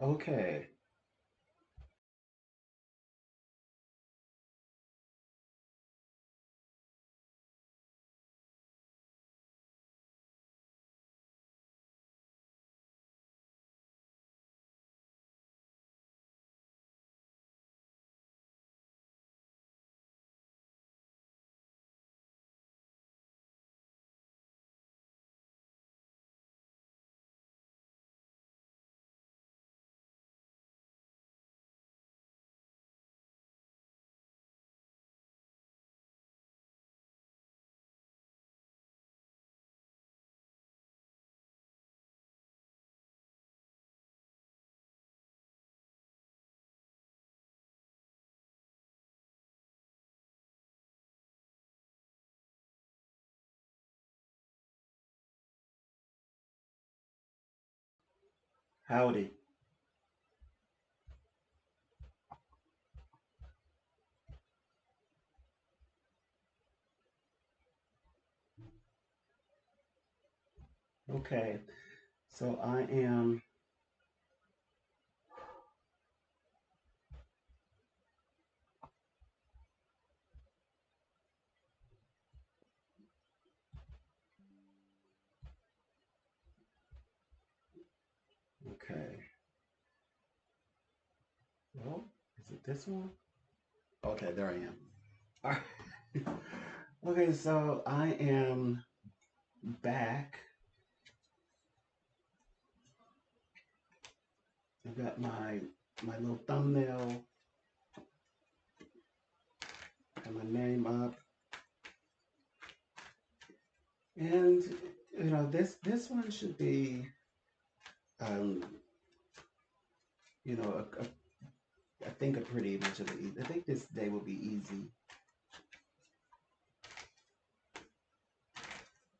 Okay. Howdy. Okay. So I am okay. Well, is it this one? Okay, there I am. All right. Okay, so I am back. I've got my little thumbnail and my name up, and this one should be um, I think a pretty much of the. I think this day will be easy.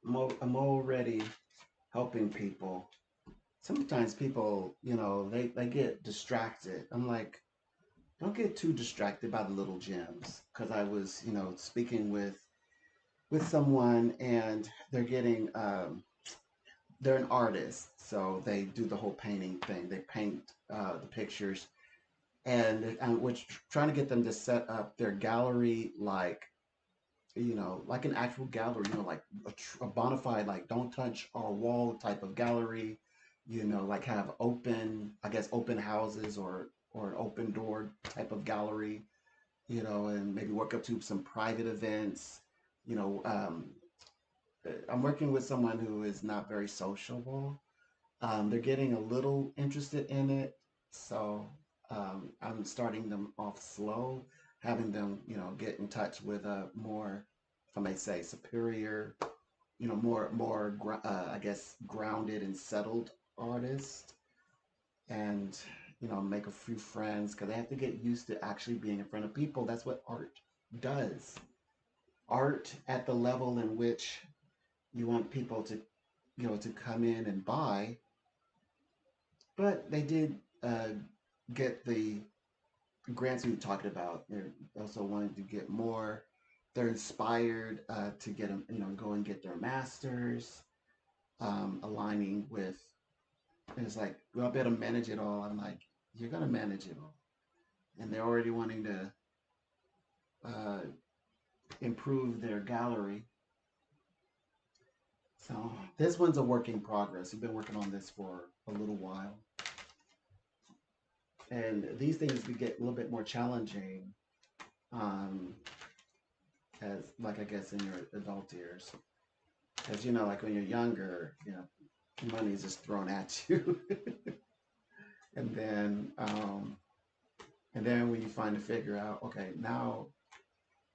I'm already helping people. Sometimes people, they get distracted. I'm like, don't get too distracted by the little gems. Because I was, speaking with someone, and they're an artist, so they do the whole painting thing. They paint the pictures, and which trying to get them to set up their gallery like an actual gallery, like a bona fide, like don't touch our wall type of gallery, like have I guess, open houses or an open door type of gallery, and maybe work up to some private events. You know, I'm working with someone who is not very sociable. They're getting a little interested in it, so I'm starting them off slow, having them, get in touch with a more, if I may say, superior, I guess, grounded and settled artist, and make a few friends because they have to get used to actually being in front of people. That's what art does. Art at the level in which you want people to, to come in and buy, but they did get the grants we talked about. They're also wanting to get more. They're inspired to get them, go and get their masters, aligning with. It's like, well, I better manage it all. I'm like, you're gonna manage it all, and they're already wanting to uh, improve their gallery. So this one's a work in progress. We've been working on this for a little while, and these things we get a little bit more challenging um, as, like, I guess, in your adult years. Because, like when you're younger, money is just thrown at you. and then um, and then when you find to figure out, okay, now,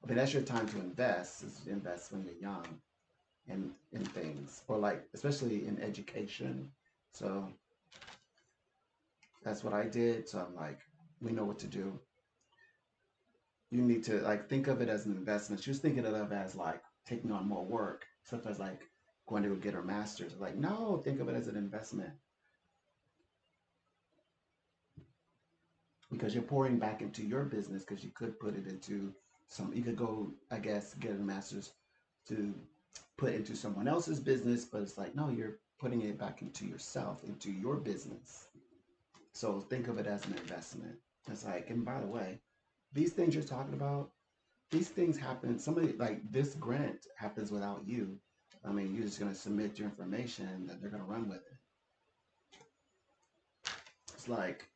I mean, that's your time to invest, is to invest when you're young in things, or like especially in education. So that's what I did. So I'm like, we know what to do. You need to, like, think of it as an investment. She was thinking of it as like taking on more work, such as like going to go get her master's. Like, no, think of it as an investment because you're pouring back into your business, because you could put it into you could go, I guess, get a master's to put into someone else's business, but it's like, no, you're putting it back into yourself, into your business. So think of it as an investment. It's like, and by the way, these things you're talking about, these things happen. Somebody like this grant happens without you. I mean, you're just gonna submit your information that they're gonna run with it. It's like,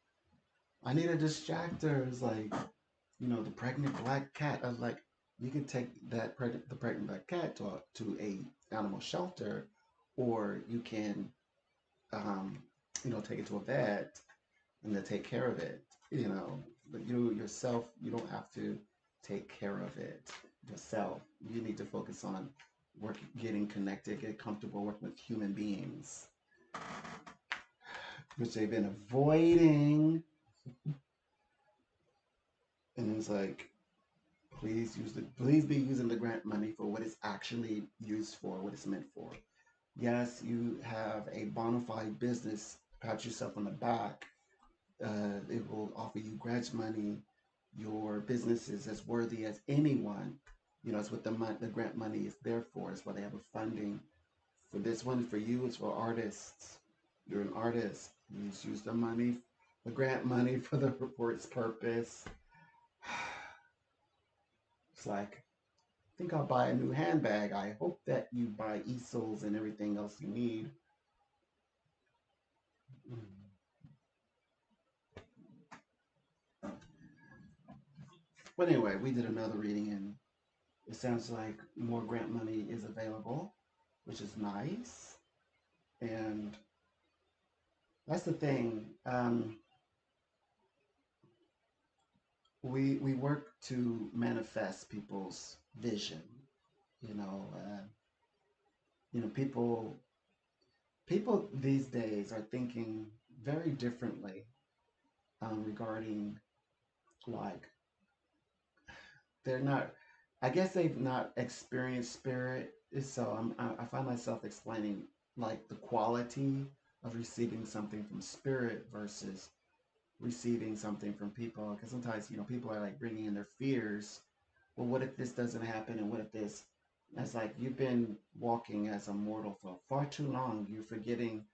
I need a distractor. It's like, the pregnant black cat. I was like, you can take the pregnant black cat to a animal shelter, or you can, um, take it to a vet and then take care of it. But you yourself, you don't have to take care of it yourself. You need to focus on getting connected, get comfortable working with human beings, which they've been avoiding. And it's like, please be using the grant money for what it's actually used for, what it's meant for. Yes, you have a bona fide business, pat yourself on the back. It will offer you grant money. Your business is as worthy as anyone. It's what the grant money is there for. It's why they have a funding. For this one, for you, it's for artists. You're an artist. You just use the grant money for its purpose. It's like, I think I'll buy a new handbag. I hope that you buy easels and everything else you need. But anyway, we did another reading, and it sounds like more grant money is available, which is nice. And that's the thing. We work to manifest people's vision. You know, uh, people these days are thinking very differently regarding, like, they're not. I guess they've not experienced spirit, so I find myself explaining like the quality of receiving something from spirit versus receiving something from people. Because sometimes people are like bringing in their fears. Well, what if this doesn't happen, and what if this? It's like you've been walking as a mortal for far too long. You're forgetting,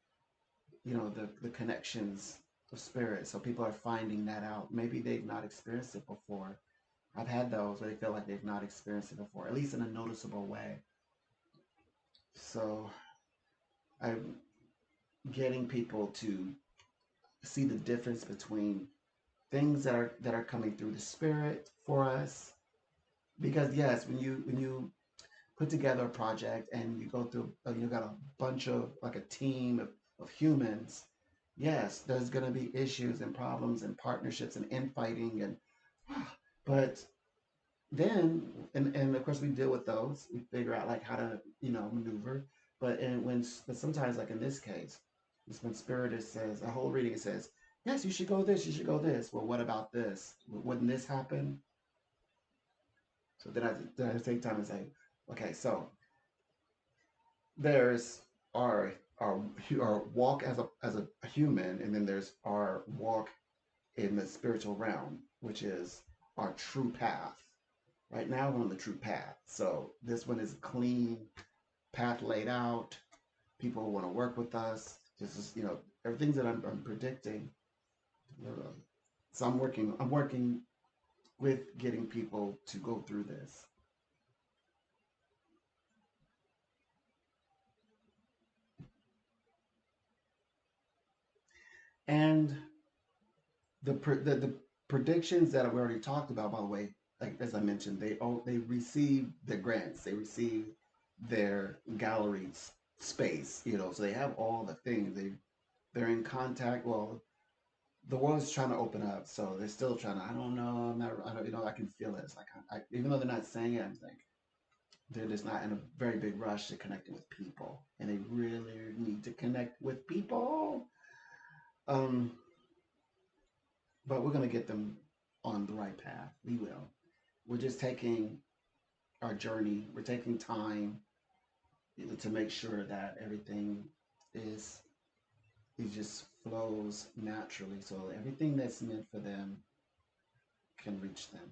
the connections of spirit. So people are finding that out. Maybe they've not experienced it before. I've had those where they feel like they've not experienced it before, at least in a noticeable way. So I'm getting people to see the difference between things that are coming through the spirit for us. Because yes, when you put together a project and you go through, you got a bunch of, like, a team of humans. Yes, there's going to be issues and problems and partnerships and infighting, and but then, and of course we deal with those. We figure out like how to maneuver. But sometimes, like in this case, it's when spirit says a whole reading, it says, yes, you should go this, you should go this. Well, what about this? Wouldn't this happen? So then I take time and say, okay, so there's our our walk as a human, and then there's our walk in the spiritual realm, which is our true path. Right now, we're on the true path. So this one is clean path laid out. People want to work with us. This is, everything that I'm predicting. Uh, so I'm working with getting people to go through this. And the predictions that we already talked about, by the way, like as I mentioned, they receive the grants, they receive their galleries space, so they have all the things. They're in contact. Well, the world's trying to open up, so they're still trying to. I don't know. I'm not. I don't. I can feel it. It's like even though they're not saying it, I'm like they're just not in a very big rush to connecting with people, and they really need to connect with people. Um, but we're gonna get them on the right path. We will. We're just taking our journey. We're taking time to make sure that everything is it just flows naturally, so everything that's meant for them can reach them.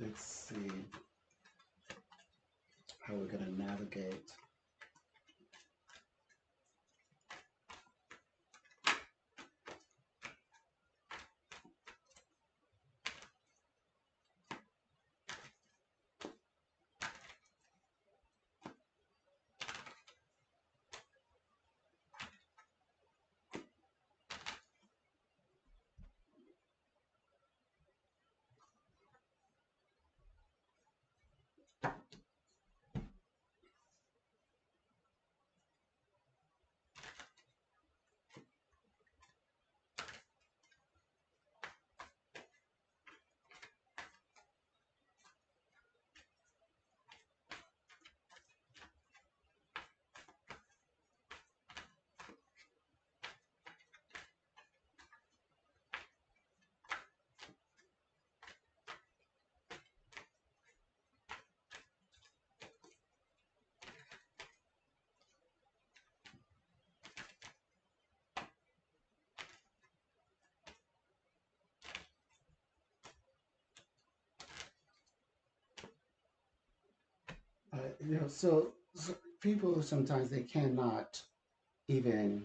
Let's see how we're going to navigate. So people sometimes they cannot even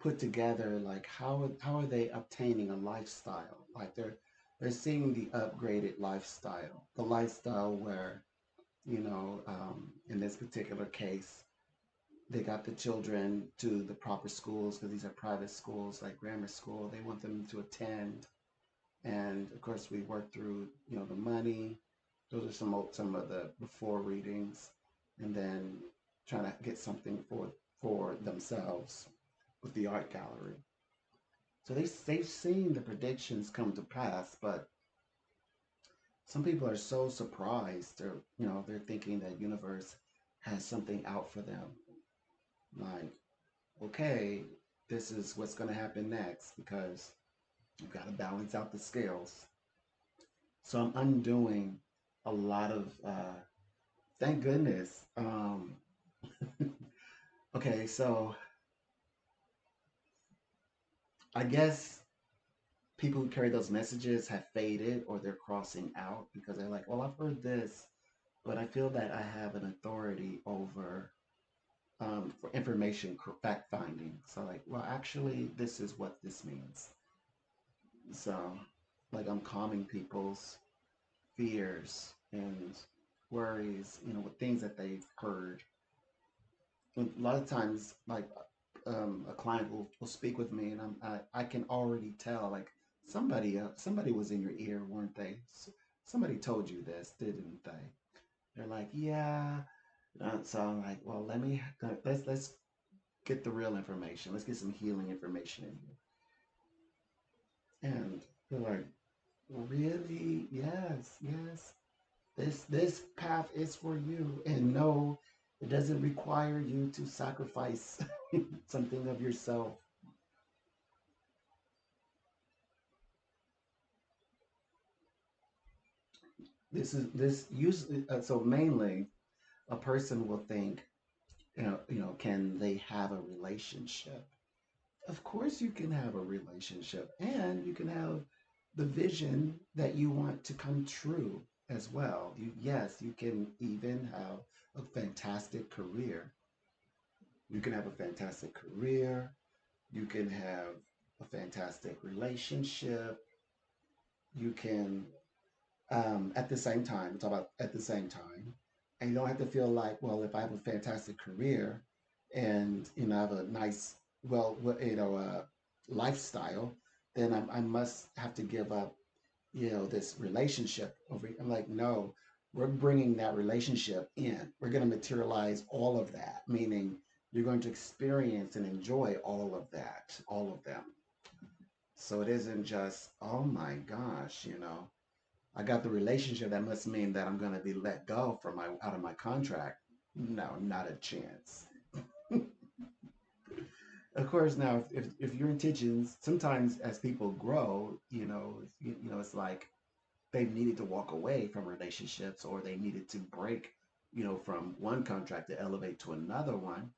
put together like how are they obtaining a lifestyle? Like they're seeing the upgraded lifestyle, the lifestyle where in this particular case, they got the children to the proper schools because these are private schools like grammar school. They want them to attend, and of course we work through the money. Those are some of the before readings, and then trying to get something for themselves with the art gallery. So they've seen the predictions come to pass, but some people are so surprised. They're thinking that universe has something out for them. Like, okay, this is what's going to happen next because you've got to balance out the scales. So I'm undoing a lot of. Thank goodness. Okay, so I guess people who carry those messages have faded or they're crossing out because they're like, well, I've heard this, but I feel that I have an authority over for information fact finding. So like, well, actually, this is what this means. So like, I'm calming people's fears and worries, with things that they've heard. And a lot of times, like a client will speak with me, and I can already tell like somebody was in your ear, weren't they? Somebody told you this, didn't they? They're like, yeah. So I'm like, well, let's get the real information. Let's get some healing information in here. And they're like, really? Yes, yes. This path is for you. And no, it doesn't require you to sacrifice something of yourself. This usually so mainly a person will think, can they have a relationship? Of course you can have a relationship and you can have the vision that you want to come true as well. Yes, you can even have a fantastic career. You can have a fantastic career. You can have a fantastic relationship. You can, at the same time, talk about at the same time, and you don't have to feel like, well, if I have a fantastic career and I have a nice, well, lifestyle, then I must have to give up, this relationship over. I'm like, no, we're bringing that relationship in. We're going to materialize all of that, meaning you're going to experience and enjoy all of that, all of them. So it isn't just, oh my gosh, I got the relationship. That must mean that I'm going to be let go from my out of my contract. No, not a chance. Of course, now if your intentions, sometimes as people grow, it's like they've needed to walk away from relationships or they needed to break, from one contract to elevate to another one,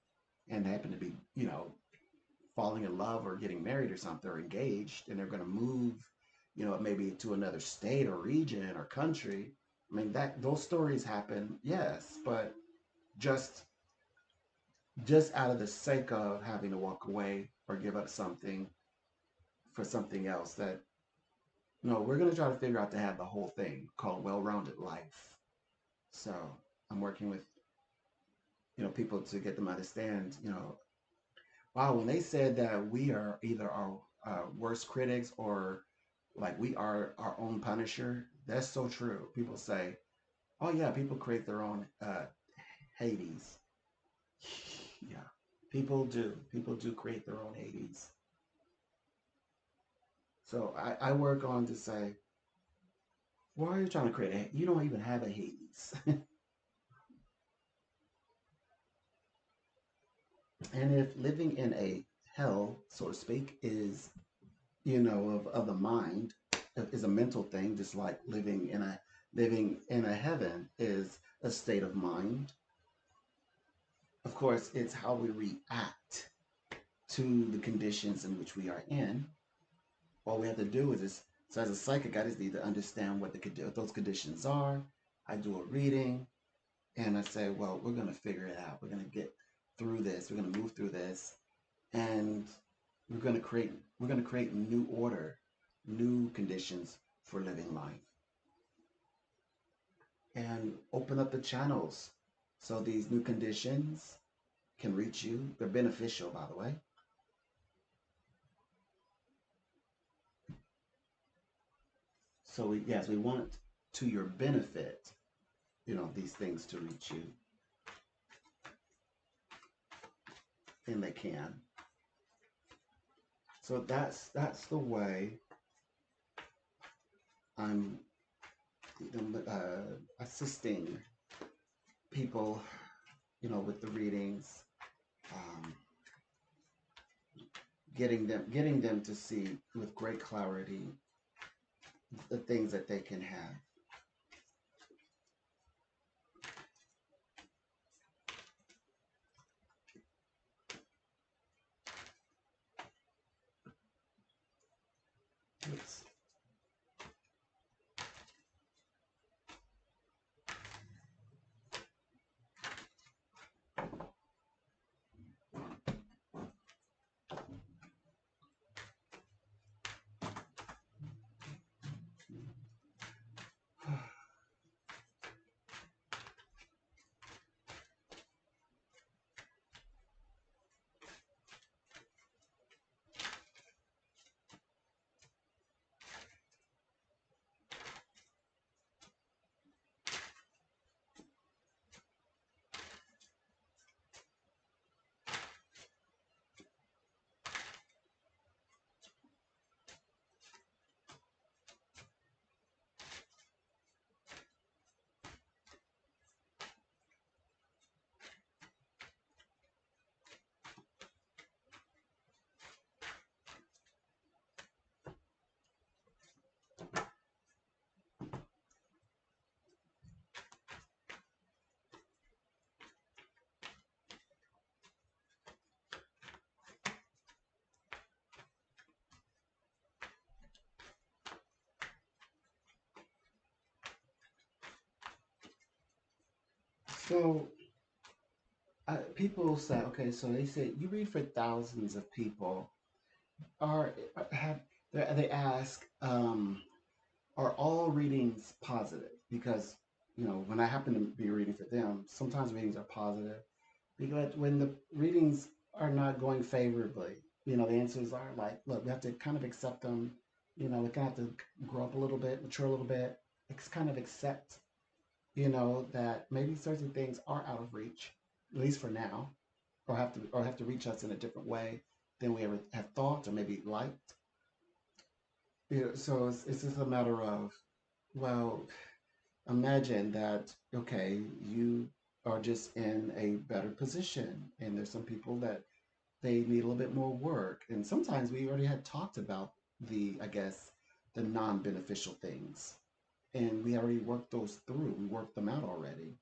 and happen to be, falling in love or getting married or something or engaged, and they're going to move, maybe to another state or region or country. I mean, that those stories happen, yes, but just just out of the sake of having to walk away or give up something for something else, that no, we're going to try to figure out to have the whole thing called well-rounded life. So I'm working with people to get them to understand, wow, when they said that we are either our worst critics or like we are our own punisher, that's so true. People say, oh yeah, people create their own Hades. Yeah, people do create their own Hades. So I work on to say, why are you trying to create a, you don't even have a Hades. And if living in a hell, so to speak, is, of the mind, is a mental thing, just like living in a heaven is a state of mind. Of course, it's how we react to the conditions in which we are in. All we have to do is just, so as a psychic, I just need to understand what those conditions are. I do a reading, and I say, well, we're going to figure it out. We're going to get through this. We're going to move through this, and we're going to create new order, new conditions for living life, and open up the channels so these new conditions can reach you. They're beneficial, by the way. So yes, we want to your benefit, these things to reach you, and they can. So that's the way I'm assisting people, with the readings, um, getting them to see with great clarity the things that they can have. It's, so people say, okay, so they say you read for thousands of people. Are have they ask, are all readings positive? Because when I happen to be reading for them, sometimes readings are positive. Because when the readings are not going favorably, the answers are like, look, we have to kind of accept them. We kind of have to grow up a little bit, mature a little bit. It's kind of accept, that maybe certain things are out of reach, at least for now, or have to reach us in a different way than we ever have thought or maybe liked. So it's just a matter of, well, imagine that, okay, you are just in a better position, and there's some people that they need a little bit more work. And sometimes we already had talked about I guess, the non-beneficial things, and we already worked those through. We worked them out already,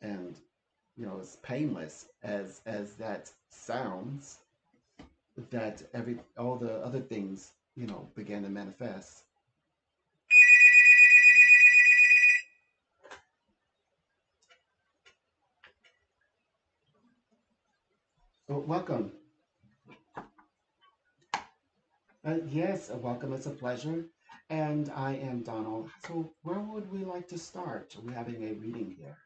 and as painless as that sounds, that every all the other things began to manifest. Welcome. Yes, welcome. It's a pleasure. And I am Donald. So, where would we like to start? We're having a reading here.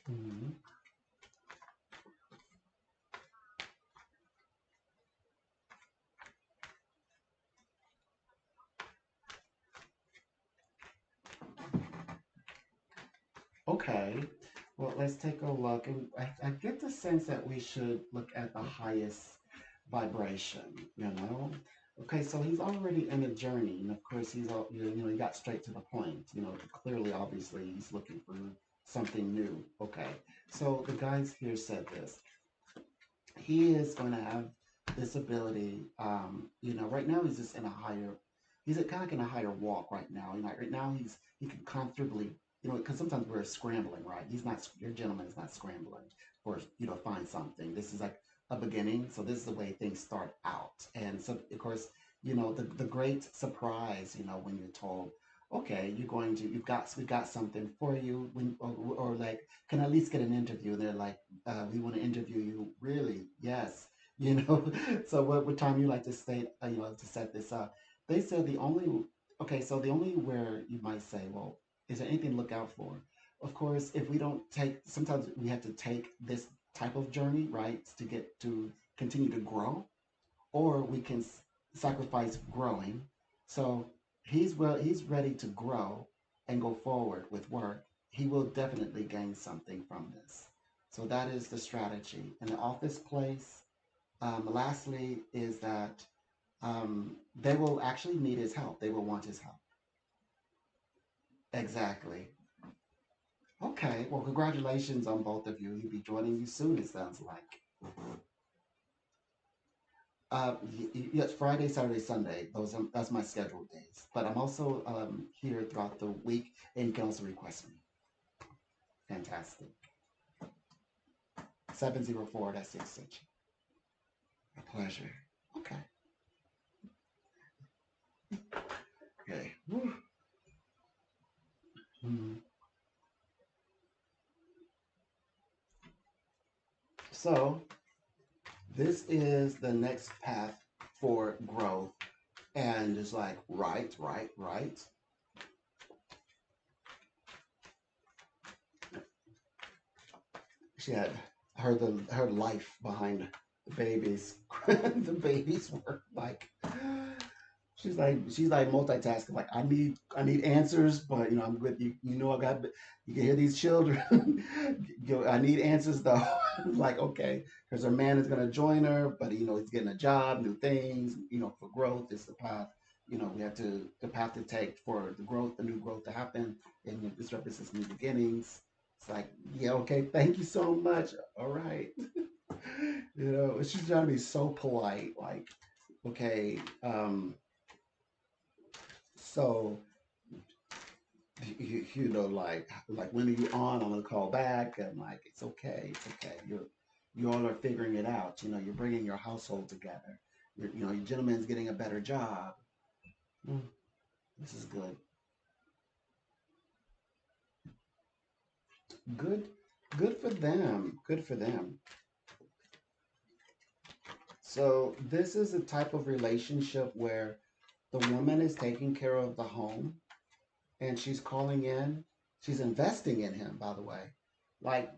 Mhm. Okay. Well, let's take a look. And I get the sense that we should look at the highest vibration, you know? Okay, so he's already in a journey. And of course, he got straight to the point. Clearly, obviously, he's looking for something new. Okay. So the guys here said this. He is going to have this ability. Right now he's just in a higher, he's kind of like in a higher walk right now. Right now he can comfortably, because sometimes we're scrambling, right? He's not, your gentleman is not scrambling for, find something. This is like a beginning. So this is the way things start out. And so, of course, the great surprise, when you're told, okay, we've got something for you, or like, can I at least get an interview? And they're like, we want to interview you. Really? Yes. So what time you like to state, to set this up? They said okay, so the only where you might say, well, is there anything to look out for? Of course, if we don't sometimes we have to take this type of journey, right, to continue to grow, or we can sacrifice growing. So he's ready to grow and go forward with work. He will definitely gain something from this. So that is the strategy. In the office place, lastly, is that they will actually need his help. They will want his help. Exactly. Okay. Well, congratulations on both of you. He'll be joining you soon, it sounds like. Yes, Friday, Saturday, Sunday. That's my scheduled days. But I'm also here throughout the week, and you can also request me. Fantastic. 704. That's the extension. A pleasure. Okay. Okay. Woo. Mhm. So this is the next path for growth, and it's like right, right, right. She had her life behind the babies. The babies were like she's like multitasking. Like I need answers, but I'm with you. I got you can hear these children. I need answers though. Like okay, because her man is gonna join her, but he's getting a job, new things. For growth is the path. We have to the path to take for the new growth to happen, and this represents new beginnings. It's like yeah, okay, thank you so much. All right, she's trying to be so polite, like okay. So like when are you on? I'm gonna call back. And like it's okay, it's okay. You all are figuring it out. You're bringing your household together. Your gentleman's getting a better job. Mm, this is good. Good, good for them. Good for them. So this is a type of relationship where the woman is taking care of the home and she's calling in. She's investing in him, by the way. Like,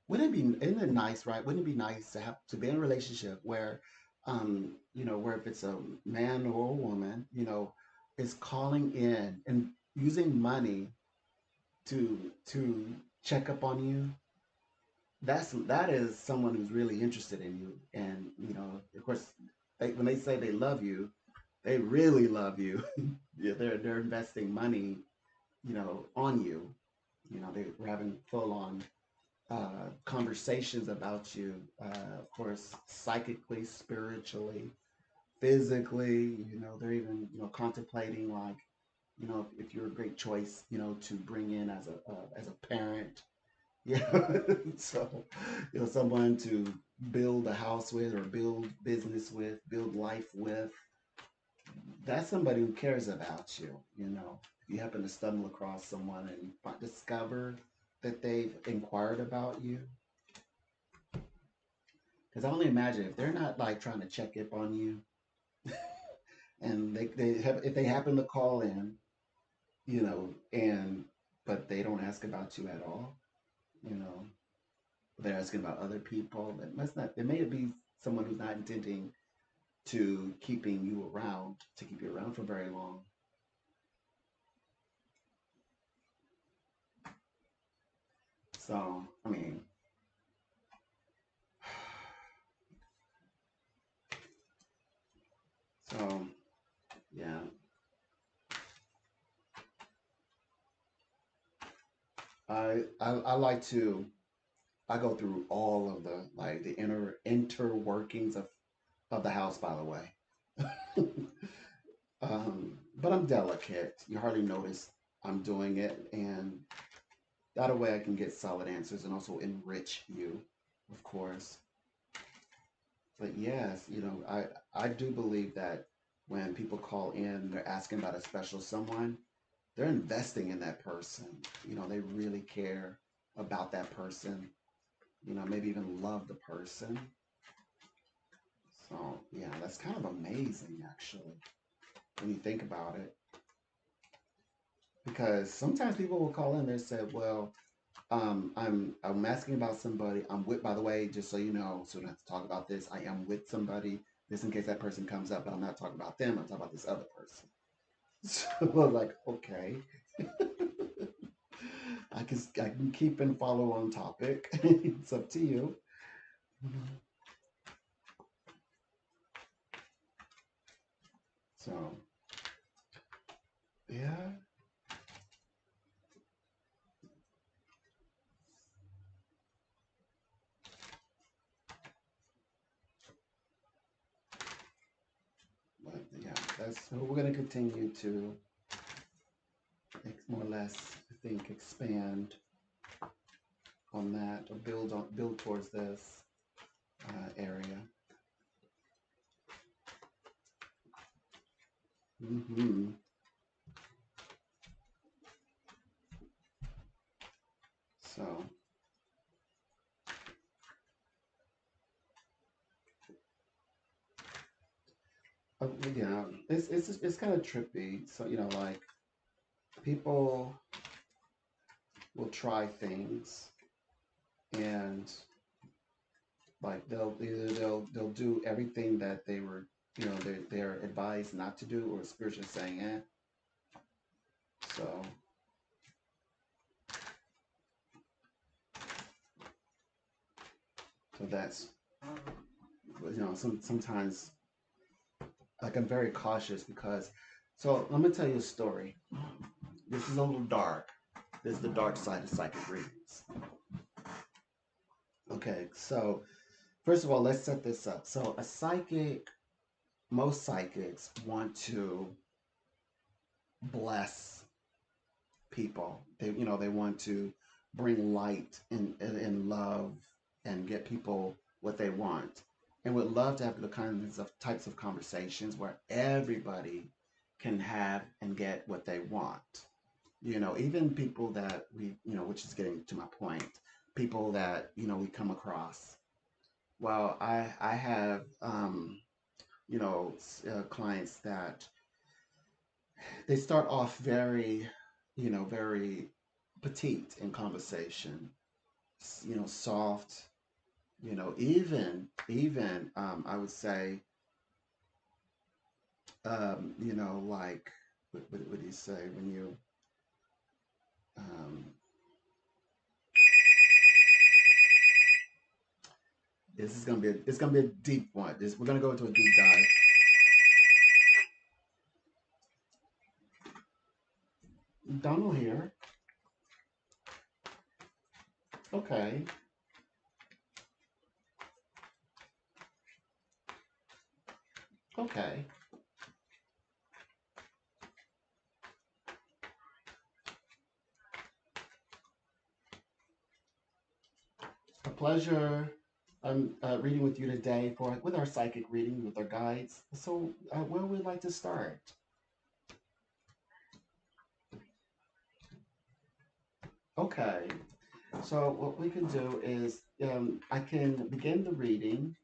isn't it nice, right? Wouldn't it be nice to be in a relationship where, where if it's a man or a woman, is calling in and using money to check up on you. That is someone who's really interested in you, and of course, when they say they love you, they really love you. Yeah, they're investing money on you. We're having full on conversations about you, of course, psychically, spiritually, physically. They're even contemplating like if you're a great choice to bring in as a parent. Yeah, so someone to build a house with or build business with, build life with. That's somebody who cares about you. you happen to stumble across someone and discover that they've inquired about you. Because I only imagine if they're not like trying to check up on you, and they have, if they happen to call in, and but they don't ask about you at all, you know, they're asking about other people. That must not. It may be someone who's not intending to keeping you around to keep you around for very long. So I mean, so yeah, I like to. I go through all of the like the inner workings of the house. By the way, but I'm delicate. You hardly notice I'm doing it, and that way I can get solid answers and also enrich you, of course. But yes, I do believe that when people call in, they're asking about a special someone, they're investing in that person. They really care about that person, maybe even love the person. So, yeah, that's kind of amazing, actually, when you think about it. Because sometimes people will call in, they say, well, I'm asking about somebody. I'm with, by the way, just so you know, so we don't have to talk about this. I am with somebody, just in case that person comes up, but I'm not talking about them. I'm talking about this other person. So I'm like, okay, I can keep and follow on topic. It's up to you. So yeah, but yeah, that's so we're gonna continue to more or less, I think, expand on that or build towards this area. Hmm. So it's kind of trippy. So like people will try things and like they'll do everything that they were they're advised not to do or spiritually saying so that's sometimes like I'm very cautious because so let me tell you a story. This is a little dark. This is the dark side of psychic readings. Okay, so first of all, let's set this up. So most psychics want to bless people. They want to bring light and love and get people what they want, and would love to have the kinds of types of conversations where everybody can have and get what they want. Even people that which is getting to my point, people that we come across. Well, I have clients that they start off very, very petite in conversation, soft, even I would say, like what do you say when you um, this is gonna be a deep one. We're gonna go into a deep dive. Donald here. Okay. Okay. A pleasure. I'm reading with you today for with our psychic reading with our guides. So where would we like to start? Okay. So what we can do is I can begin the reading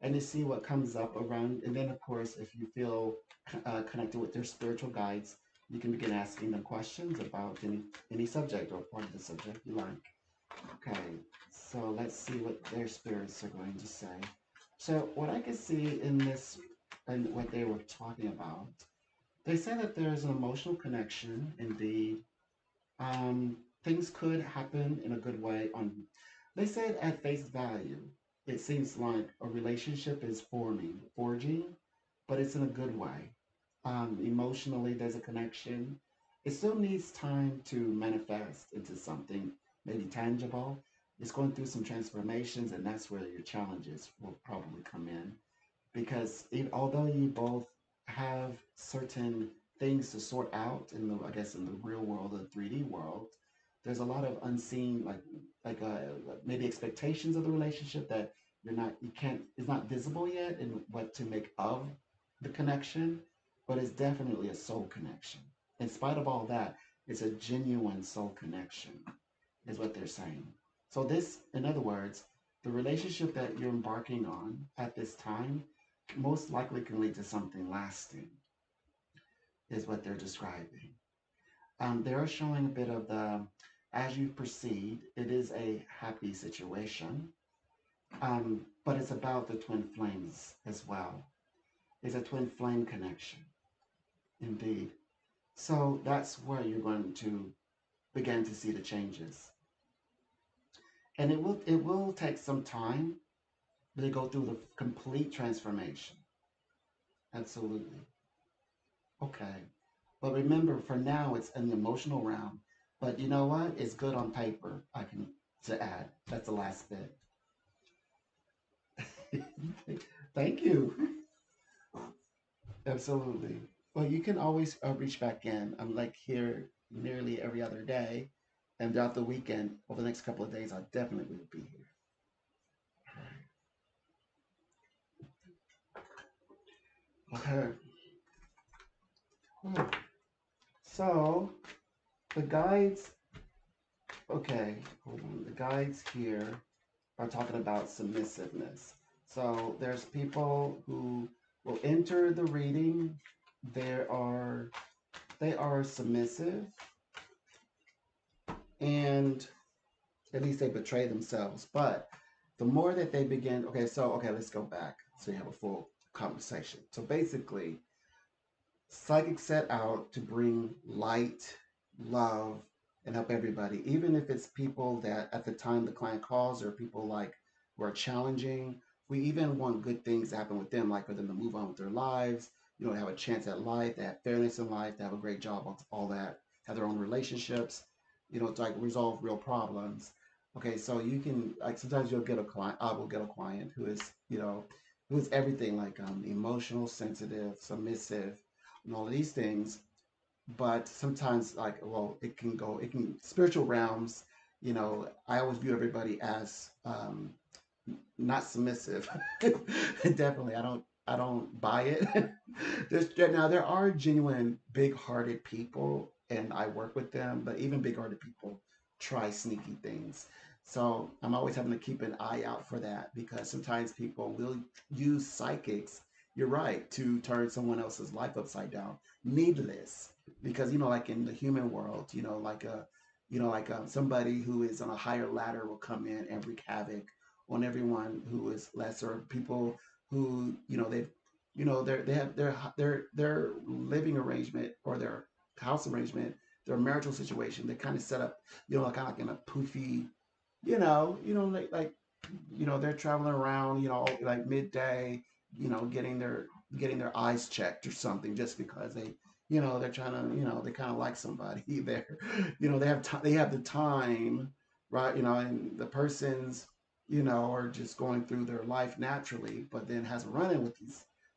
and you see what comes up around. And then, of course, if you feel connected with their spiritual guides, you can begin asking them questions about any subject or part of the subject you like. Okay, so let's see what their spirits are going to say. So what I can see in this and what they were talking about, they say that there's an emotional connection. Indeed, things could happen in a good way. They said at face value, it seems like a relationship is forging, but it's in a good way. Emotionally, there's a connection. It still needs time to manifest into something maybe tangible. It's going through some transformations, and that's where your challenges will probably come in because although you both have certain things to sort out in the, I guess, in the real world, the 3D world, there's a lot of unseen, maybe expectations of the relationship that you can't, it's not visible yet in what to make of the connection, but it's definitely a soul connection. In spite of all that, it's a genuine soul connection, is what they're saying. So this, in other words, the relationship that you're embarking on at this time most likely can lead to something lasting, is what they're describing. They're showing a bit of as you proceed, it is a happy situation, but it's about the twin flames as well. It's a twin flame connection, indeed. So that's where you're going to begin to see the changes. And it will take some time to go through the complete transformation. Absolutely. Okay. But remember, for now, it's in the emotional realm. But you know what? It's good on paper. I can to add. That's the last bit. Thank you. Absolutely. Well, you can always reach back in. I'm like here nearly every other day, and throughout the weekend, over the next couple of days, I definitely will be here. Okay. Hmm. So the guides. Okay, hold on. The guides here are talking about submissiveness. So there's people who will enter the reading. There are they are submissive and at least they betray themselves. But the more that they begin, okay, let's go back so you have a full conversation. So basically, psychic set out to bring light, love, and help everybody, even if it's people that at the time the client calls or people like who are challenging. We even want good things to happen with them, like for them to move on with their lives, have a chance at life, to have fairness in life, to have a great job, all that, have their own relationships, to like resolve real problems. Okay, so you can like sometimes you'll get a client, I will get a client who is, who is everything like emotional, sensitive, submissive, and all of these things. But sometimes, like, well, it can spiritual realms. I always view everybody as not submissive. Definitely, I don't buy it. Now there are genuine big-hearted people, and I work with them. But even big-hearted people try sneaky things. So I'm always having to keep an eye out for that because sometimes people will use psychics. You're right, to turn someone else's life upside down, needless. Because like in the human world, somebody who is on a higher ladder will come in and wreak havoc on everyone who is lesser. People who they have their living arrangement or their house arrangement, their marital situation. They kind of set up kind of like in a poofy, they're traveling around, like midday, getting their eyes checked or something just because they're trying to, they kind of like somebody there. They have the time, right? And the person's, are just going through their life naturally, but then has a run-in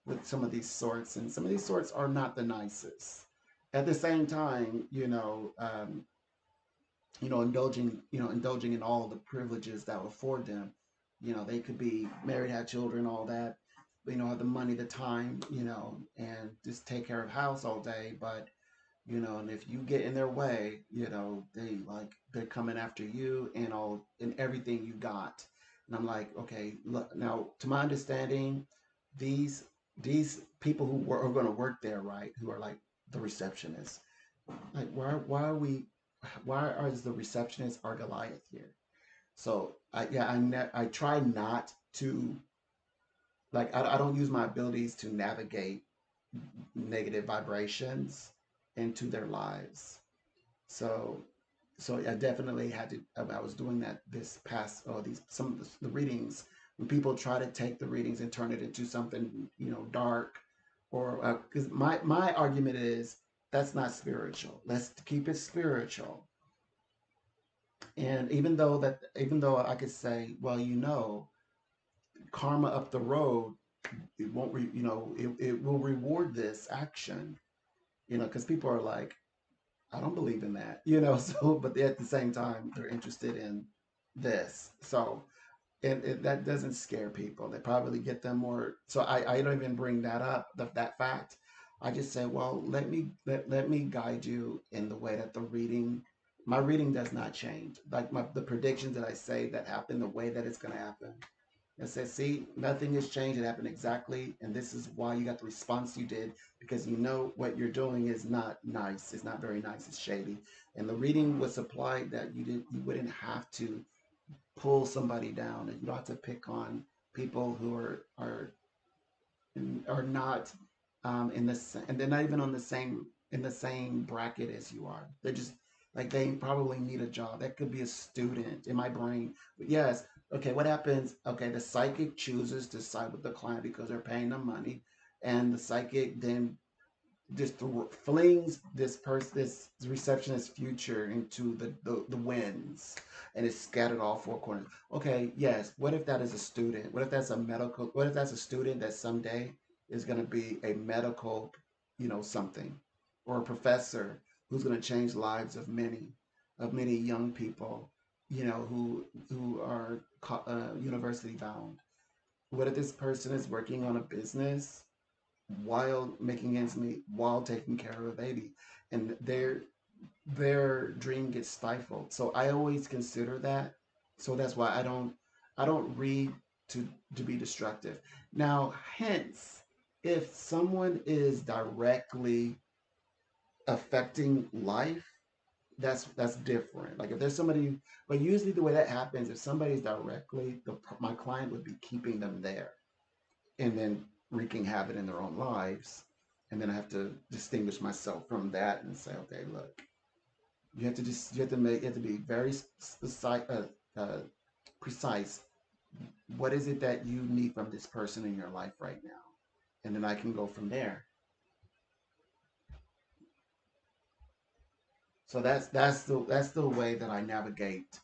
with some of these sorts, and some of these sorts are not the nicest. At the same time, indulging in all the privileges that will afford them. They could be married, have children, all that, have the money, the time, and just take care of house all day. But, and if you get in their way, they're coming after you and all and everything you got. And I'm like, okay, look, now to my understanding, these these people are going to work there, right? Who are like the receptionists. Like, why is the receptionist our Goliath here? So I try not to like I don't use my abilities to navigate negative vibrations into their lives. So, so I definitely had to. I was doing that this past, these some of the readings when people try to take the readings and turn it into something dark, or because my argument is that's not spiritual. Let's keep it spiritual. And even though I could say, well, karma up the road, it won't, it will reward this action, because people are like, I don't believe in that, so, but at the same time, they're interested in this. So, and that doesn't scare people. They probably get them more. So I don't even bring that up, that fact. I just say, well, let me guide you in the way that my reading does not change. Like the predictions that I say that happen, the way that it's going to happen. I said, see, nothing has changed. It happened exactly. And this is why you got the response you did, because what you're doing is not nice. It's not very nice. It's shady. And the reading was supplied that you wouldn't have to pull somebody down, and you don't have to pick on people who are not in the and they're not even on the same bracket as you are. They're just like they probably need a job. That could be a student in my brain. But yes, okay, what happens? Okay, the psychic chooses to side with the client because they're paying them money, and the psychic then just flings this receptionist future into the winds, and it's scattered all four corners. Okay, yes, what if that is a student? What if that's a student that someday is going to be a medical, something, or a professor who's going to change lives of many young people, who are university bound? What if this person is working on a business while making ends meet, while taking care of a baby, and their dream gets stifled? So I always consider that. So that's why I don't read to be destructive. Now, hence, if someone is directly affecting life, that's different. Like if there's somebody, but usually the way that happens, if somebody's directly, my client would be keeping them there and then wreaking havoc in their own lives. And then I have to distinguish myself from that and say, okay, look, you have to be very precise. What is it that you need from this person in your life right now? And then I can go from there. So that's the way that I navigate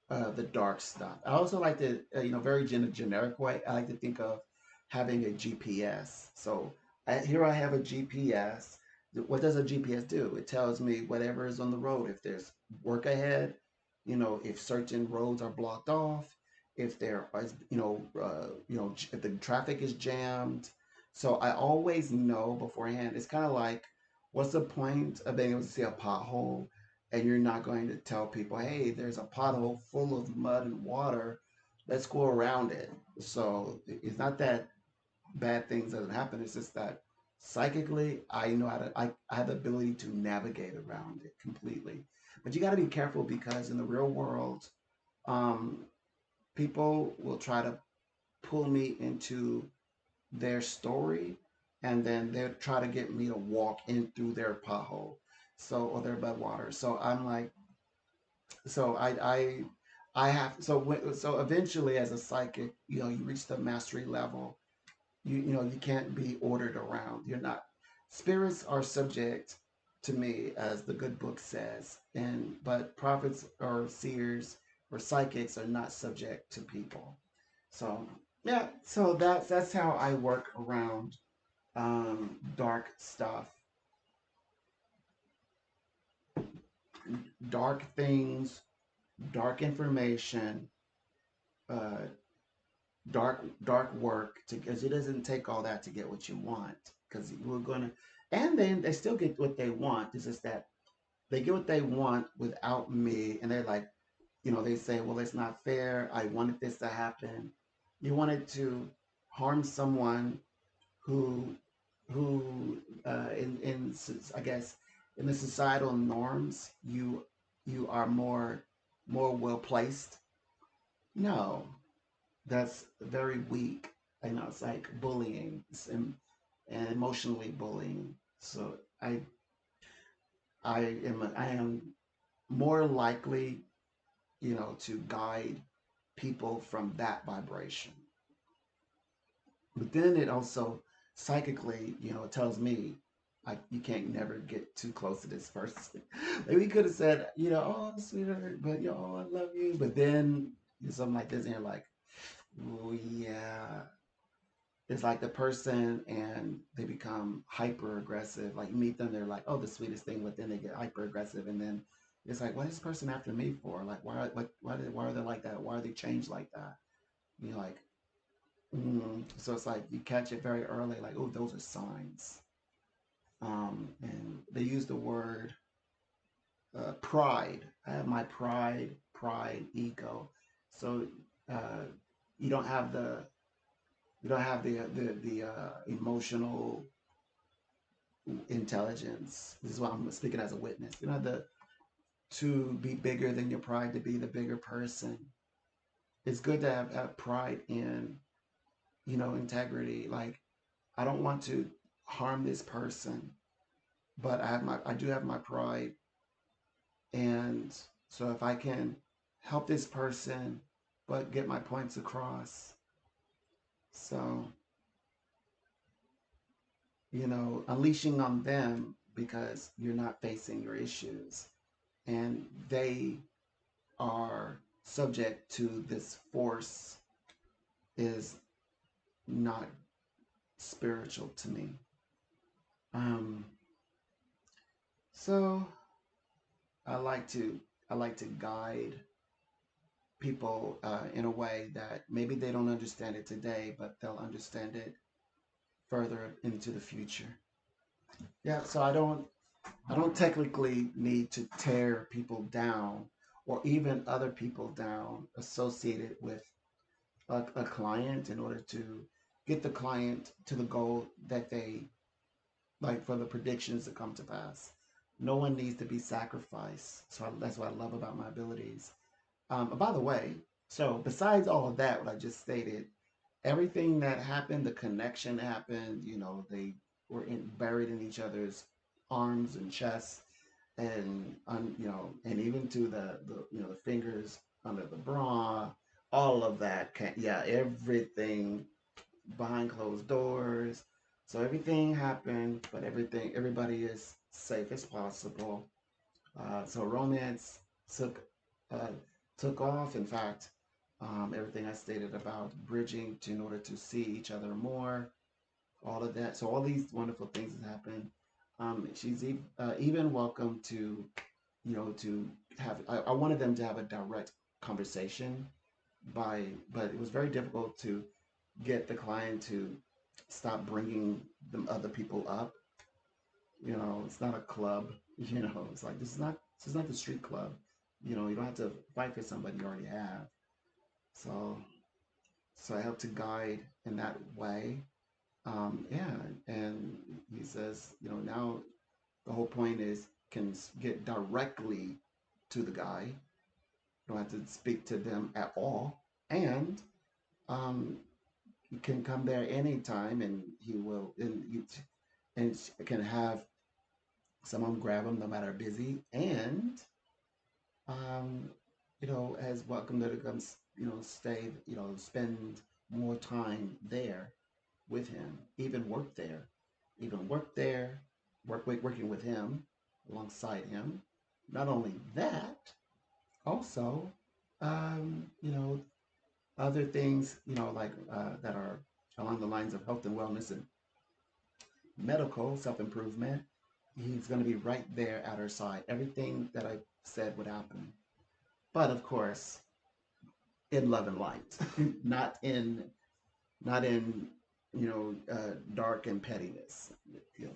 the dark stuff. I also like to, very generic way. I like to think of having a GPS. So here I have a GPS. What does a GPS do? It tells me whatever is on the road. If there's work ahead, if certain roads are blocked off, if there is, if the traffic is jammed. So I always know beforehand. It's kind of like, what's the point of being able to see a pothole and you're not going to tell people, hey, there's a pothole full of mud and water. Let's go around it. So it's not that bad things doesn't happen. It's just that psychically, I know I have the ability to navigate around it completely. But you got to be careful because in the real world, um, people will try to pull me into their story, and then they'll try to get me to walk in through their pothole, or their bad water. So I'm like, so I have so eventually as a psychic, you reach the mastery level. You can't be ordered around. You're not. Spirits are subject to me, as the good book says, and but prophets or seers or psychics are not subject to people. So yeah, so that's how I work around dark stuff, dark things, dark information, uh, dark work. Because it doesn't take all that to get what you want. Because we're gonna, And then they still get what they want. It's just that they get what they want without me, and they're like, they say, well, it's not fair. I wanted this to happen. You wanted to harm someone who in I guess in the societal norms you are more well placed. No, that's very weak. I know it's like bullying and emotionally bullying. So I am more likely, to guide people from that vibration. But then it also psychically, it tells me like you can't never get too close to this person. Like we could have said, oh sweetheart, but I love you. But then something like this, and you're like, oh yeah. It's like the person and they become hyper aggressive. Like you meet them, they're like, oh, the sweetest thing, but then they get hyper aggressive, and then it's like, what is this person after me for? Like, why are they like that? Why are they changed like that? And you're like, so it's like you catch it very early, like, oh, those are signs. And they use the word pride. I have my pride, ego. So uh, you don't have the emotional intelligence. This is why I'm speaking as a witness. You know the to be bigger than your pride, to be the bigger person. It's good to have pride in integrity. Like I don't want to harm this person, but I do have my pride, and so if I can help this person, but get my points across, so unleashing on them because you're not facing your issues, and they are subject to this force is not spiritual to me. Um, so I like to guide people in a way that maybe they don't understand it today, but they'll understand it further into the future. Yeah, so I don't technically need to tear people down or even other people down associated with a client in order to get the client to the goal that they like for the predictions to come to pass. No one needs to be sacrificed. So that's what I love about my abilities. By the way, so besides all of that, what I just stated, everything that happened, the connection happened. They were buried in each other's arms and chests, and even to the fingers under the bra. All of that, yeah, everything behind closed doors. So everything happened, but everybody is safe as possible. So romance took uh, took off. In fact, everything I stated about bridging in order to see each other more, all of that. So all these wonderful things have happened. She's even welcome to, to have. I wanted them to have a direct conversation but it was very difficult to get the client to stop bringing the other people up. It's not a club. It's like this is not the street club. You don't have to fight for somebody you already have. So I help to guide in that way. Yeah, and he says, now the whole point is can get directly to the guy. You don't have to speak to them at all, and um, you can come there anytime, and he will, and can have someone grab him no matter busy, and um, as welcome to come, stay, spend more time there with him, even work there, working with him, alongside him. Not only that, also, you know, other things, like that are along the lines of health and wellness and medical self improvement. He's going to be right there at her side. Everything that I said would happen, but of course, in love and light, not in not in dark and pettiness. You know,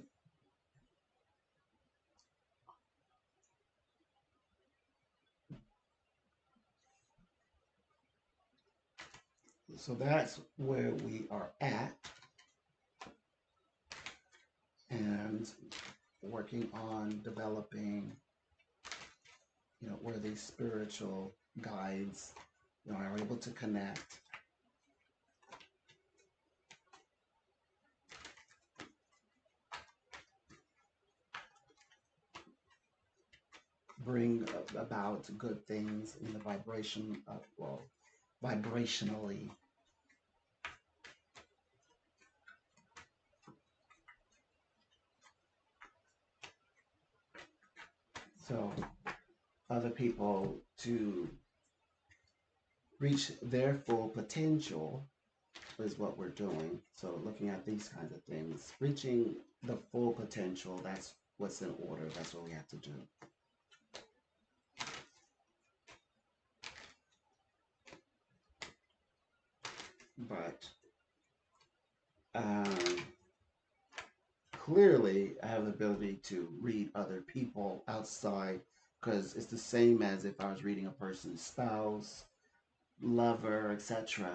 So that's where we are at, and working on developing, where these spiritual guides, are able to connect, bring about good things in the vibration of, well, vibrationally. So other people to reach their full potential is what we're doing. So looking at these kinds of things, reaching the full potential, that's what's in order. That's what we have to do. But um, clearly, I have the ability to read other people outside, because it's the same as if I was reading a person's spouse, lover, etc.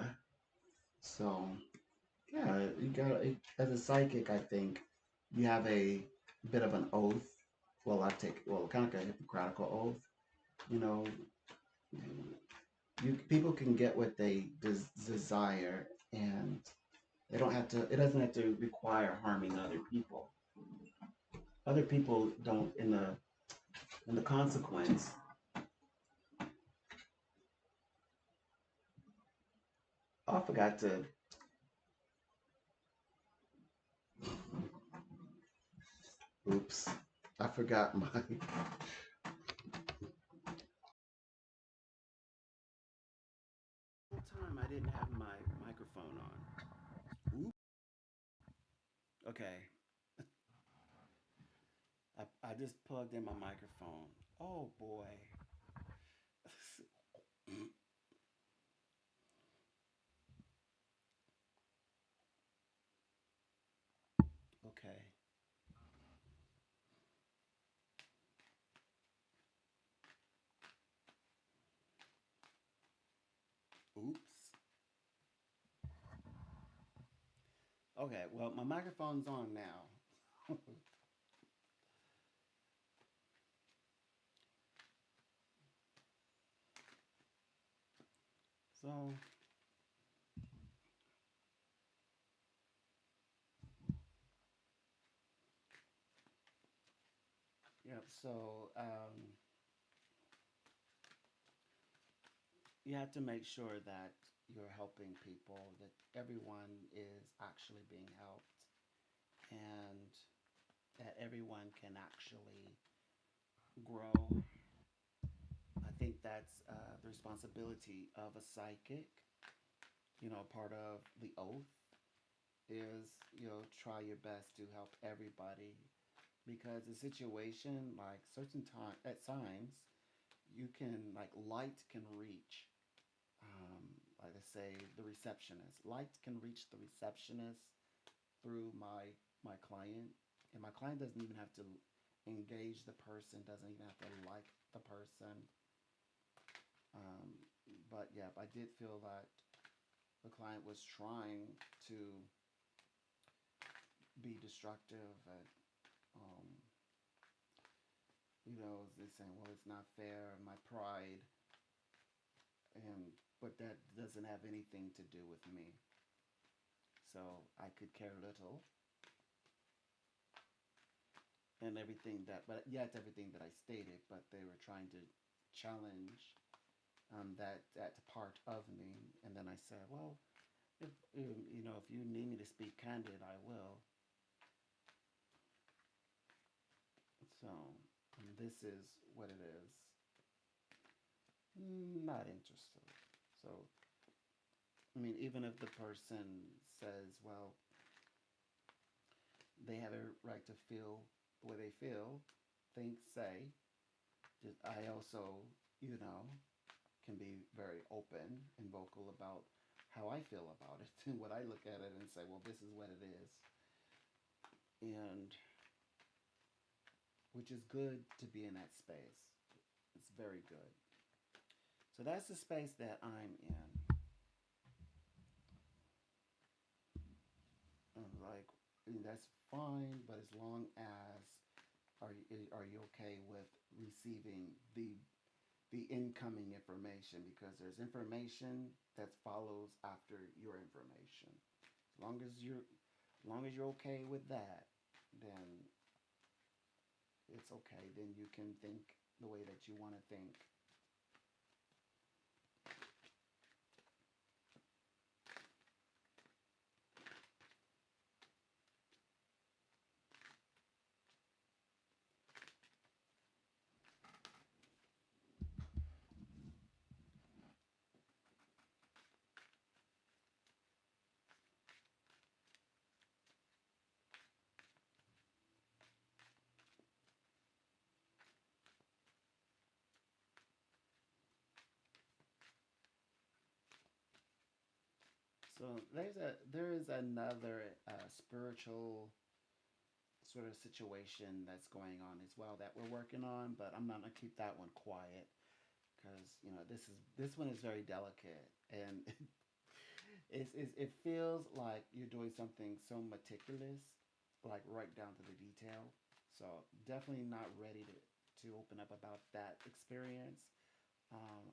So, yeah, you got, as a psychic, I think you have a bit of an oath. Well, kind of like a Hippocratical oath. You know, people can get what they desire, and they don't have to. It doesn't have to require harming other people. Other people don't, in the consequence. Oh, I forgot to. Oops, I forgot my. Whole time I didn't have my microphone on. Oops. Okay, I just plugged in my microphone. Oh boy. Okay. Oops. Okay. Well, my microphone's on now. So, yeah. So, you have to make sure that you're helping people, that everyone is actually being helped, and that everyone can actually grow. I think that's the responsibility of a psychic. Part of the oath is, try your best to help everybody, because the situation, like certain time at times, you can, like, light can reach, like I say, the receptionist. Light can reach the receptionist through my client, and my client doesn't even have to engage the person, doesn't even have to like the person. Um, but yeah, I did feel that the client was trying to be destructive, and um, they're saying, well, it's not fair, my pride, and but that doesn't have anything to do with me. So I could care little, and everything that, but yeah, it's everything that I stated. But they were trying to challenge that part of me, and then I said, well, if you need me to speak candid, I will. So this is what it is. Not interested. So I mean, even if the person says, well, they have a right to feel the way they feel, think, say. Just, I also, you know, can be very open and vocal about how I feel about it and what I look at it and say, well, this is what it is. And which is good to be in that space. It's very good. So that's the space that I'm in. that's fine, but as long as are you okay with receiving the incoming information, because there's information that follows after your information. As long as you're okay with that, then it's okay. Then you can think the way that you want to think. So there is another spiritual sort of situation that's going on as well that we're working on, but I'm not gonna keep that one quiet because this one is very delicate, and it feels like you're doing something so meticulous, like right down to the detail. So definitely not ready to open up about that experience.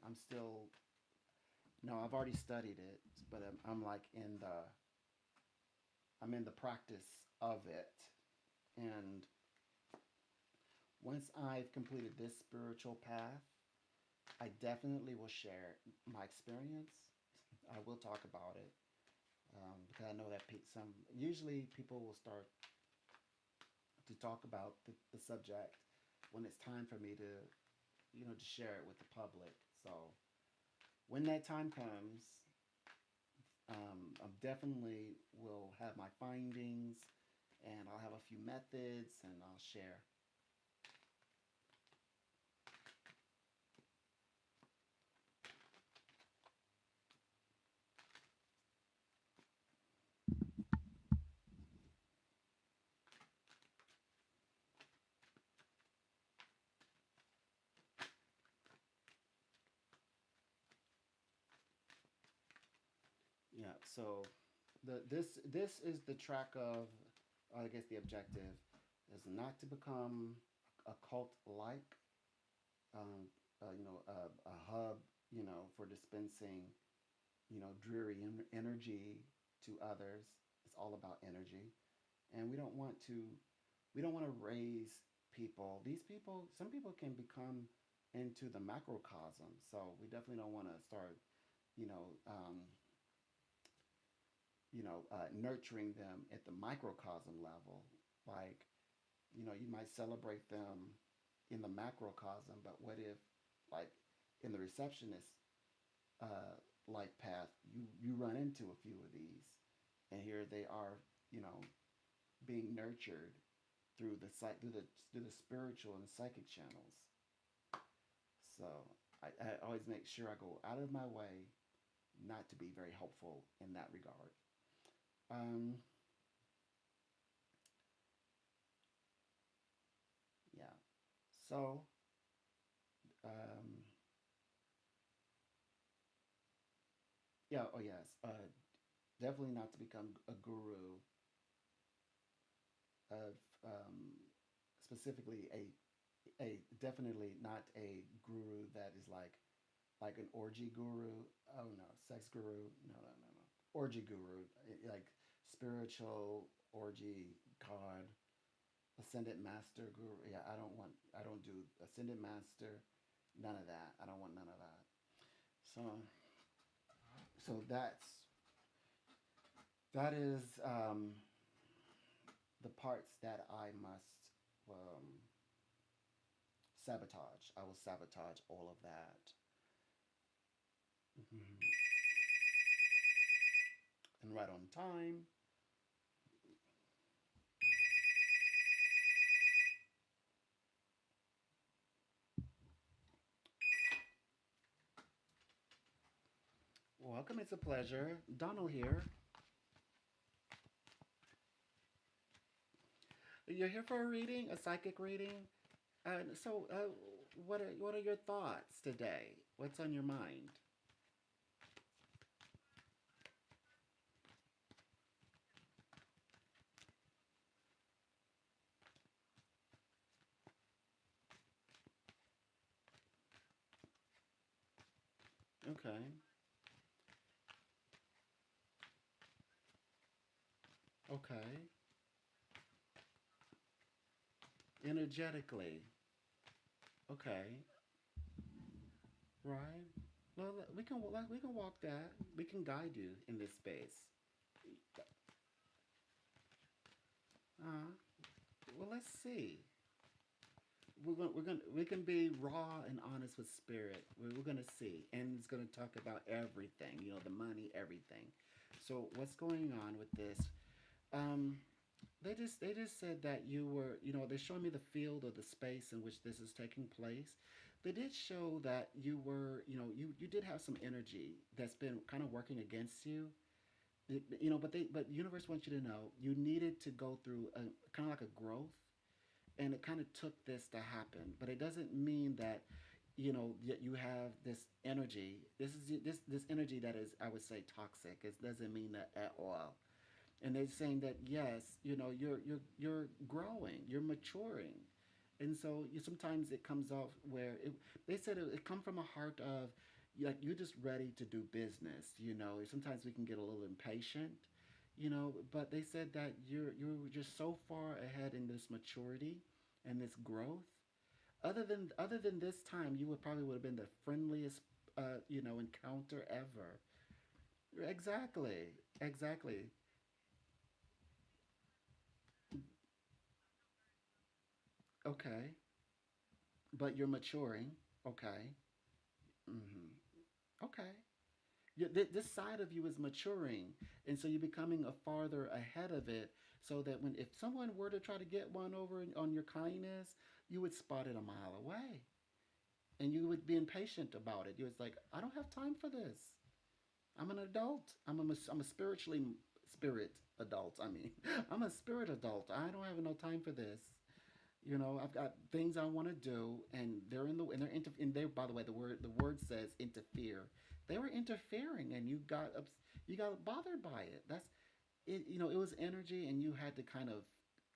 I'm still no, I've already studied it, but I'm like I'm in the practice of it, and once I've completed this spiritual path, I definitely will share my experience. I will talk about it because I know that some usually people will start to talk about the subject when it's time for me to share it with the public. So when that time comes, I definitely will have my findings, and I'll have a few methods, and I'll share. Yeah. So this is the track of, I guess the objective is not to become a cult like, um, a hub, for dispensing, dreary energy to others. It's all about energy, and we don't want to raise people. Some people can become into the macrocosm, so we definitely don't want to start, you know, um, nurturing them at the microcosm level. Like, you might celebrate them in the macrocosm, but what if, like, in the receptionist uh, like path, you run into a few of these, and here they are, you know, being nurtured through the spiritual and psychic channels. So I always make sure I go out of my way not to be very helpful in that regard. Um, yeah. So um, yeah. Oh yes. Definitely not to become a guru of, specifically a definitely not a guru that is like an orgy guru. Oh no, sex guru. No, no, no, no. Orgy guru, like spiritual orgy god, ascendant master guru. Yeah, I don't do ascendant master. None of that. I don't want none of that. So, so that is the parts that I must um, sabotage. I will sabotage all of that. Mhm. And right on time. Welcome. It's a pleasure. Donald here. You're here for a reading, a psychic reading. What are your thoughts today? What's on your mind? Okay. Okay. Energetically. Okay. Right. Well, we can walk that. We can guide you in this space. Uh, well, let's see. We can be raw and honest with spirit. We're gonna see, and it's gonna talk about everything. You know, the money, everything. So what's going on with this? Um, they just said that you were, you know, they're showing me the field or the space in which this is taking place. They did show that you were, you know, you did have some energy that's been kind of working against you. You know, but the universe wants you to know you needed to go through a kind of like a growth, and it kind of took this to happen. But it doesn't mean that, you know, that you have this energy. This energy that is, I would say, toxic. It doesn't mean that at all. And they're saying that yes, you know, you're growing, you're maturing, and so you, sometimes it comes off where they said it come from a heart of like you're just ready to do business. You know, sometimes we can get a little impatient, you know, but they said that you're just so far ahead in this maturity and this growth. Other than this time, you would probably would have been the friendliest, you know, encounter ever. Exactly, exactly. Okay, but you're maturing. Okay. Mm-hmm. Okay. This side of you is maturing, and so you're becoming a farther ahead of it. So that when if someone were to try to get one over on your kindness, you would spot it a mile away, and you would be impatient about it. You was like, I don't have time for this. I'm an adult. I'm a spirit adult. I mean, I'm a spirit adult. I don't have no time for this. You know, I've got things I want to do, and they're in the and they're and they, by the way, the word says interfere. They were interfering, and you got bothered by it. That's it. You know, it was energy, and you had to kind of,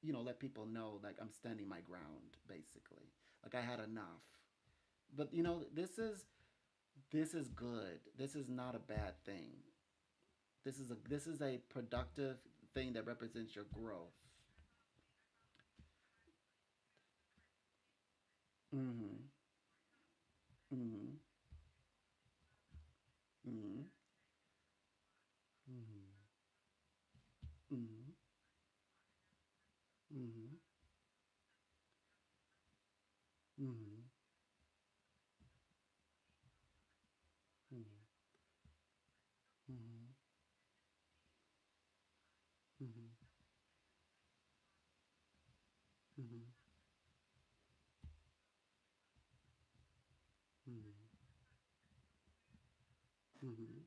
you know, let people know like I'm standing my ground, basically. Like I had enough. But you know, this is good. This is not a bad thing. This is a productive thing that represents your growth. Mm-hmm. Mm-hmm. Mm-hmm. Mm-hmm. Mm-hmm. Mm-hmm. Mm-hmm. Mm-hmm. Mm-hmm. Mm-hmm. Mm-hmm. Mm-hmm. Mm-hmm.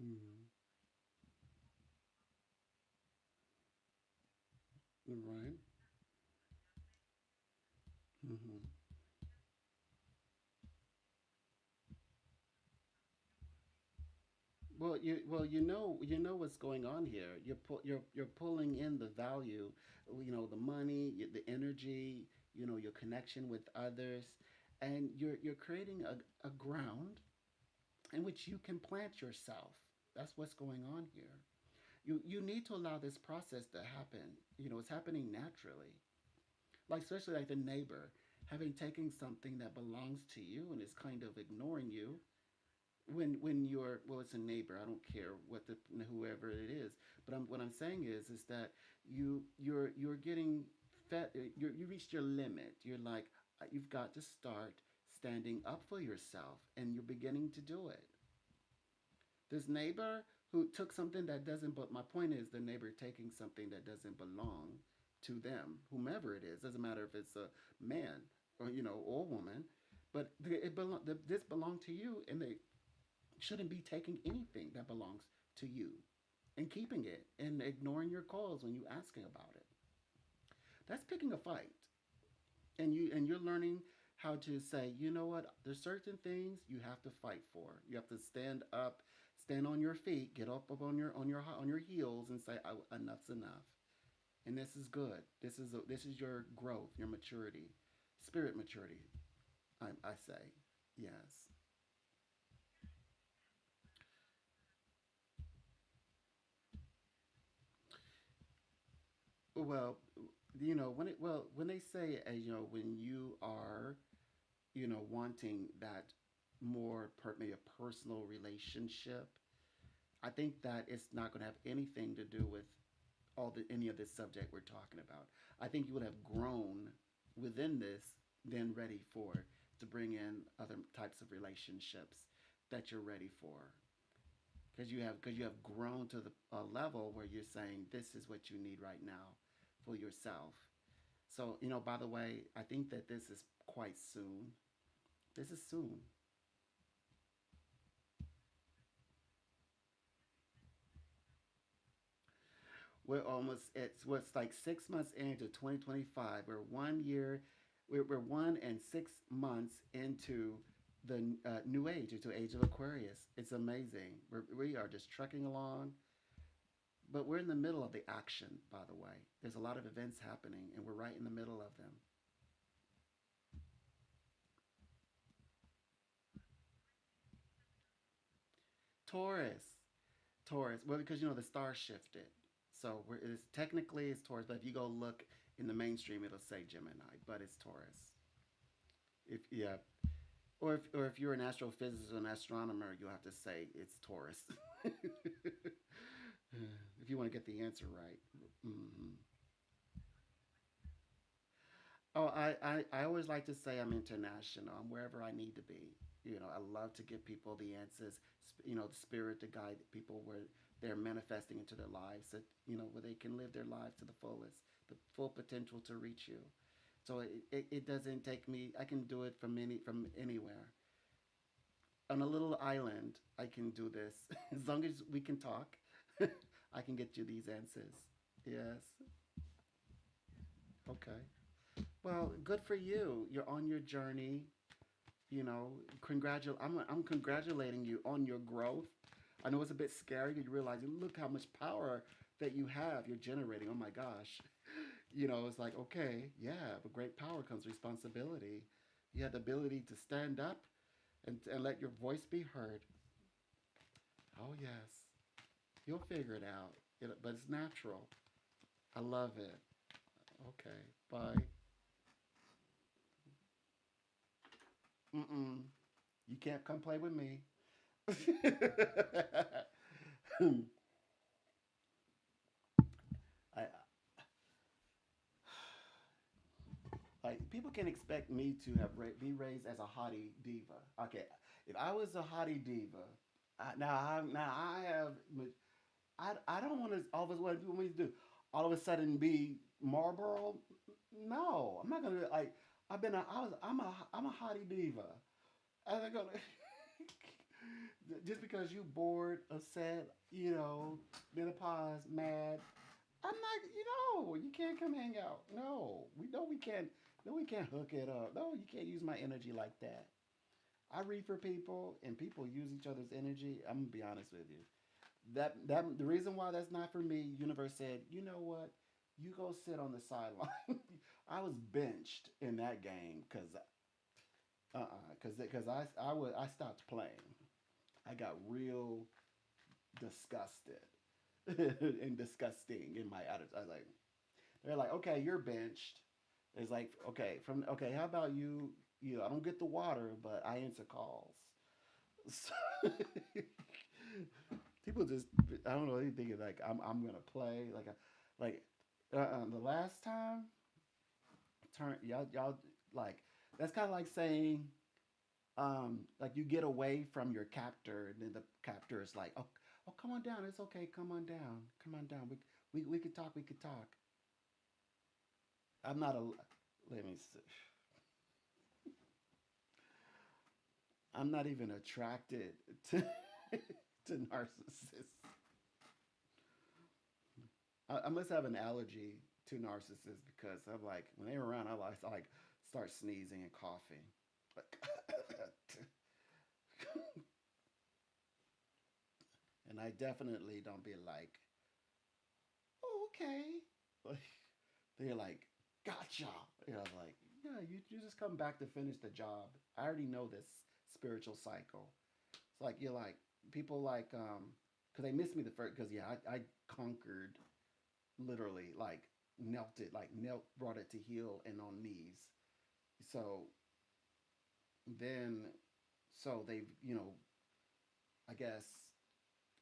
Mm-hmm. Right. Mm-hmm. You know what's going on here. You're pulling in the value, you know, the money, the energy, you know, your connection with others, and you're creating a ground in which you can plant yourself. That's what's going on here. You need to allow this process to happen. You know, it's happening naturally. Like especially like the neighbor having taken something that belongs to you and is kind of ignoring you when you're, well, it's a neighbor. I don't care what the whoever it is, but what I'm saying is that you're getting fed. You reached your limit. You're like, you've got to start standing up for yourself, and you're beginning to do it. This neighbor who took something that doesn't, but my point is the neighbor taking something that doesn't belong to them, whomever it is, doesn't matter if it's a man or, you know, or woman, but this belonged to you, and they shouldn't be taking anything that belongs to you and keeping it and ignoring your calls when you asking about it. That's picking a fight, and you're learning how to say, you know what, there's certain things you have to fight for. You have to stand up, stand on your feet, get up on your heels, and say, enough's enough. And this is good. This is your growth, your maturity, spirit maturity. I say, yes. Well, when they say, when you are, wanting that more maybe a personal relationship, I think that it's not going to have anything to do with any of this subject we're talking about. I think you would have grown within this, then ready for to bring in other types of relationships that you're ready for, because you have grown to the a level where you're saying this is what you need right now for yourself. So, by the way, I think that this is quite soon. This is soon. We're almost, it's what's like 6 months into 2025. We're 1 and 6 months into the new age, into age of Aquarius. It's amazing. We are just trucking along, but we're in the middle of the action, by the way. There's a lot of events happening, and we're right in the middle of them. Taurus. Taurus. Well, because the stars shifted. So technically it's Taurus, but if you go look in the mainstream, it'll say Gemini, but it's Taurus. If yeah, or if you're an astrophysicist or an astronomer, you'll have to say it's Taurus. If you want to get the answer right. Mm-hmm. Oh, I always like to say I'm international. I'm wherever I need to be. I love to give people the answers, the spirit to guide people where they're manifesting into their lives, that, where they can live their lives to the fullest, the full potential to reach you. So it doesn't take me, I can do it from anywhere. On a little island, I can do this. As long as we can talk, I can get you these answers. Yes. Okay. Well, good for you. You're on your journey. I'm congratulating you on your growth. I know it's a bit scary. You realize, look how much power that you have. You're generating. Oh my gosh. It's like, okay, yeah, but great power comes responsibility. You have the ability to stand up and let your voice be heard. Oh yes, you'll figure it out. But it's natural. I love it. Okay, bye. Mm-mm. You can't come play with me. I, like, people can expect me to be raised as a haughty diva. Okay, if I was a haughty diva, I have, I don't want to all of a sudden, what people want me to do, all of a sudden be Marlboro. No, I'm not gonna like. I've been a, I was I'm a haughty diva. I'm not gonna just because you bored, upset, menopause, mad. I'm not. You can't come hang out. No, we know we can't. No, we can't hook it up. No, you can't use my energy like that. I read for people, and people use each other's energy. I'm gonna be honest with you. That the reason why that's not for me. Universe said, you know what? You go sit on the sideline. I was benched in that game because I stopped playing. I got real disgusted and disgusting in my attitude. I was like, they're like, okay, you're benched. It's like, okay, how about you? I don't get the water, but I answer calls. So, people just, I don't know, they think like I'm gonna play like the last time turn y'all like that's kind of like saying like you get away from your captor, and then the captor is like, oh, come on down, it's okay, come on down, we could talk, we could talk. I'm not a let me see. I'm not even attracted to to narcissists. I must have an allergy to narcissists because I'm like when they're around, I like start sneezing and coughing. And I definitely don't be like, oh, okay. Like, they're like, gotcha. You know, like, yeah, you just come back to finish the job. I already know this spiritual cycle. It's like, you're like, people like, because they missed me the first, because yeah, I conquered literally, like, knelt it, like, knelt, brought it to heel and on knees. So then, so they've, I guess,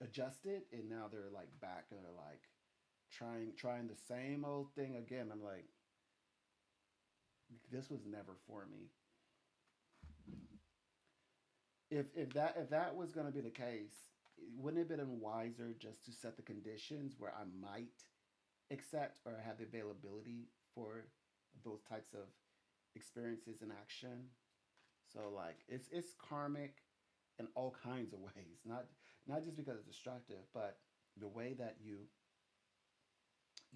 adjusted, and now they're like back and they're like trying the same old thing again. I'm like, this was never for me. If that was going to be the case, wouldn't it have been wiser just to set the conditions where I might accept or have the availability for those types of experiences in action? So like it's karmic in all kinds of ways, not just because it's destructive, but the way that you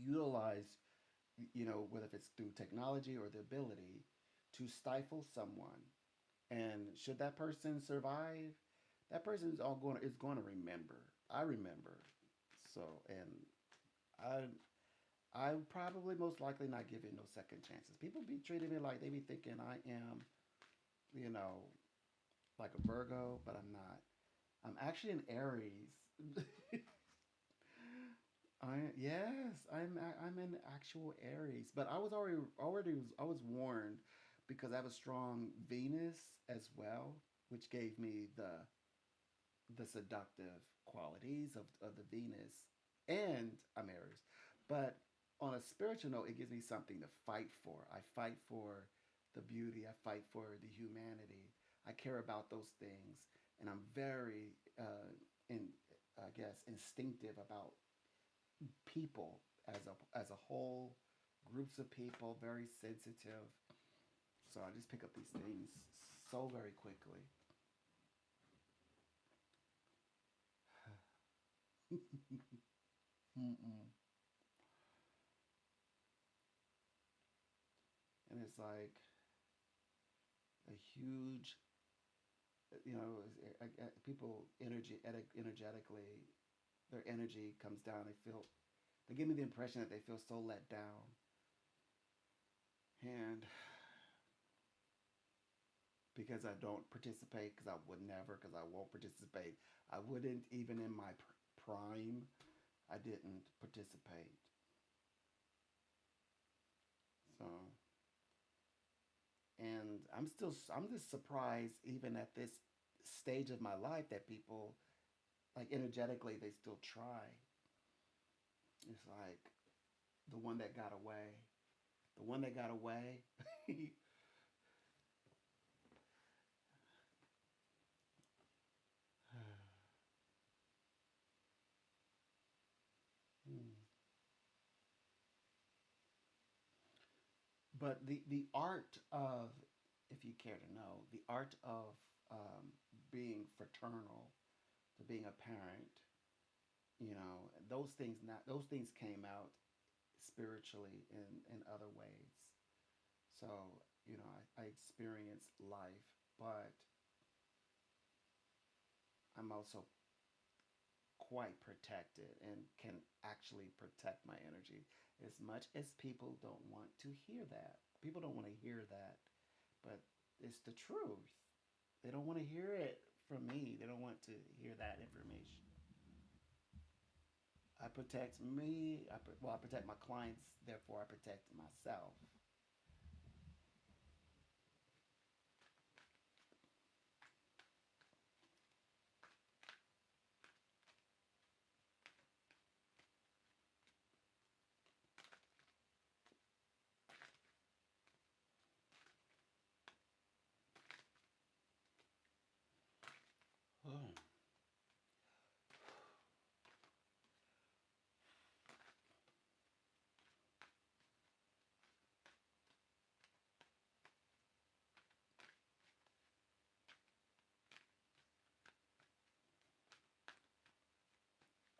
utilize, whether it's through technology or the ability to stifle someone. And should that person survive, that person is going to remember. I remember. So, and I probably most likely not give it no second chances. People be treating me like they be thinking I am, you know, like a Virgo, but I'm not. I'm actually an Aries. I'm an actual Aries, but I was I was warned because I have a strong Venus as well, which gave me the seductive qualities of the Venus, and I'm Aries. But on a spiritual note, it gives me something to fight for. I fight for the beauty. I fight for the humanity. I care about those things, and I'm very, in I guess, instinctive about people as a whole, groups of people, very sensitive. So I just pick up these things so very quickly. Mm-mm. And it's like a huge, people energetically, their energy comes down. They give me the impression that they feel so let down, and because I don't participate, because I would never, because I won't participate. I wouldn't even in my prime. I didn't participate. So, and I'm just surprised even at this stage of my life that people like energetically they still try. It's like the one that got away, the one that got away. But the art of, if you care to know, the art of being fraternal, to being a parent, those things came out spiritually in other ways. So I experience life, but I'm also quite protected and can actually protect my energy as much as people don't want to hear that. People don't want to hear that, but it's the truth. They don't want to hear it from me. They don't want to hear that information. I protect me. I protect my clients. Therefore, I protect myself.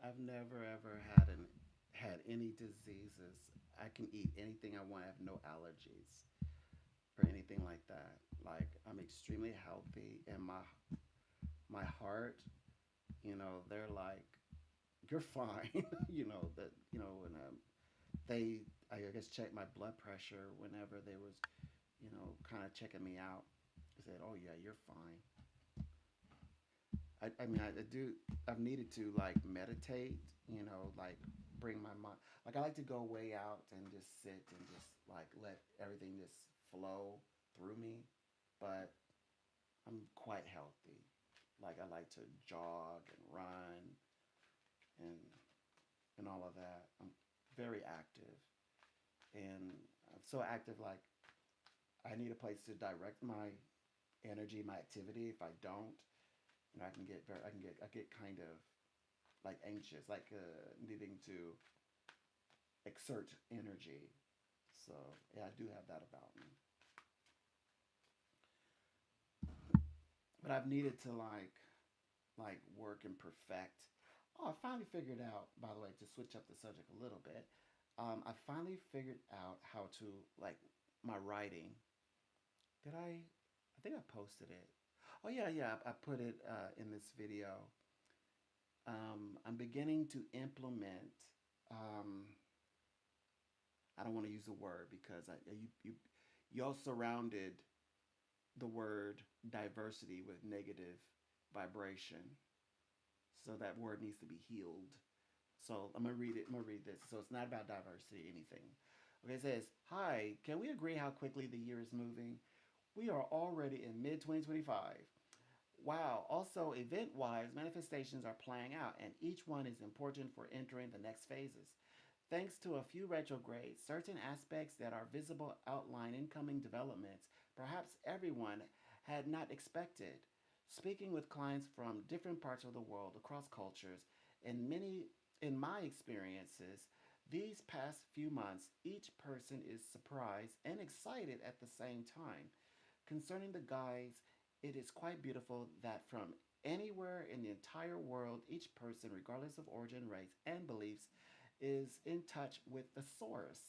I've never ever had any diseases. I can eat anything I want. I have no allergies. or anything like that. Like I'm extremely healthy, and my heart, they're like, you're fine. That when they, I guess, checked my blood pressure whenever they was, kind of checking me out. They said, "Oh yeah, you're fine." I mean, I do. I've needed to like meditate. Like bring my mind. Like I like to go way out and just sit and just like let everything just flow through me. But I'm quite healthy. Like I like to jog and run and all of that. I'm very active, and I'm so active. Like I need a place to direct my energy, my activity. If I don't, I get kind of like anxious, like needing to exert energy. So yeah, I do have that about me. But I've needed to work and perfect. Oh, I finally figured out. By the way, to switch up the subject a little bit, I finally figured out how to like my writing. Did I? I think I posted it. Oh yeah, yeah. I put it in this video. I'm beginning to implement. Um, I don't want to use the word because y'all surrounded the word diversity with negative vibration, so that word needs to be healed. So I'm gonna read it. I'm gonna read this. So it's not about diversity, anything. Okay, it says, "Hi, can we agree how quickly the year is moving? We are already in mid 2025. Wow. Also, event wise, manifestations are playing out, and each one is important for entering the next phases. Thanks to a few retrogrades, certain aspects that are visible outline incoming developments perhaps everyone had not expected. Speaking with clients from different parts of the world across cultures, and many in my experiences, these past few months, each person is surprised and excited at the same time. Concerning the guides, it is quite beautiful that from anywhere in the entire world, each person, regardless of origin, race, and beliefs, is in touch with the source.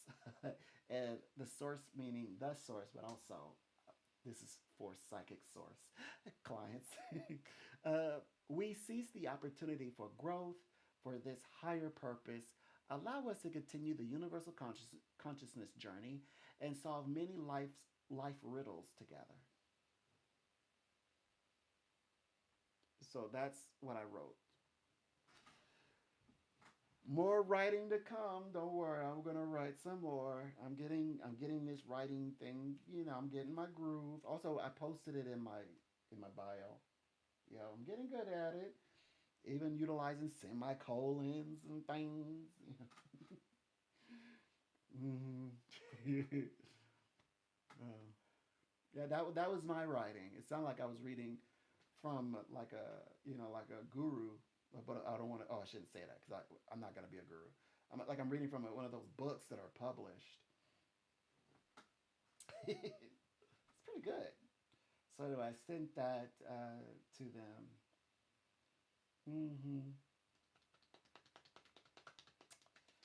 And the source meaning the source, but also this is for psychic source clients. We seize the opportunity for growth, for this higher purpose. Allow us to continue the universal consciousness journey and solve many life riddles together. So that's what I wrote. More writing to come. Don't worry, I'm gonna write some more. I'm getting this writing thing. I'm getting my groove. Also, I posted it in my bio. I'm getting good at it. Even utilizing semicolons and things. Hmm. uh, yeah, that was my writing. It sounded like I was reading from like a like a guru, but I don't want to. Oh, I shouldn't say that because I'm not gonna be a guru. I'm reading from one of those books that are published. It's pretty good. So anyway, I sent that to them. Hmm.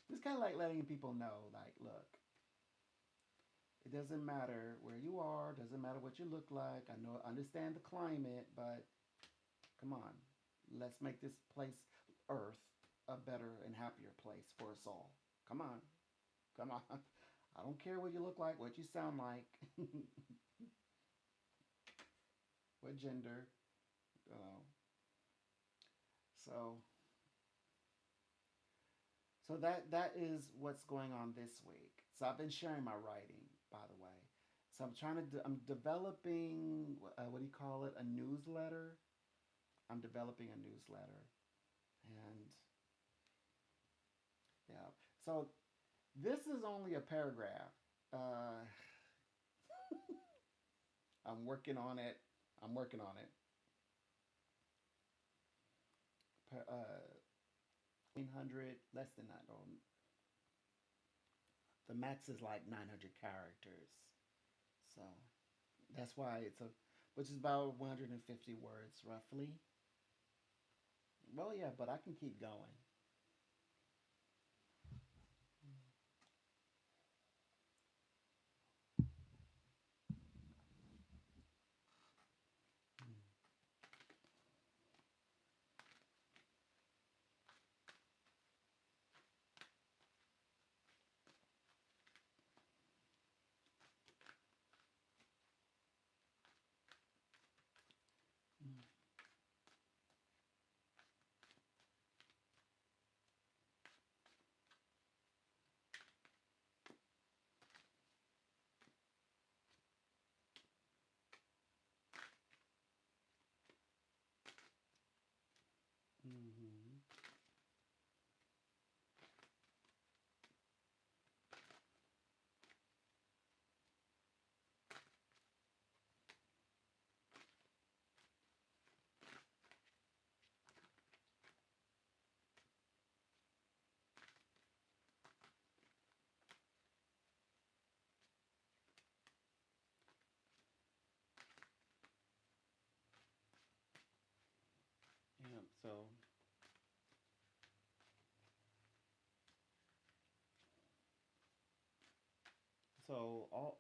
Just kind of like letting people know, like, look, it doesn't matter where you are, doesn't matter what you look like. I know, understand the climate, but come on, let's make this place, Earth, a better and happier place for us all. Come on, come on. I don't care what you look like, what you sound like, what gender. Uh, so, so that is what's going on this week. So I've been sharing my writing, by the way. So I'm developing, what do you call it? A newsletter. I'm developing a newsletter, and yeah. So this is only a paragraph. Uh, I'm working on it. I'm working on it. 900, less than that. The max is like 900 characters. So that's why which is about 150 words roughly. Well, yeah, but I can keep going. Mm-hmm. Yeah. Although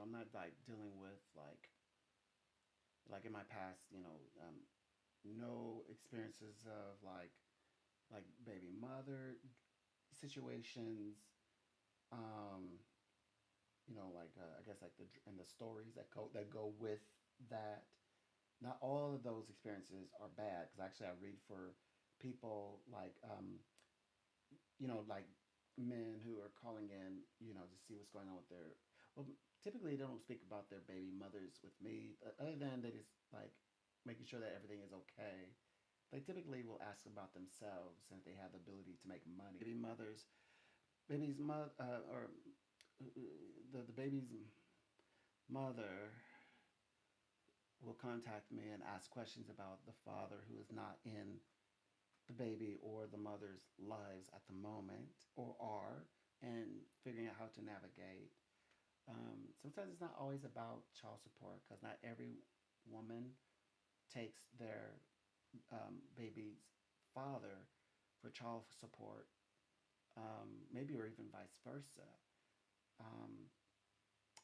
I'm not like dealing with like in my past, no experiences of like baby mother situations, um, I guess like the stories that go with that. Not all of those experiences are bad because actually I read for people like men who are calling in, to see what's going on with their. Well, typically they don't speak about their baby mothers with me, other than they just like making sure that everything is okay. They typically will ask about themselves and if they have the ability to make money. Baby mothers, baby's mother, or the baby's mother will contact me and ask questions about the father who is not in the baby or the mother's lives at the moment or are, and figuring out how to navigate. Sometimes it's not always about child support because not every woman takes their baby's father for child support, maybe or even vice versa. Um,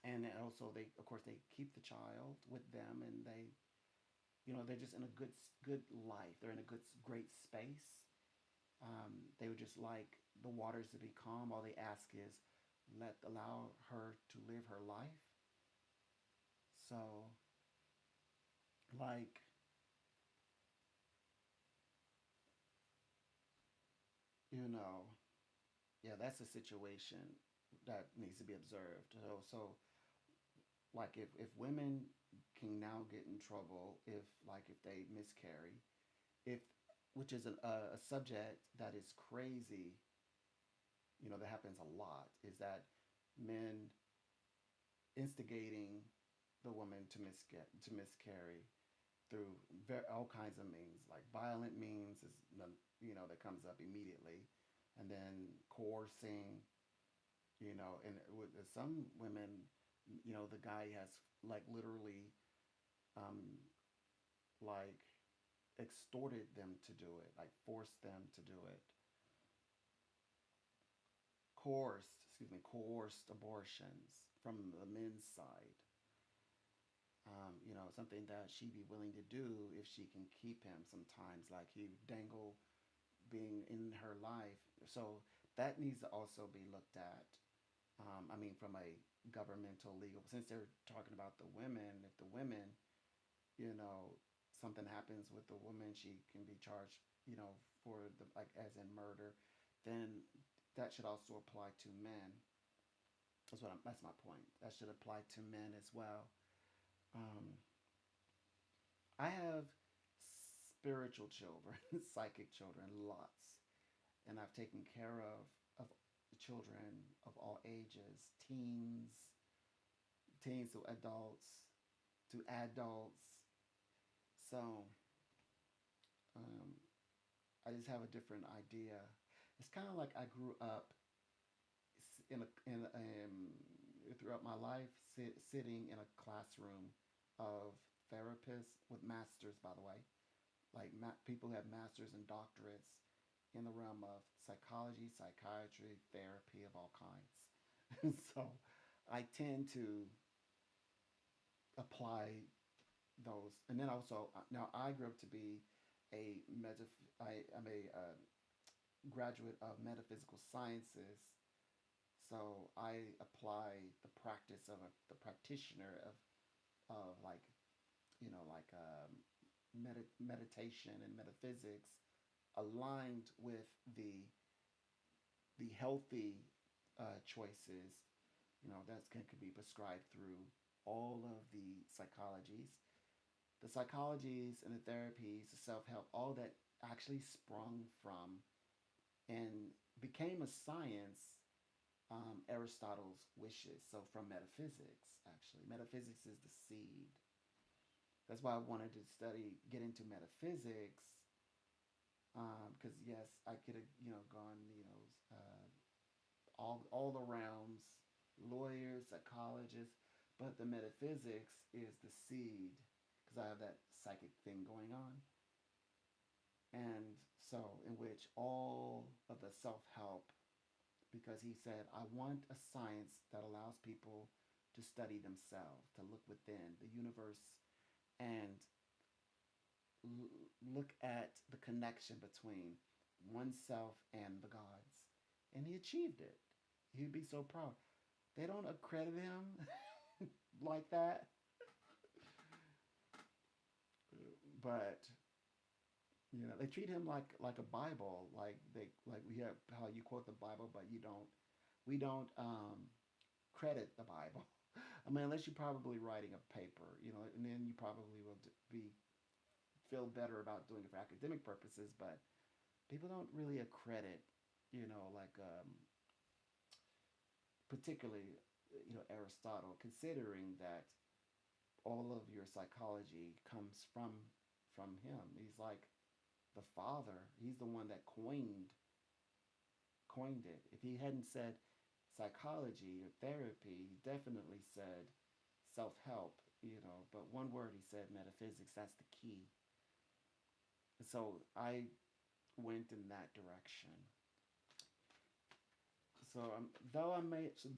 and also, they of course they keep the child with them, and they're just in a good life. They're in a great space. They would just like the waters to be calm. All they ask is allow her to live her life. So like you know, yeah, that's a situation that needs to be observed. Like if women can now get in trouble if they miscarry, if which is a subject that is crazy, that happens a lot, is that men instigating the woman to miscarry through all kinds of means, like violent means is that comes up immediately, and then coercing, and with some women, the guy has like literally um, like extorted them to do it, like forced them to do it, coerced abortions from the men's side. Something that she'd be willing to do if she can keep him sometimes, like he dangle being in her life. So that needs to also be looked at. I mean, from a governmental legal, since they're talking about the women, if the women, you know, something happens with the woman, she can be charged, for the like as in murder, then that should also apply to men. That's my point. That should apply to men as well. Um, I have spiritual children, psychic children, lots, and I've taken care of children of all ages, teens to adults. So um, I just have a different idea. It's kind of like I grew up in a in throughout my life sitting in a classroom of therapists with masters, by the way, like people who have masters and doctorates in the realm of psychology, psychiatry, therapy of all kinds. So I tend to apply those. And then also, now I grew up to be I'm a graduate of metaphysical sciences. So I apply the practice of the practitioner of like, meditation and metaphysics aligned with the healthy choices, that could be prescribed through all of the psychologies. The psychologies and the therapies, the self help, all that actually sprung from and became a science, Aristotle's wishes. So from metaphysics, actually, metaphysics is the seed. That's why I wanted to study, get into metaphysics, because yes, I could have, gone, all the realms, lawyers, psychologists, but the metaphysics is the seed, because I have that psychic thing going on, and so in which all of the self help, because he said, I want a science that allows people to study themselves, to look within the universe and look at the connection between oneself and the gods. And he achieved it. He'd be so proud. They don't accredit him like that, but they treat him like a Bible, like we have how you quote the Bible, but you don't. We don't credit the Bible. I mean, unless you're probably writing a paper, and then you probably will be feel better about doing it for academic purposes. But people don't really accredit, like particularly, Aristotle, considering that all of your psychology comes from him. He's like the father. He's the one that coined it. If he hadn't said psychology or therapy, he definitely said self help, But one word he said metaphysics. That's the key. So I went in that direction. So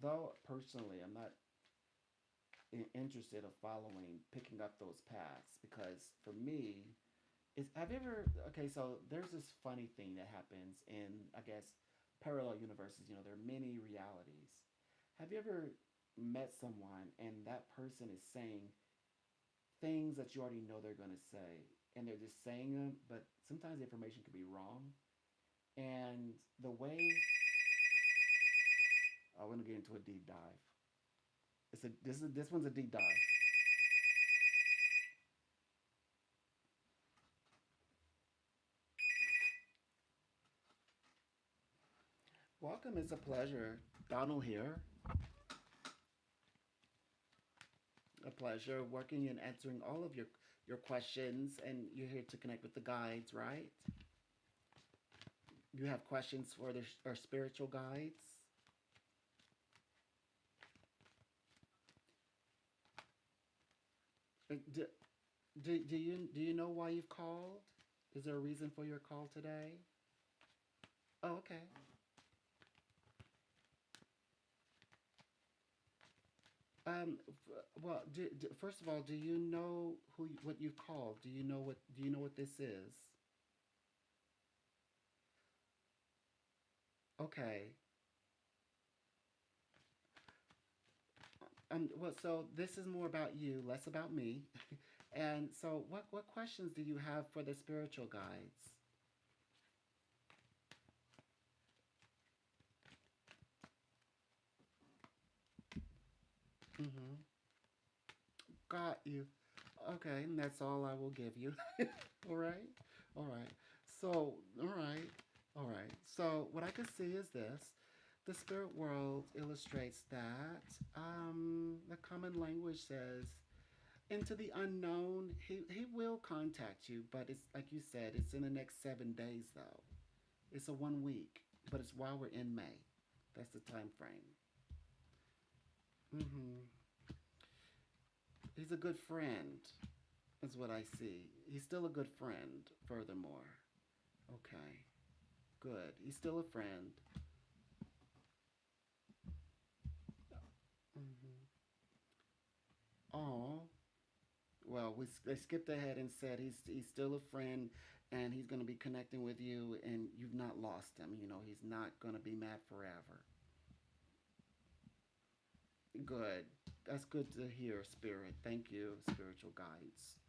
though personally I'm not interested of following picking up those paths, because for me, have you ever, okay, so there's this funny thing that happens in, I guess, parallel universes. There are many realities. Have you ever met someone and that person is saying things that you already know they're going to say, and they're just saying them, but sometimes the information could be wrong, and the way, I want to get into a deep dive. This one's a deep dive. Welcome, it's a pleasure. Donald here. A pleasure working and answering all of your questions, and you're here to connect with the guides, right? You have questions for our spiritual guides. Do, do you know why you've called? Is there a reason for your call today? Oh, okay. Well, first of all, do you know what you called? Do you know what this is? Okay. Well, so this is more about you, less about me. And so, what questions do you have for the spiritual guides? Mm-hmm. Got you. Okay, and that's all I will give you. All right, all right. So, all right, all right. So, what I can see is this: the spirit world illustrates that the common language says, into the unknown. He will contact you, but it's like you said, it's in the next 7 days though. It's a 1 week, but it's while we're in May. That's the time frame. Mm-hmm. He's a good friend, is what I see. He's still a good friend. Furthermore, okay, good. He's still a friend. Mm-hmm. Oh, well, they skipped ahead and said he's still a friend, and he's going to be connecting with you, and you've not lost him. He's not going to be mad forever. Good. That's good to hear, Spirit. Thank you, spiritual guides.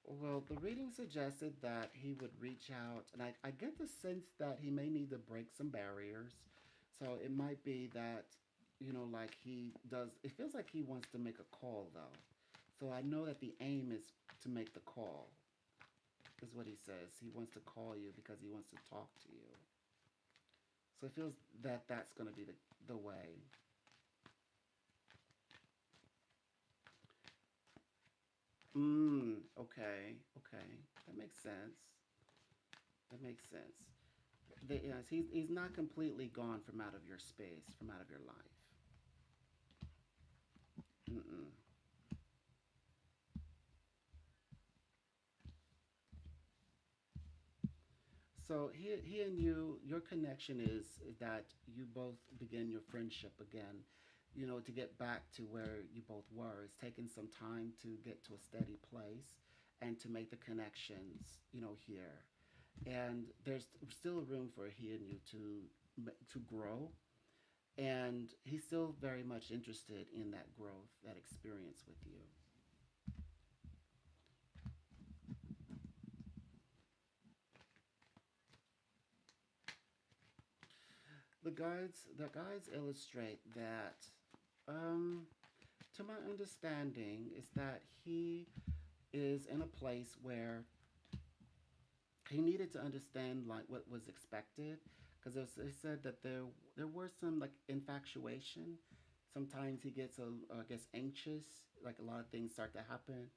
Well, the reading suggested that he would reach out, and I get the sense that he may need to break some barriers. So it might be that like he does. It feels like he wants to make a call though. So I know that the aim is to make the call. Is what he says. He wants to call you because he wants to talk to you. So it feels that that's going to be the way. Okay, okay, that makes sense. That makes sense. Yes, he's not completely gone from out of your space, from out of your life. Mm-mm. So he and you, your connection is that you both begin your friendship again. To get back to where you both were. It's taken some time to get to a steady place and to make the connections. Here, and there's still room for he and you to grow. And he's still very much interested in that growth, that experience with you. The guides illustrate that, um, to my understanding, is that he is in a place where he needed to understand like what was expected, because they said that there were some like infatuation. Sometimes he gets I guess anxious, like a lot of things start to happen.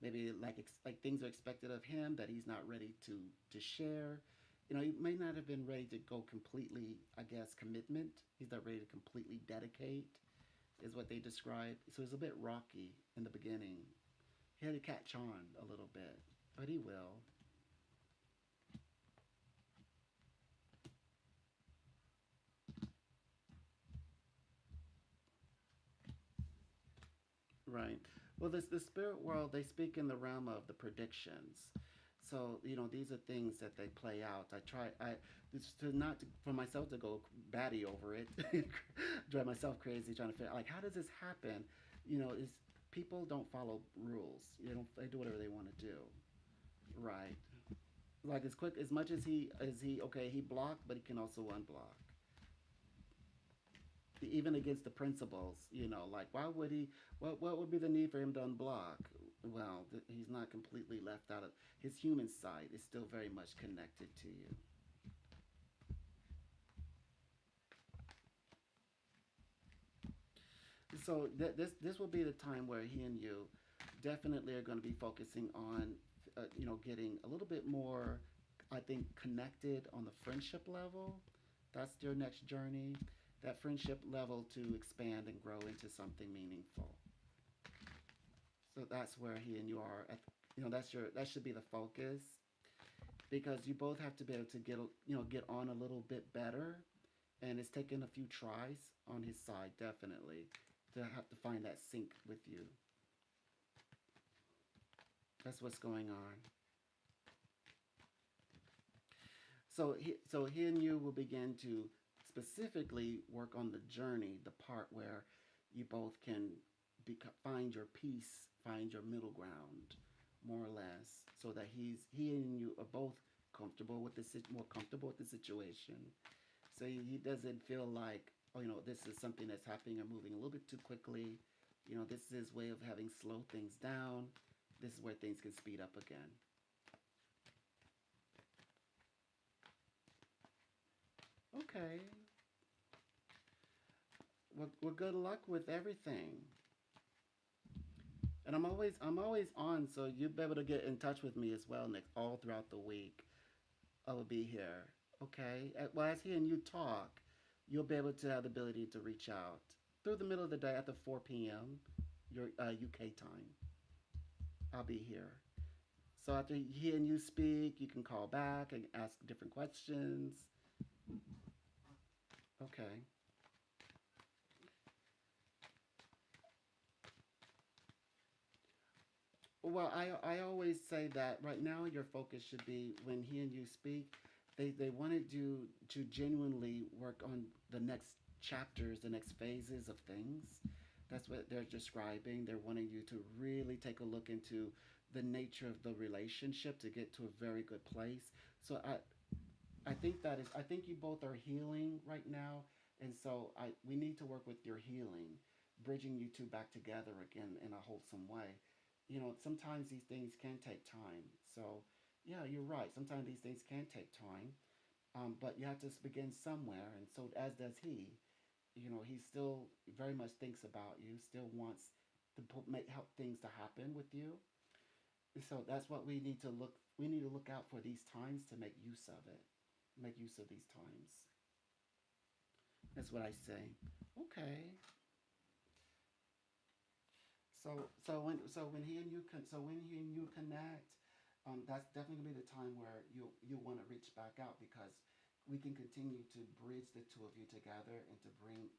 Maybe like things are expected of him that he's not ready to share. He may not have been ready to go completely, I guess, commitment. He's not ready to completely dedicate, is what they describe. So it's a bit rocky in the beginning. He had to catch on a little bit, but he will. Right. Well, this the spirit world, they speak in the realm of the predictions. So these are things that they play out. I it's to not to, for myself to go batty over it, drive myself crazy trying to figure like how does this happen. Is people don't follow rules. They do whatever they want to do. Right. Like as quick as much as he okay, he blocked, but he can also unblock. Even against the principles, like why would he? What would be the need for him to unblock? Well, he's not completely left out of his human side. Is still very much connected to you. So this will be the time where he and you definitely are going to be focusing on, getting a little bit more, I think, connected on the friendship level. That's your next journey. That friendship level to expand and grow into something meaningful. So that's where he and you are at. That should be the focus, because you both have to be able to get on a little bit better, and it's taken a few tries on his side definitely to have to find that sync with you. That's what's going on. So he and you will begin to specifically work on the journey, the part where you both can find your peace, find your middle ground, more or less, so that he and you are both comfortable with more comfortable with the situation. So he doesn't feel like, oh, this is something that's happening or moving a little bit too quickly. This is his way of having slow things down. This is where things can speed up again. Okay. Well, good luck with everything. And I'm always on, so you'll be able to get in touch with me as well next all throughout the week. I will be here. Okay. Well, as he and you talk, you'll be able to have the ability to reach out through the middle of the day after 4 p.m. your UK time. I'll be here. So after he and you speak, you can call back and ask different questions. Okay. Well, I always say that right now your focus should be when he and you speak. They wanted you to genuinely work on the next chapters, the next phases of things. That's what they're describing. They're wanting you to really take a look into the nature of the relationship to get to a very good place. So I think you both are healing right now, And so we need to work with your healing, bridging you two back together again in a wholesome way. Sometimes these things can take time. So, yeah, you're right. Sometimes these things can take time, but you have to begin somewhere. And so, as does he. He still very much thinks about you, still wants to help things to happen with you. So that's what we need to look. We need to look out for these times to make use of it. Make use of these times. That's what I say. Okay. So when he and you connect, that's definitely gonna be the time where you want to reach back out, because we can continue to bridge the two of you together and to bring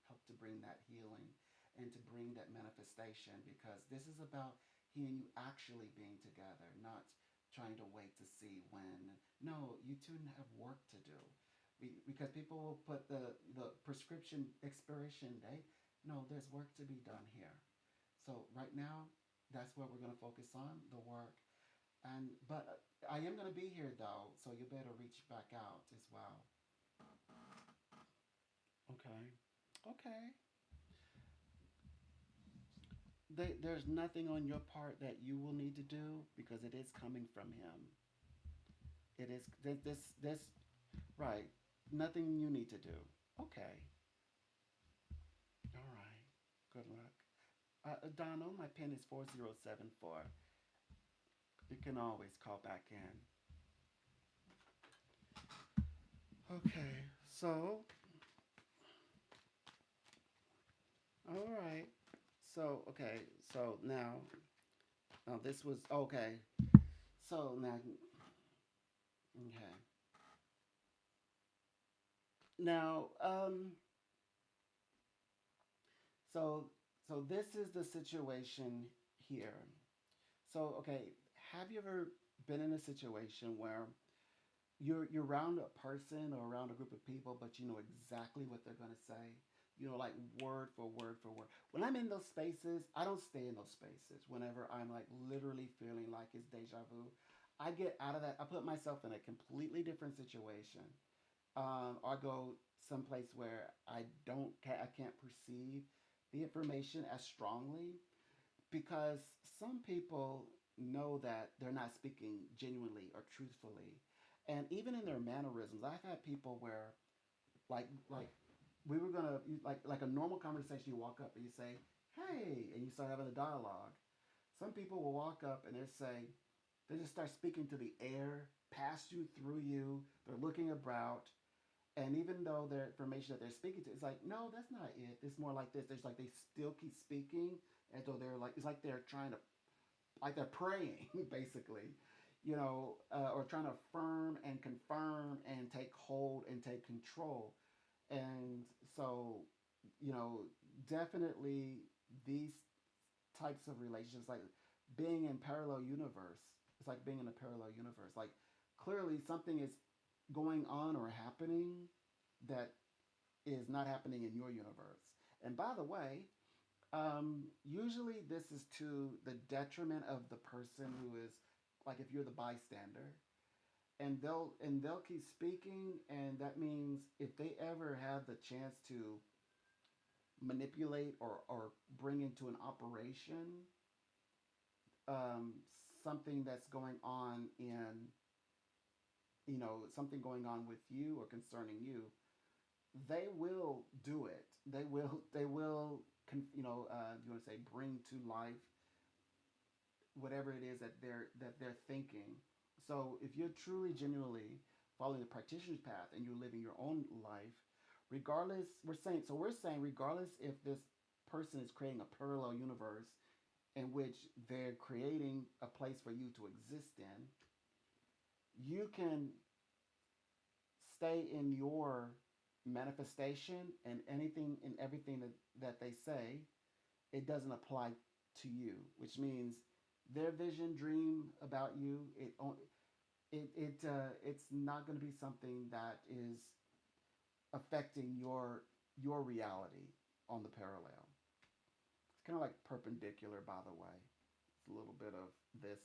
that healing and to bring that manifestation, because this is about he and you actually being together, not trying to wait to see when. No, you two have work to do. Because people will put the prescription expiration date. No, there's work to be done here. So right now, that's what we're going to focus on, the work. And but I am going to be here though, so you better reach back out as well. Okay. Okay. There's nothing on your part that you will need to do, because it is coming from him. It is this right. Nothing you need to do. Okay. All right. Good luck. Donald, my pin is 4074. You can always call back in. Okay, so, all right. So, okay, so now this was, okay. So now, okay. Now, so, so this is the situation here. So, okay, have you ever been in a situation where you're around a person or around a group of people, but you know exactly what they're gonna say. Like word for word for word. When I'm in those spaces, I don't stay in those spaces. Whenever I'm like literally feeling like it's deja vu, I get out of that. I put myself in a completely different situation. Or go someplace where I can't perceive the information as strongly, because some people know that they're not speaking genuinely or truthfully, and even in their mannerisms. I've had people where, like we were gonna, like a normal conversation, you walk up and you say hey, and you start having a dialogue. Some people will walk up and they just start speaking to the air, past you, through you. They're looking about, and even though their information that they're speaking to, it's like, no, that's not it. It's more like this. There's like they still keep speaking as though they're like, it's like they're trying to, like they're praying basically, or trying to affirm and confirm and take hold and take control. And so, you know, definitely these types of relationships, like being in parallel universe, it's like being in a parallel universe. Like clearly something is going on or happening that is not happening in your universe. And by the way, usually this is to the detriment of the person who is, like, if you're the bystander, and they'll keep speaking, and that means if they ever have the chance to manipulate or bring into an operation um, something that's going on in, something going on with you or concerning you, they will do it. They will you want to say, bring to life whatever it is that they're thinking. So if you're truly genuinely following the practitioner's path and you're living your own life, regardless, we're saying regardless if this person is creating a parallel universe in which they're creating a place for you to exist in, you can stay in your manifestation, and anything and everything that they say, it doesn't apply to you, which means their vision, dream about you, it's not going to be something that is affecting your reality on the parallel. It's kind of like perpendicular, by the way. It's a little bit of this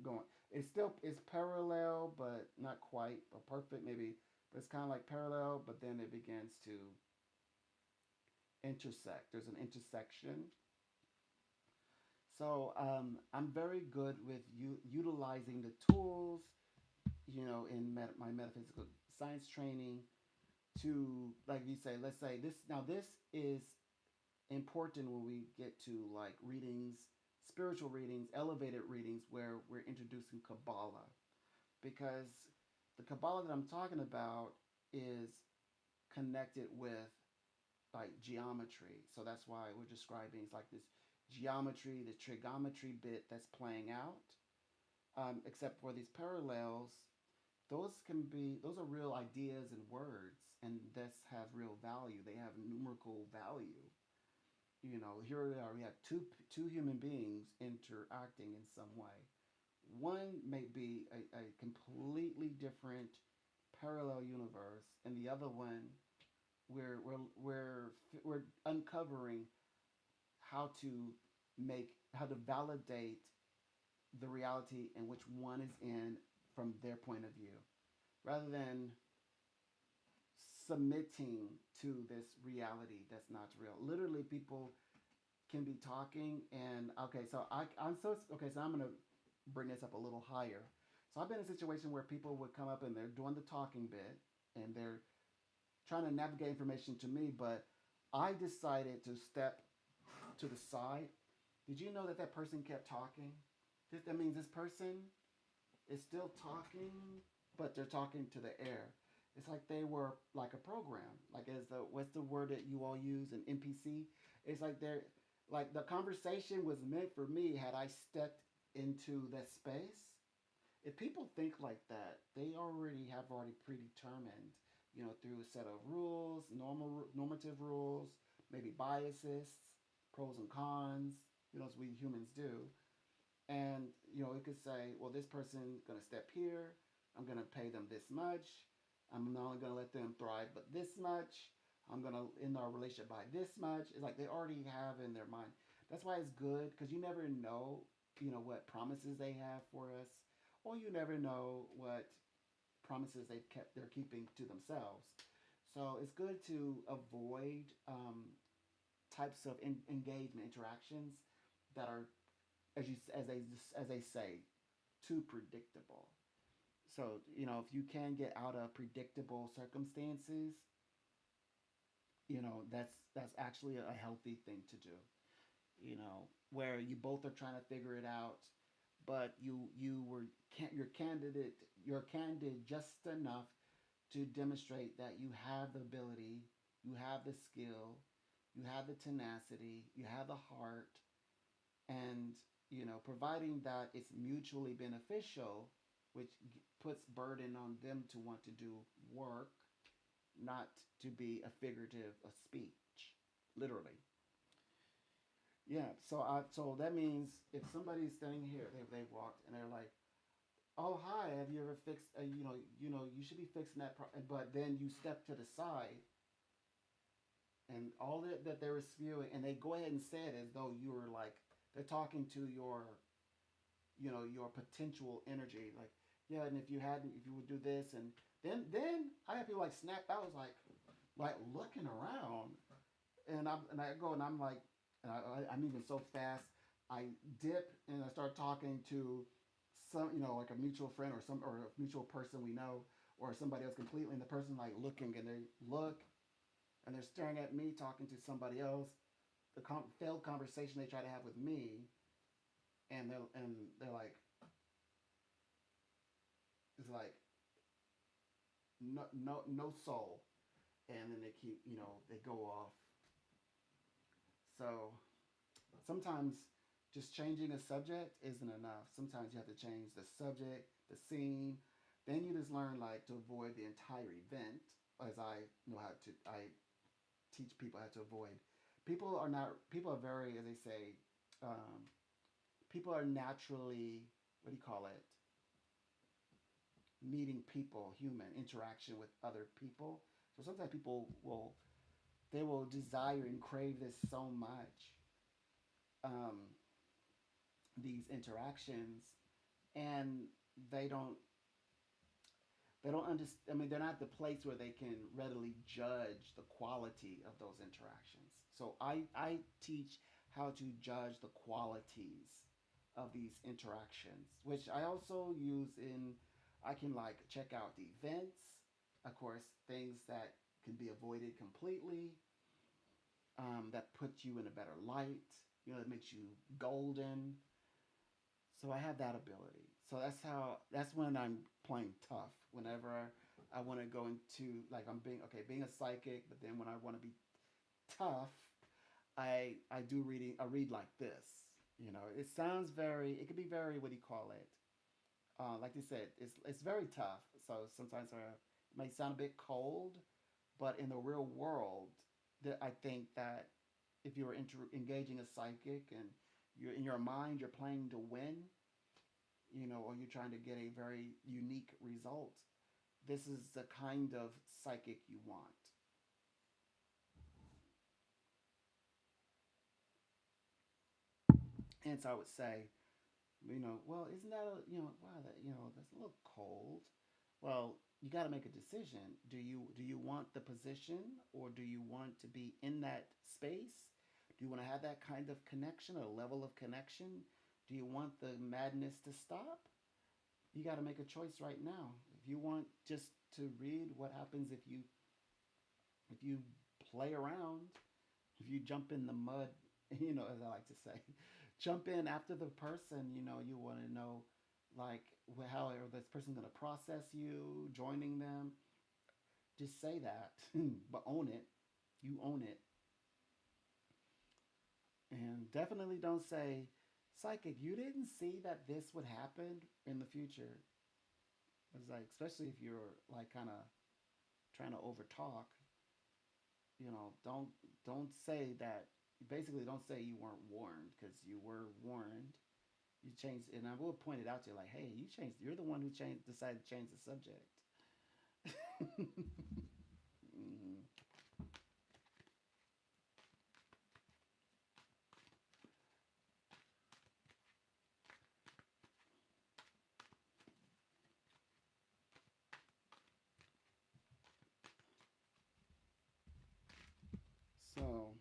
going. It's parallel, but not quite a perfect maybe. But it's kind of like parallel, but then it begins to intersect. There's an intersection. So I'm very good with utilizing the tools, in my metaphysical science training to, like you say, let's say this. Now, this is important when we get to like readings, spiritual readings, elevated readings, where we're introducing Kabbalah, because the Kabbalah that I'm talking about is connected with like geometry. So that's why we're describing it's like this geometry, this trigonometry bit that's playing out. Except for these parallels, those are real ideas and words, and this have real value. They have numerical value. Here we are. We have two human beings interacting in some way. One may be a completely different parallel universe, and the other one we're uncovering how to how to validate the reality in which one is in from their point of view, rather than submitting to this reality that's not real. Literally, people can be talking, and okay, so I'm so okay. So I'm gonna bring this up a little higher. So I've been in a situation where people would come up and they're doing the talking bit, and they're trying to navigate information to me, but I decided to step to the side. Did you know that that person kept talking? That means this person is still talking, but they're talking to the air. It's like they were like a program. Like, as the what's the word that you all use, an NPC? It's like they're like the conversation was meant for me had I stepped into that space. If people think like that, they already predetermined, through a set of rules, normative rules, maybe biases, pros and cons, as we humans do. And it could say, well, this person's going to step here. I'm going to pay them this much. I'm not only going to let them thrive, but this much. I'm going to end our relationship by this much. It's like they already have in their mind. That's why it's good, because you never know, what promises they have for us, or you never know what promises they're keeping to themselves. So it's good to avoid types of engagement interactions that are, as they say, too predictable. So if you can get out of predictable circumstances, that's actually a healthy thing to do. Where you both are trying to figure it out, but you're candid just enough to demonstrate that you have the ability, you have the skill, you have the tenacity, you have the heart, and providing that it's mutually beneficial, which puts burden on them to want to do work, not to be a figurative of speech, literally. Yeah. So that means if somebody's standing here, they've walked and they're like, "Oh, hi, have you ever fixed? You should be fixing that." But then you step to the side, and all that they were spewing, and they go ahead and say it as though you were like they're talking to your potential energy, like, yeah, and if you would do this, and then I have people like snap. I was like looking around, and I go and I'm like, I'm even so fast. I dip and I start talking to some, like a mutual friend or a mutual person we know, or somebody else completely, and the person like looking, and they look and they're staring at me talking to somebody else. The failed conversation they try to have with me, and they're like, it's like no soul, and then they keep, they go off. So sometimes just changing a subject isn't enough. Sometimes you have to change the subject, the scene. Then you just learn like to avoid the entire event, as I know how to. I teach people how to avoid. People are not. People are very, as they say, um, people are naturally, what do you call it? Meeting people, human interaction with other people. So sometimes people will desire and crave this so much. Um, these interactions, and they don't they don't understand. I mean, they're not at the place where they can readily judge the quality of those interactions. So I teach how to judge the qualities of these interactions, which I also use in, I can like check out the events, of course, things that can be avoided completely, that put you in a better light, that makes you golden. So I have that ability. So that's when I'm playing tough. Whenever I want to go into, like, I'm being okay, being a psychic, but then when I want to be tough, I do reading. I read like this. It sounds very. It could be very. What do you call it? Like they said, it's very tough. So sometimes it may sound a bit cold, but in the real world, I think that if you're engaging a psychic and you're in your mind, you're playing to win, or you're trying to get a very unique result. This is the kind of psychic you want. And so I would say, well, isn't that wow, that's a little cold. Well, you got to make a decision. Do you want the position, or do you want to be in that space? Do you want to have that kind of connection, or level of connection? Do you want the madness to stop? You got to make a choice right now. If you want just to read what happens if you play around, if you jump in the mud, as I like to say, jump in after the person, you want to know, like, how are this person going to process you, joining them. Just say that, but own it. You own it. And definitely don't say, psychic, you didn't see that this would happen in the future. It's like, especially if you're like kind of trying to over talk, don't say that. Basically, don't say you weren't warned, because you were warned. You changed, and I will point it out to you, like, hey, you changed. You're the one who decided to change the subject. Mhm. So,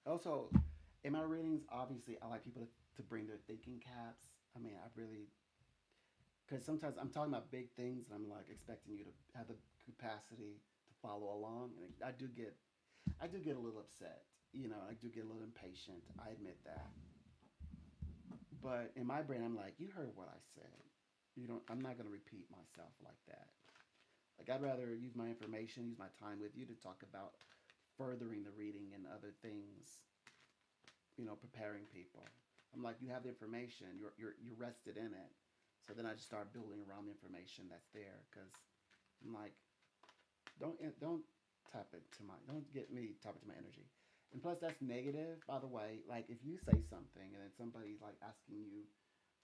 also, in my readings, obviously, I like people to bring their thinking caps. I mean, I really, because sometimes I'm talking about big things, and I'm like expecting you to have the capacity to follow along, and I do get a little upset. I do get a little impatient. I admit that. But in my brain, I'm like, you heard what I said. You don't. I'm not going to repeat myself like that. Like, I'd rather use my information, use my time with you to talk about furthering the reading and other things. Preparing people. I'm like, you have the information. You're rested in it. So then I just start building around the information that's there, because I'm like, don't tap into my don't get me tap into my energy. And plus, that's negative, by the way. Like, if you say something and then somebody's like asking you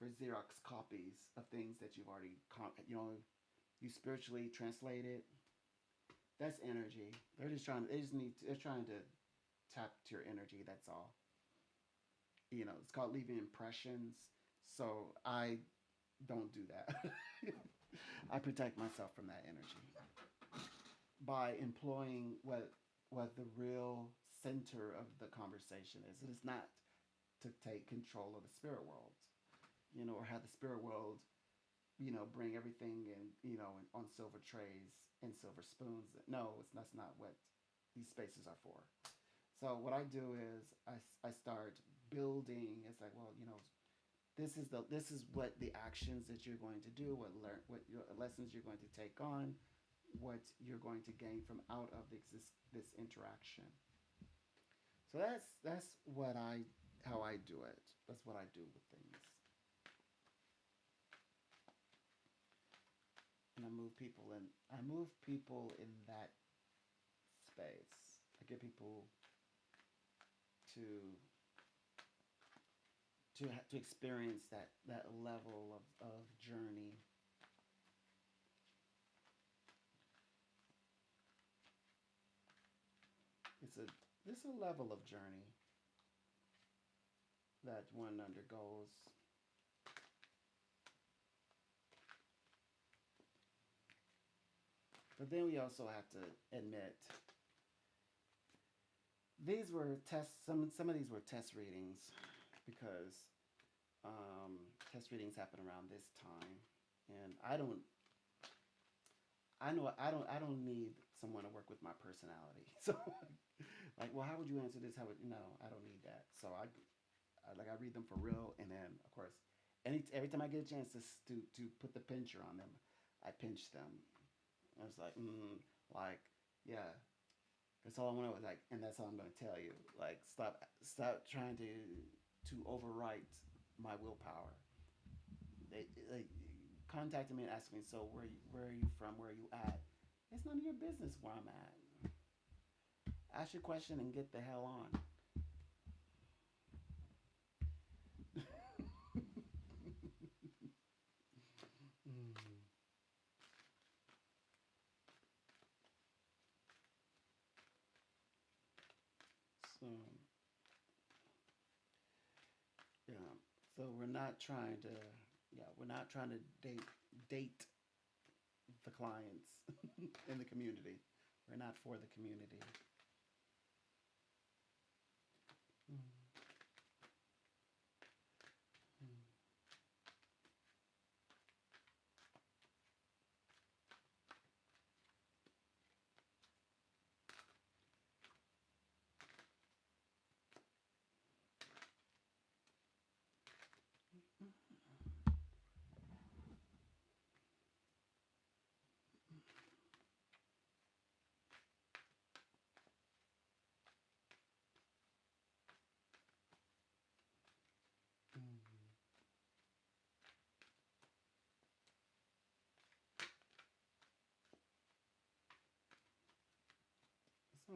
for Xerox copies of things that you've already you spiritually translated, that's energy. They're trying to tap to your energy. That's all. It's called leaving impressions. So I don't do that. I protect myself from that energy by employing what the real center of the conversation is. It is not to take control of the spirit world, or have the spirit world, bring everything in, on silver trays and silver spoons. No, that's not what these spaces are for. So what I do is I start building. It's like, well, this is what the actions that you're going to do, what your lessons you're going to take on, what you're going to gain from out of this interaction. So that's what I how I do it. That's what I do with things, and I move people in that space. I get people to to experience that level of journey. It's a This is a level of journey that one undergoes. But then we also have to admit these were tests. Some of these were test readings because test readings happen around this time, and I don't need someone to work with my personality. So like, well, how would you answer this? How would I don't need that. So I read them for real, and then of course, every time I get a chance to put the pincher on them, I pinch them. I was like, like, yeah, that's all I want to like, and that's all I'm going to tell you. Like, stop trying to overwrite my willpower. They like contacted me and asked me, so where are you from? Where are you at? It's none of your business where I'm at. Ask your question and get the hell on. So yeah, so we're not trying to date the clients in the community. We're not for the community. So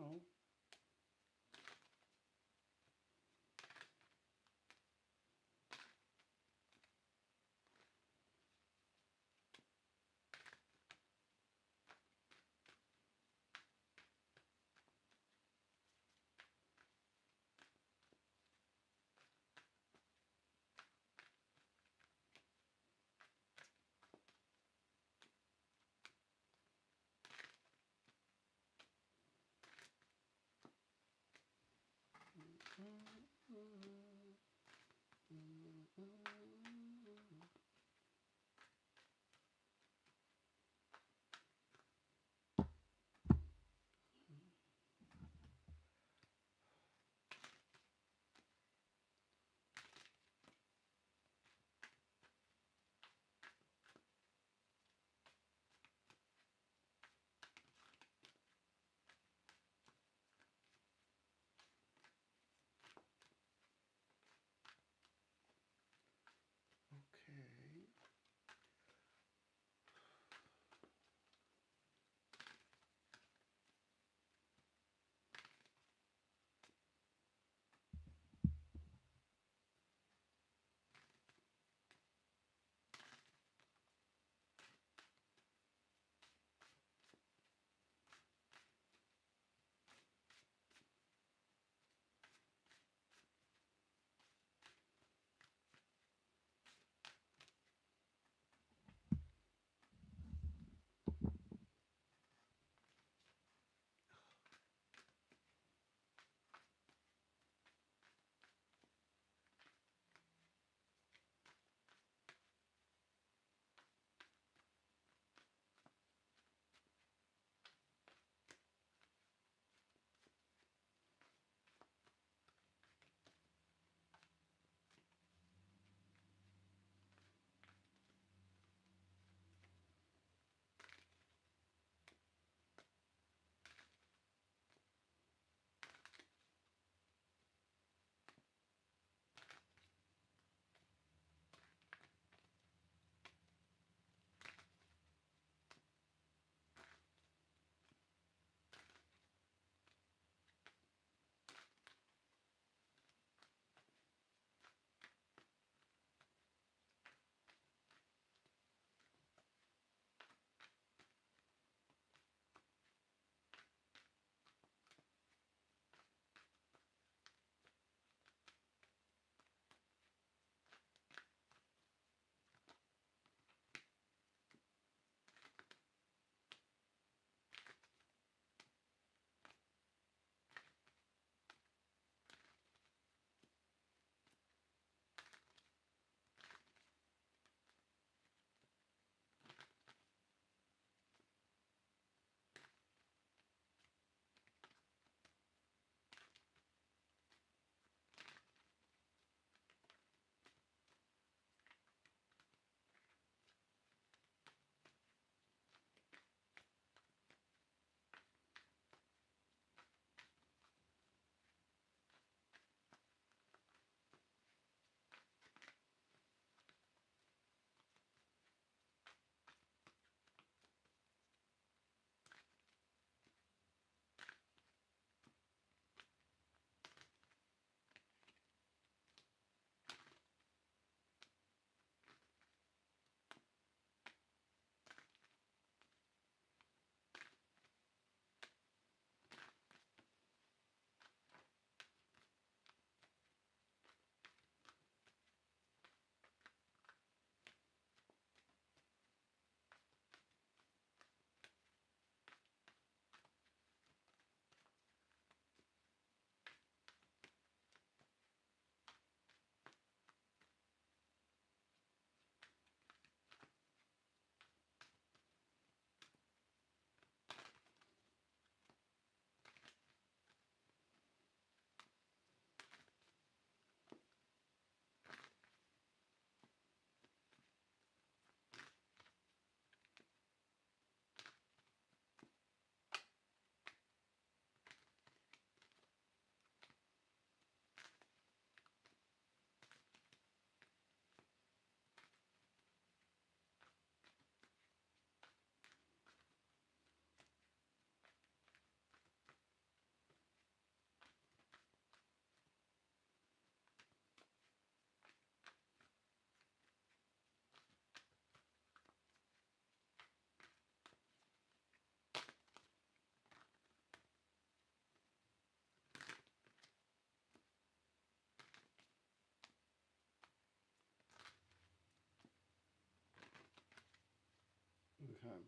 Hmm.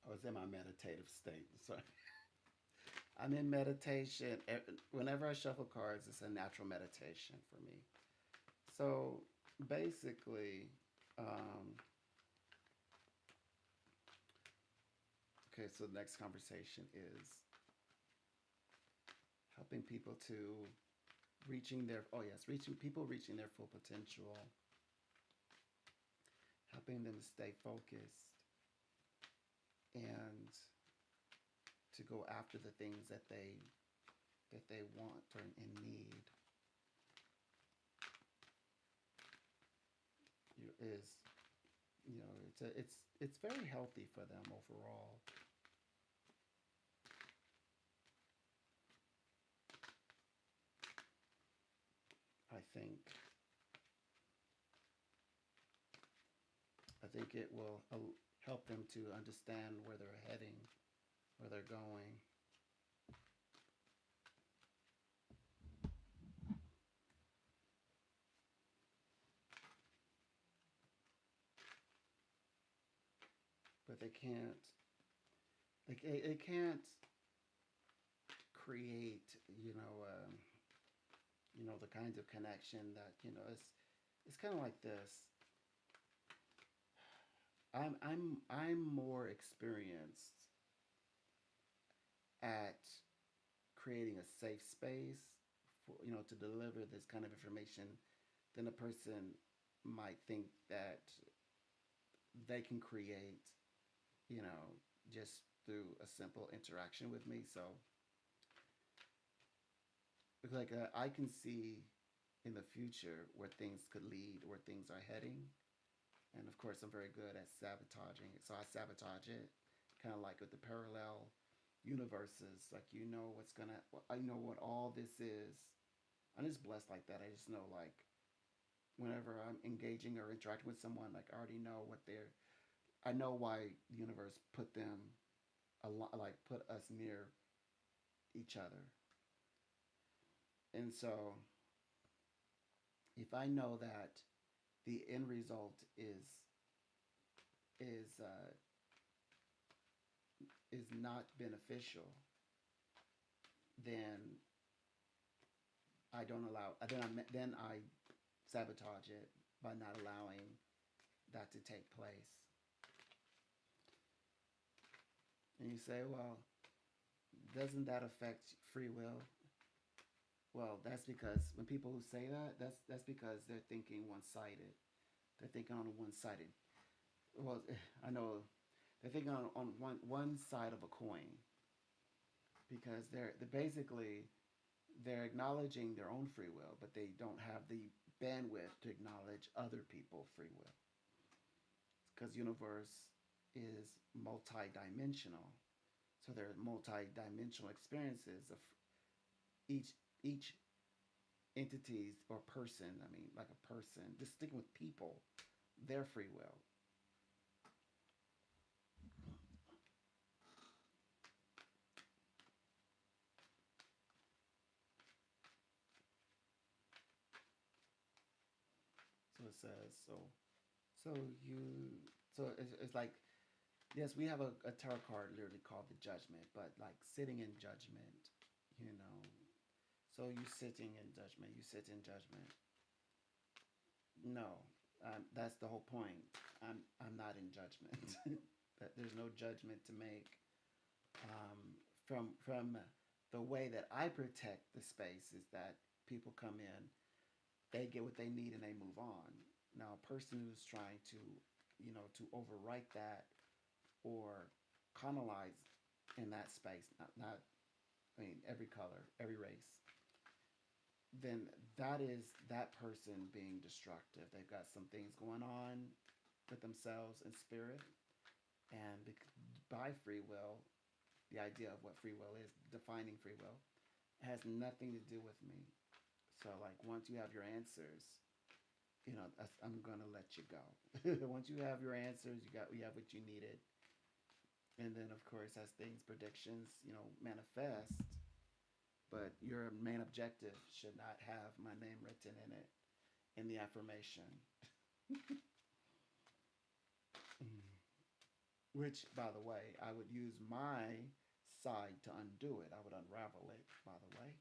I was in my meditative state. So I'm in meditation. Whenever I shuffle cards, it's a natural meditation for me. So basically, um, okay, so the next conversation is helping people to reaching their, oh yes, reaching people reaching their full potential, helping them stay focused and to go after the things that they want or in need is, it's very healthy for them overall. I think I think it will help them to understand where they're heading, where they're going. But they can't, like it can't create, the kinds of connection that it's kind of like this. I'm more experienced at creating a safe space for to deliver this kind of information than a person might think that they can create, you know, just through a simple interaction with me. So, like, I can see in the future where things could lead, where things are heading. And of course, I'm very good at sabotaging it. So I sabotage it, kind of like with the parallel universes. Like, I know what all this is. I'm just blessed like that. I just know, like, whenever I'm engaging or interacting with someone, like, I already know I know why the universe put them like put us near each other. And so if I know that the end result is is not beneficial, then I don't allow. Then I sabotage it by not allowing that to take place. And you say, well, doesn't that affect free will? Well, that's because when people who say that, that's because they're thinking one-sided. They're thinking on a one-sided. Well, I know they're thinking on one side of a coin because they're basically they're acknowledging their own free will, but they don't have the bandwidth to acknowledge other people's free will because universe is multi-dimensional. So there are multi-dimensional experiences of each each entities or person. I mean, like a person, just sticking with people, their free will. So it says so you it's like yes, we have a tarot card literally called the Judgment, but like sitting in judgment, you know. So you sitting in judgment, you sit in judgment. No, that's the whole point. I'm not in judgment. That there's no judgment to make. From the way that I protect the space is that people come in, they get what they need, and they move on. Now, a person who's trying to, to overwrite that or colonize in that space, not I mean, every color, every race, then that is that person being destructive. They've got some things going on with themselves and spirit, and by free will, the idea of what free will is, defining free will, has nothing to do with me. So, like, once you have your answers, I'm gonna let you go. Once you have your answers, you have what you needed, and then of course, as things predictions, manifest. But your main objective should not have my name written in it in the affirmation. Which, by the way, I would use my side to undo it. I would unravel it, by the way.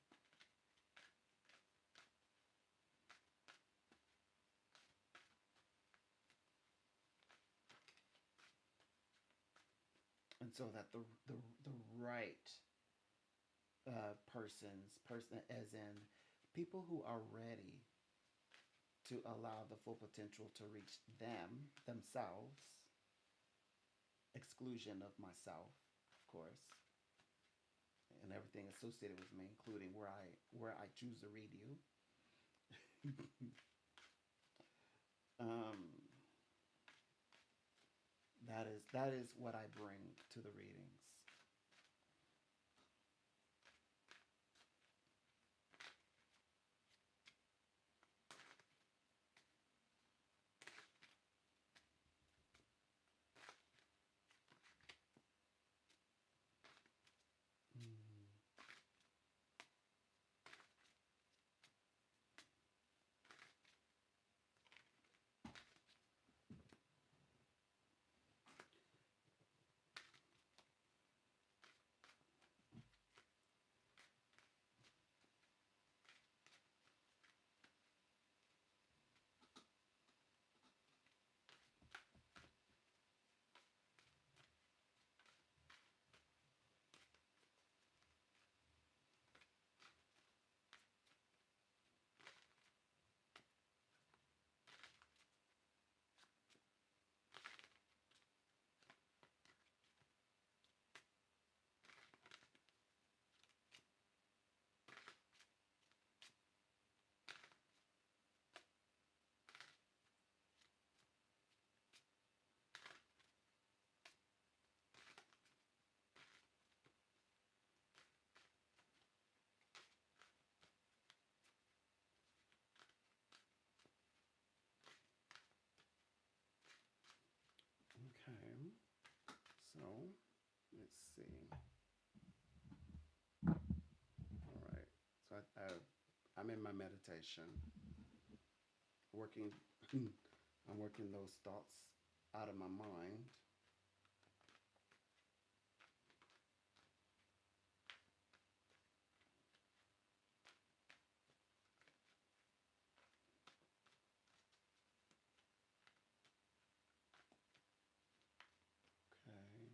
And so that the right person as in people who are ready to allow the full potential to reach themselves, exclusion of myself, of course, and everything associated with me, including where I choose to read you. um, that is what I bring to the readings. Mm. Okay, so let's see. All right, so I'm in my meditation, working. I'm working those thoughts out of my mind. Okay.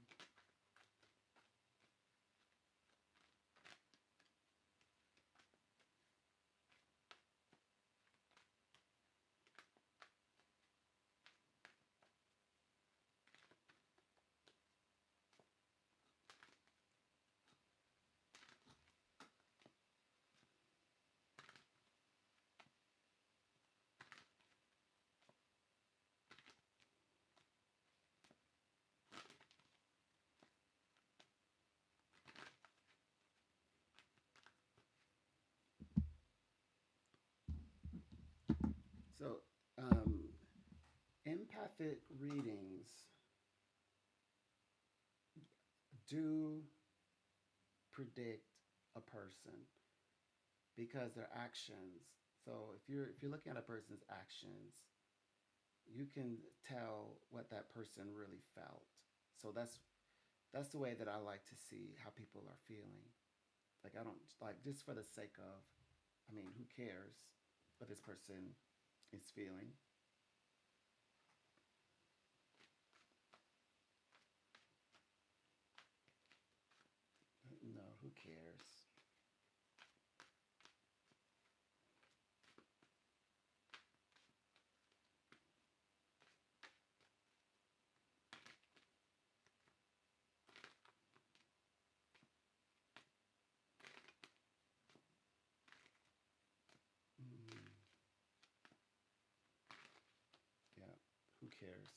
So, um, empathic readings do predict a person because their actions. So if you're looking at a person's actions, you can tell what that person really felt. So that's the way that I like to see how people are feeling. Like I don't like just for the sake of, I mean, who cares what this person is feeling? No, who cares? Mm, yeah, who cares?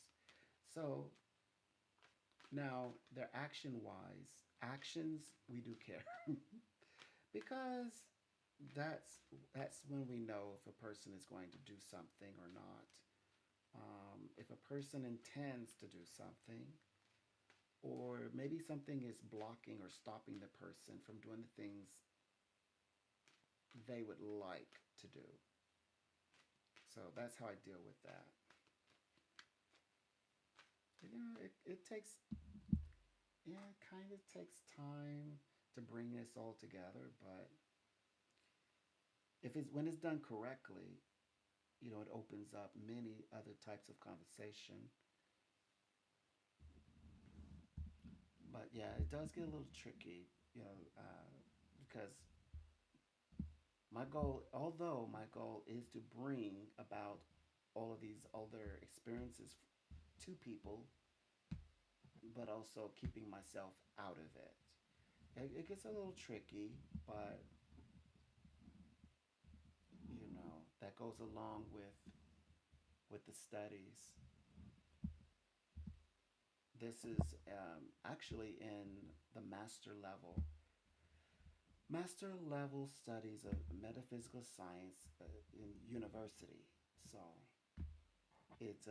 So now, their action wise, actions we do care because that's when we know if a person is going to do something or not. If a person intends to do something, or maybe something is blocking or stopping the person from doing the things they would like to do. So that's how I deal with that. It takes, yeah, it kind of takes time to bring this all together, but if it's when it's done correctly, it opens up many other types of conversation. But yeah, it does get a little tricky, because my goal is to bring about all of these other experiences to people, but also keeping myself out of it. It gets a little tricky, but that goes along with the studies. This is actually in the master level studies of metaphysical science in university. So it's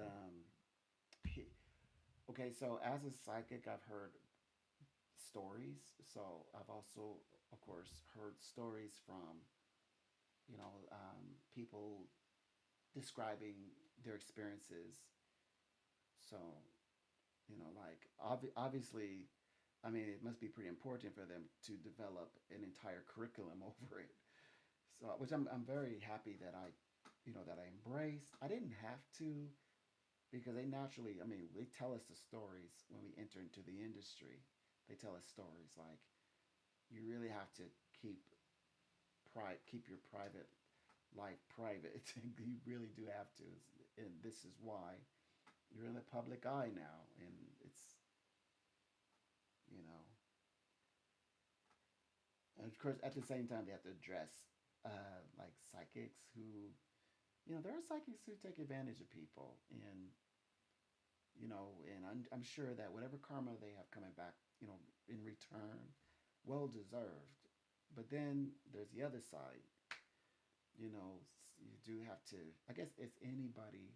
okay. So as a psychic, I've heard stories. So I've also, of course, heard stories from people describing their experiences. So like obviously, I mean, it must be pretty important for them to develop an entire curriculum over it. So, which I'm very happy that I embraced. I didn't have to, because they naturally, I mean, they tell us the stories when we enter into the industry. They tell us stories like you really have to keep keep your private life private. You really do have to, and this is why you're in the public eye now, and it's you know and of course, at the same time, they have to address like psychics who, there are psychics who take advantage of people, and I'm sure that whatever karma they have coming back, in return, well deserved. But then there's the other side. You do have to. I guess it's anybody,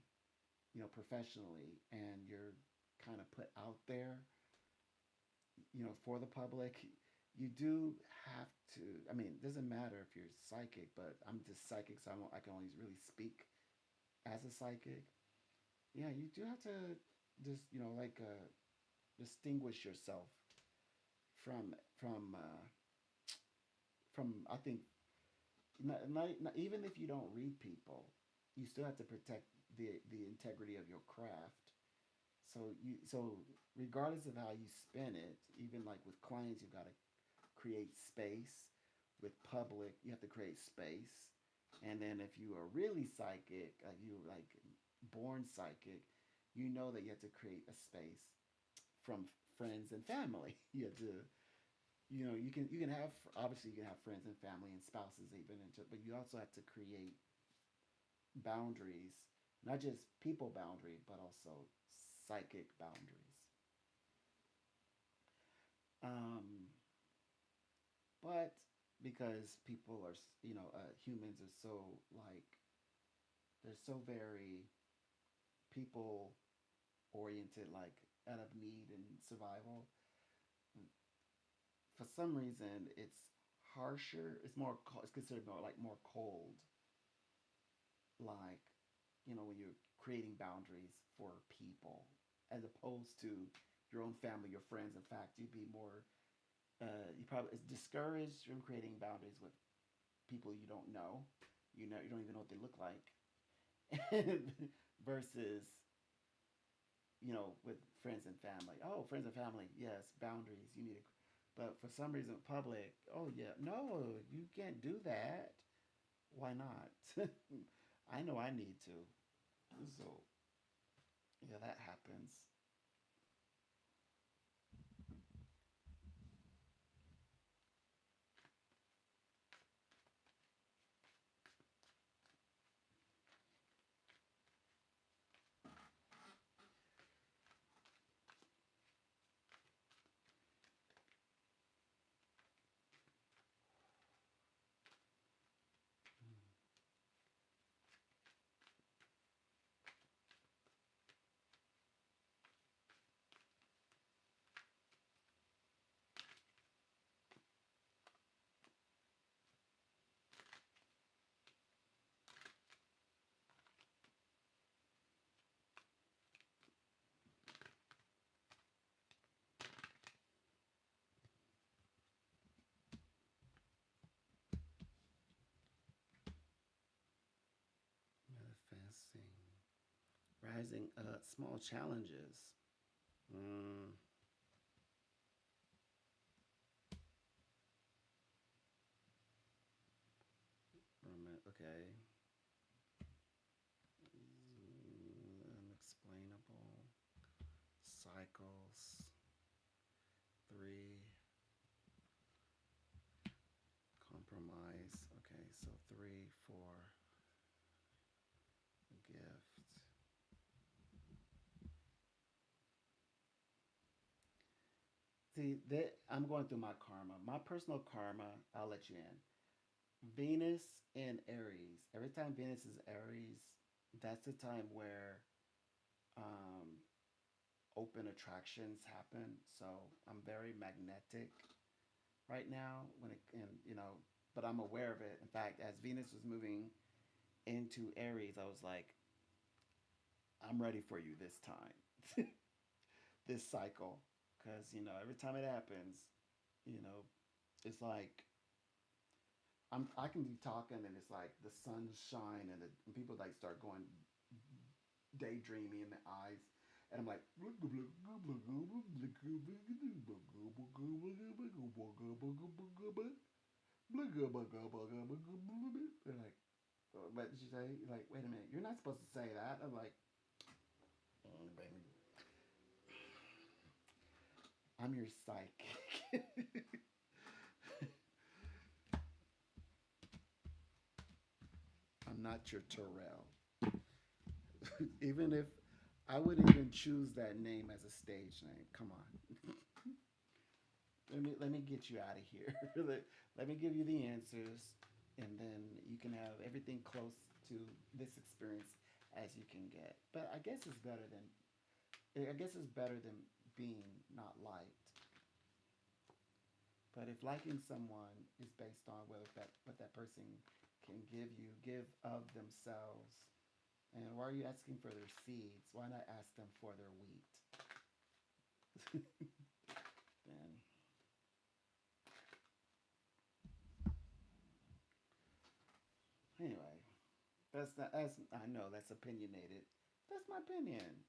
professionally, and you're kind of put out there, for the public, you do have to. I mean, it doesn't matter if you're psychic, but I'm just psychic, so I can only really speak as a psychic. Yeah, you do have to just like distinguish yourself from from uh, from. I think not, even if you don't read people, you still have to protect the integrity of your craft. So regardless of how you spin it, even like with clients, you've got to create space. With public, you have to create space. And then if you are really psychic, you like born psychic, you know that you have to create a space from friends and family. You have to, you can have, obviously you can have friends and family and spouses even, but you also have to create boundaries, not just people boundary, but also psychic boundaries. Um, but because people are, humans are so like, they're so very people oriented, like out of need and survival. For some reason, it's harsher. It's considered more like more cold. Like, when you're creating boundaries for people, as opposed to your own family, your friends. In fact, you'd be more. You probably is discouraged from creating boundaries with people you don't know. You don't even know what they look like. Versus, with friends and family. Oh, friends and family, yes, boundaries. You need to, but for some reason, public. Oh yeah, no, you can't do that. Why not? I know I need to. So yeah, that happens. Let's see. Rising small challenges. Mm, okay. Unexplainable cycles. Three. Compromise. Okay, so three, four. Gift. See, that I'm going through my karma. My personal karma, I'll let you in. Venus in Aries. Every time Venus is Aries, that's the time where um, open attractions happen. So I'm very magnetic right now but I'm aware of it. In fact, as Venus was moving into Aries, I was like, I'm ready for you this time, this cycle, because every time it happens, you know, it's like I can be talking and it's like the sun shine and people like start going daydreamy in the eyes. And I'm like, they're like, what did you say? Like, wait a minute, you're not supposed to say that. I'm like, baby, I'm your psychic. I'm not your Terrell. Even if I wouldn't even choose that name as a stage name. Come on. Let me get you out of here. Let me give you the answers, and then you can have everything close to this experience as you can get. But I guess it's better than being not liked. But if liking someone is based on what that person can give of themselves, and why are you asking for their seeds? Why not ask them for their wheat? And anyway, that's not as I know that's opinionated. That's my opinion.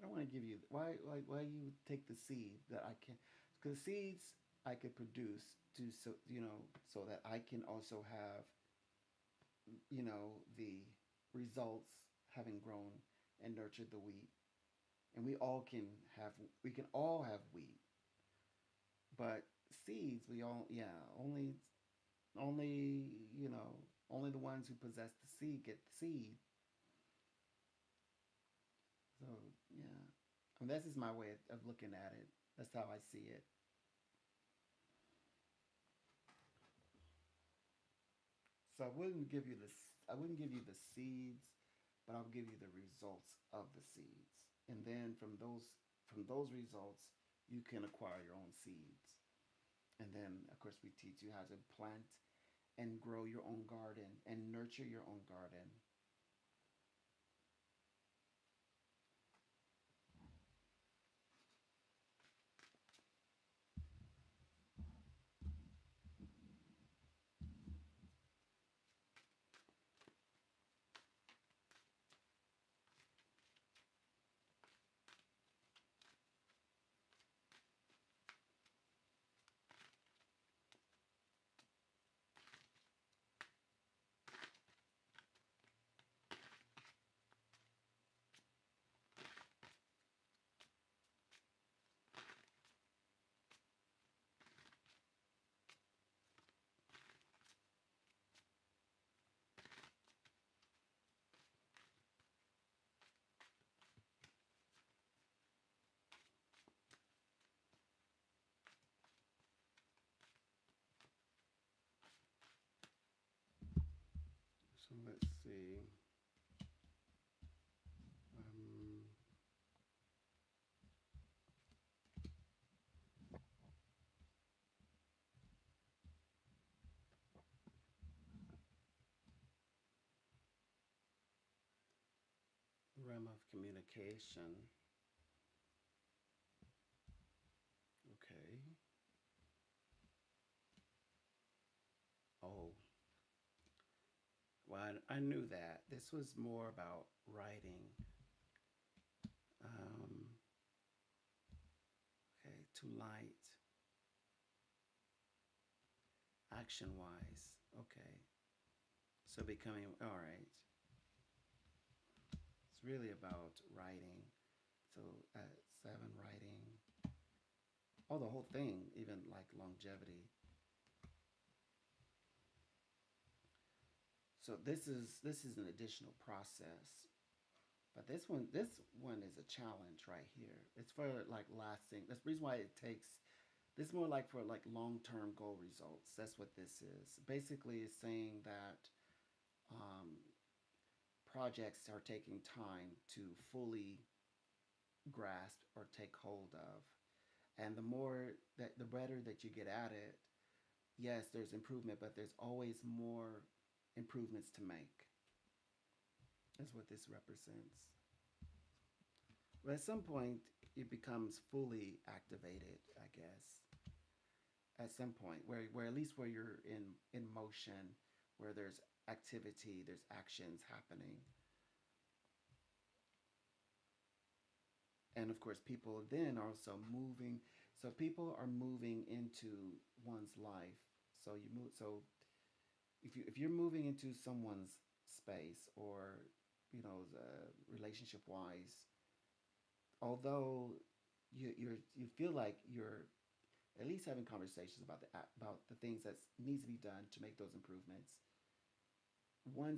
I want to give you why you take the seed that I can, because seeds I could produce to so that I can also have the results having grown and nurtured the wheat, and have we can all have wheat, but seeds we all only only the ones who possess the seed get the seed. So yeah, and this is my way of looking at it. That's how I see it. So I wouldn't give you the seeds, but I'll give you the results of the seeds. And then from those results, you can acquire your own seeds. And then of course we teach you how to plant and grow your own garden and nurture your own garden. So let's see. Um, Realm of communication. Okay. Oh, wow. I knew that. This was more about writing. Um, okay, too light. Action wise. Okay. So becoming, all right. It's really about writing. So at seven, writing. Oh, the whole thing, even like longevity. So this is an additional process. But this one is a challenge right here. It's for like lasting. That's the reason why it takes. This is more like for like long term goal results. That's what this is. Basically, it's saying that um, projects are taking time to fully grasp or take hold of, and the more that the better that you get at it, yes, there's improvement, but there's always more improvements to make. That's what this represents. But at some point, it becomes fully activated, I guess. At some point, where at least where you're in motion, where there's activity, there's actions happening, and of course, people then are also moving. So people are moving into one's life. So you move. So if you're moving into someone's space, or relationship wise, although you feel like you're at least having conversations about the things that needs to be done to make those improvements, one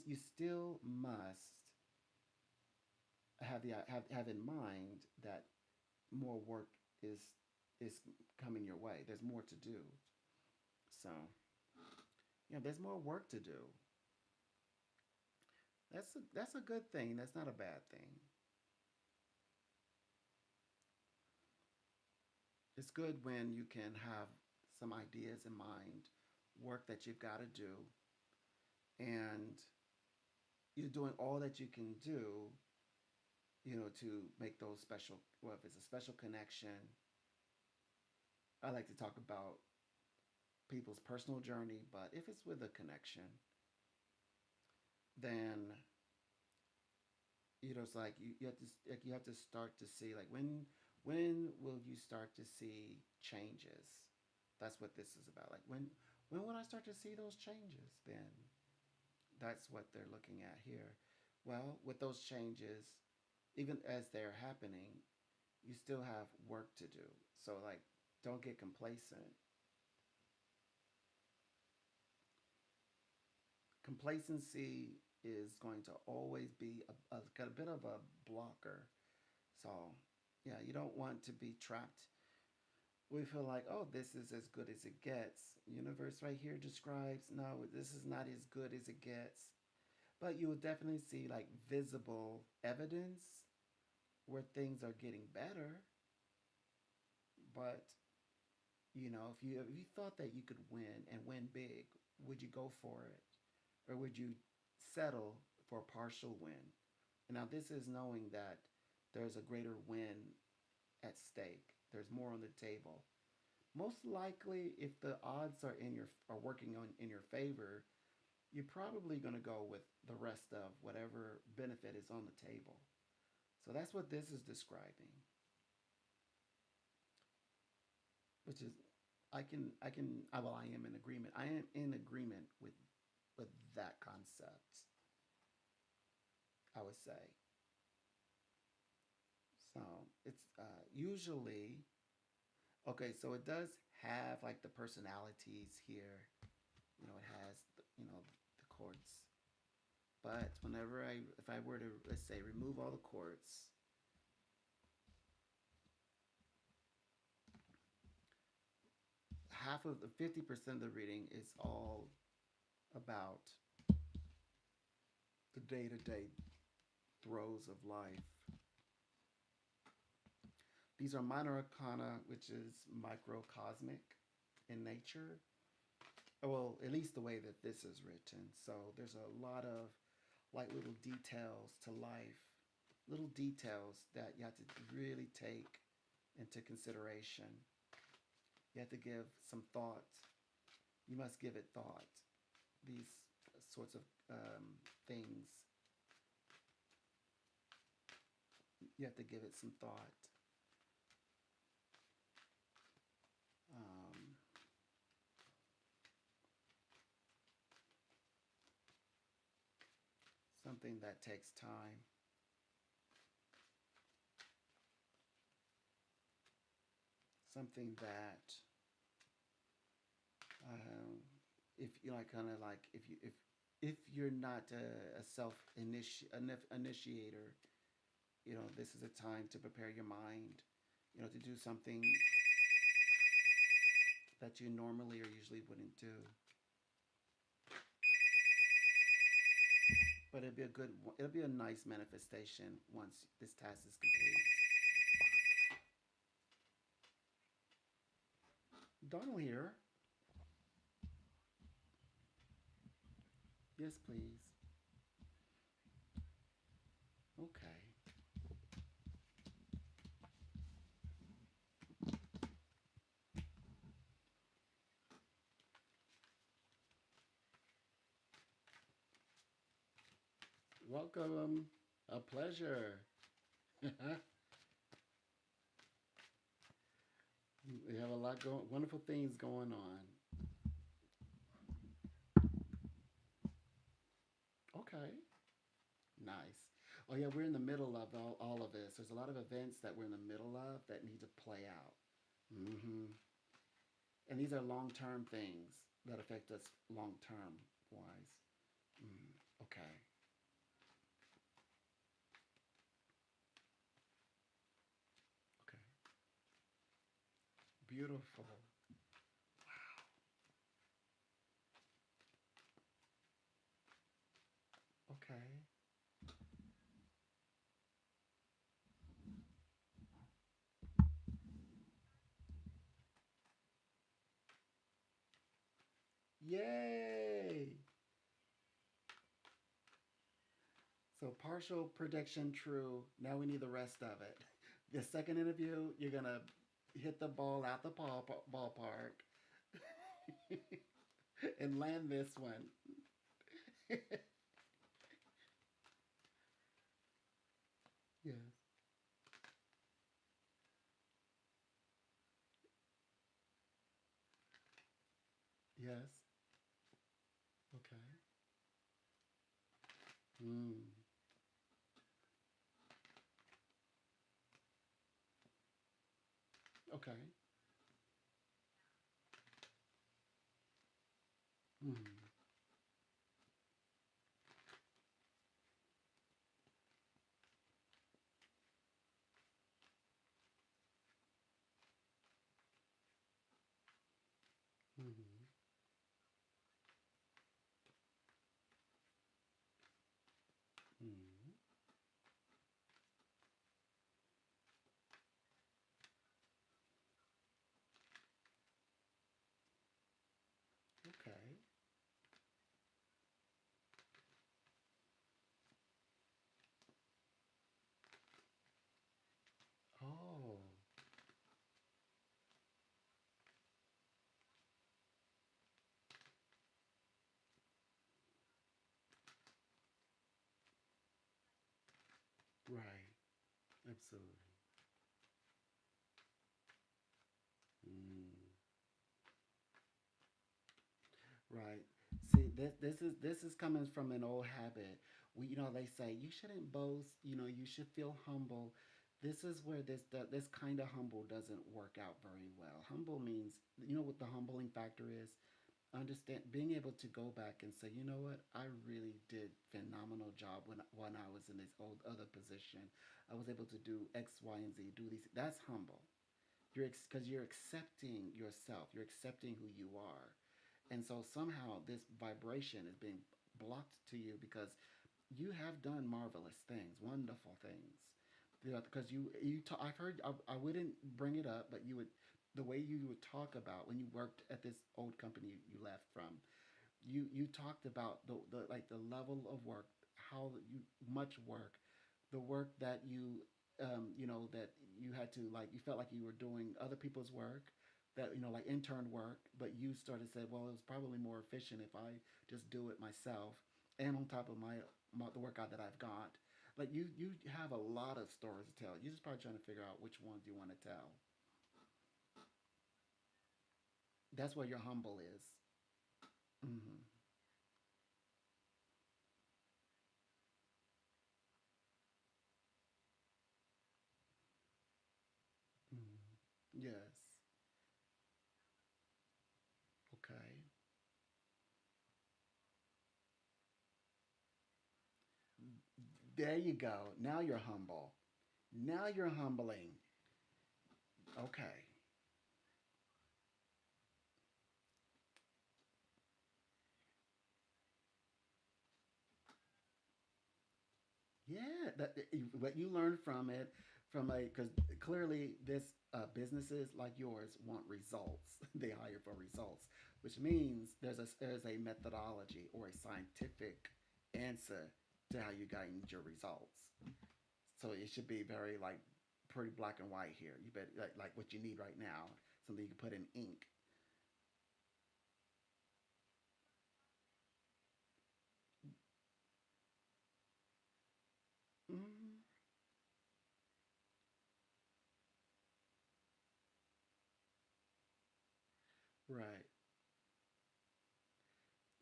you still must have in mind that more work is coming your way. There's more to do. So there's more work to do. That's a good thing. That's not a bad thing. It's good when you can have some ideas in mind, work that you've got to do, and you're doing all that you can do, to make those special. Well, if it's a special connection, I like to talk about people's personal journey, but if it's with a connection, then it's like you have to start to see, like, when will you start to see changes? That's what this is about. Like, when will I start to see those changes? Then that's what they're looking at here. Well, with those changes, even as they're happening, you still have work to do. So, like, don't get complacent. Complacency is going to always be a bit of a blocker. So, yeah, you don't want to be trapped. We feel like, oh, this is as good as it gets. Universe right here describes, no, this is not as good as it gets. But you will definitely see like visible evidence where things are getting better. But if you thought that you could win and win big, would you go for it, or would you settle for a partial win? And now this is knowing that there's a greater win at stake. There's more on the table. Most likely, if the odds are working on in your favor, you're probably going to go with the rest of whatever benefit is on the table. So that's what this is describing, which is well, I am in agreement. I am in agreement with that concept, I would say. So it's usually okay. So it does have like the personalities here. It has the courts. But if I were to, let's say, remove all the courts, half of the 50% of the reading is all about the day to day throes of life. These are minor arcana, which is microcosmic in nature. Well, at least the way that this is written. So there's a lot of like little details to life, little details that you have to really take into consideration. You have to give some thought. You must give it thought. These sorts of things. You have to give it some thought. Um, Something that takes time. Something that um, if you like, kind of like if you're not a self initiator, this is a time to prepare your mind, to do something that you normally or usually wouldn't do. But it'll be a nice manifestation once this task is complete. Donald here. Yes, please. Okay. Welcome. A pleasure. We have a lot going, wonderful things going on. Okay. Nice. Oh yeah, we're in the middle of all of this. There's a lot of events that we're in the middle of that need to play out. Hmm. And these are long term things that affect us long term wise. Mm, okay. Okay. Beautiful. Okay. Yay! So partial prediction true. Now we need the rest of it. The second interview, you're gonna hit the ball out the ballpark and land this one. Yes. Yes. Okay. Mm. Okay. Mm. Mm. Mm. Okay. Oh. Right. Absolutely. Mm. Right. See, this is coming from an old habit. They say you shouldn't boast. You should feel humble. This is where this kind of humble doesn't work out very well. Humble means, what the humbling factor is. Understand, being able to go back and say, you know what, I really did phenomenal job when I was in this old other position. I was able to do X, Y, and Z. Do these. That's humble. Because you're accepting yourself. You're accepting who you are, and so somehow this vibration is being blocked to you because you have done marvelous things, wonderful things. Because I've heard, I wouldn't bring it up, but the way you would talk about when you worked at this old company you left from, you talked about the like the level of work, how you much work, the work that that you had to, like, you felt like you were doing other people's work that like intern work, but you started to say, well, it was probably more efficient if I just do it myself, and on top of the workout that I've got. Like you have a lot of stories to tell. You're just probably trying to figure out which ones you want to tell. That's where your humble is. Mm-hmm. Mm-hmm. Yes. Okay. There you go. Now you're humble. Now you're humbling. Okay. Yeah, what you learned from it, from a because clearly this businesses like yours want results. They hire for results, which means there's a methodology or a scientific answer to how you gain your results. So it should be very like pretty black and white here. You bet like what you need right now, something you can put in ink. Mm, right.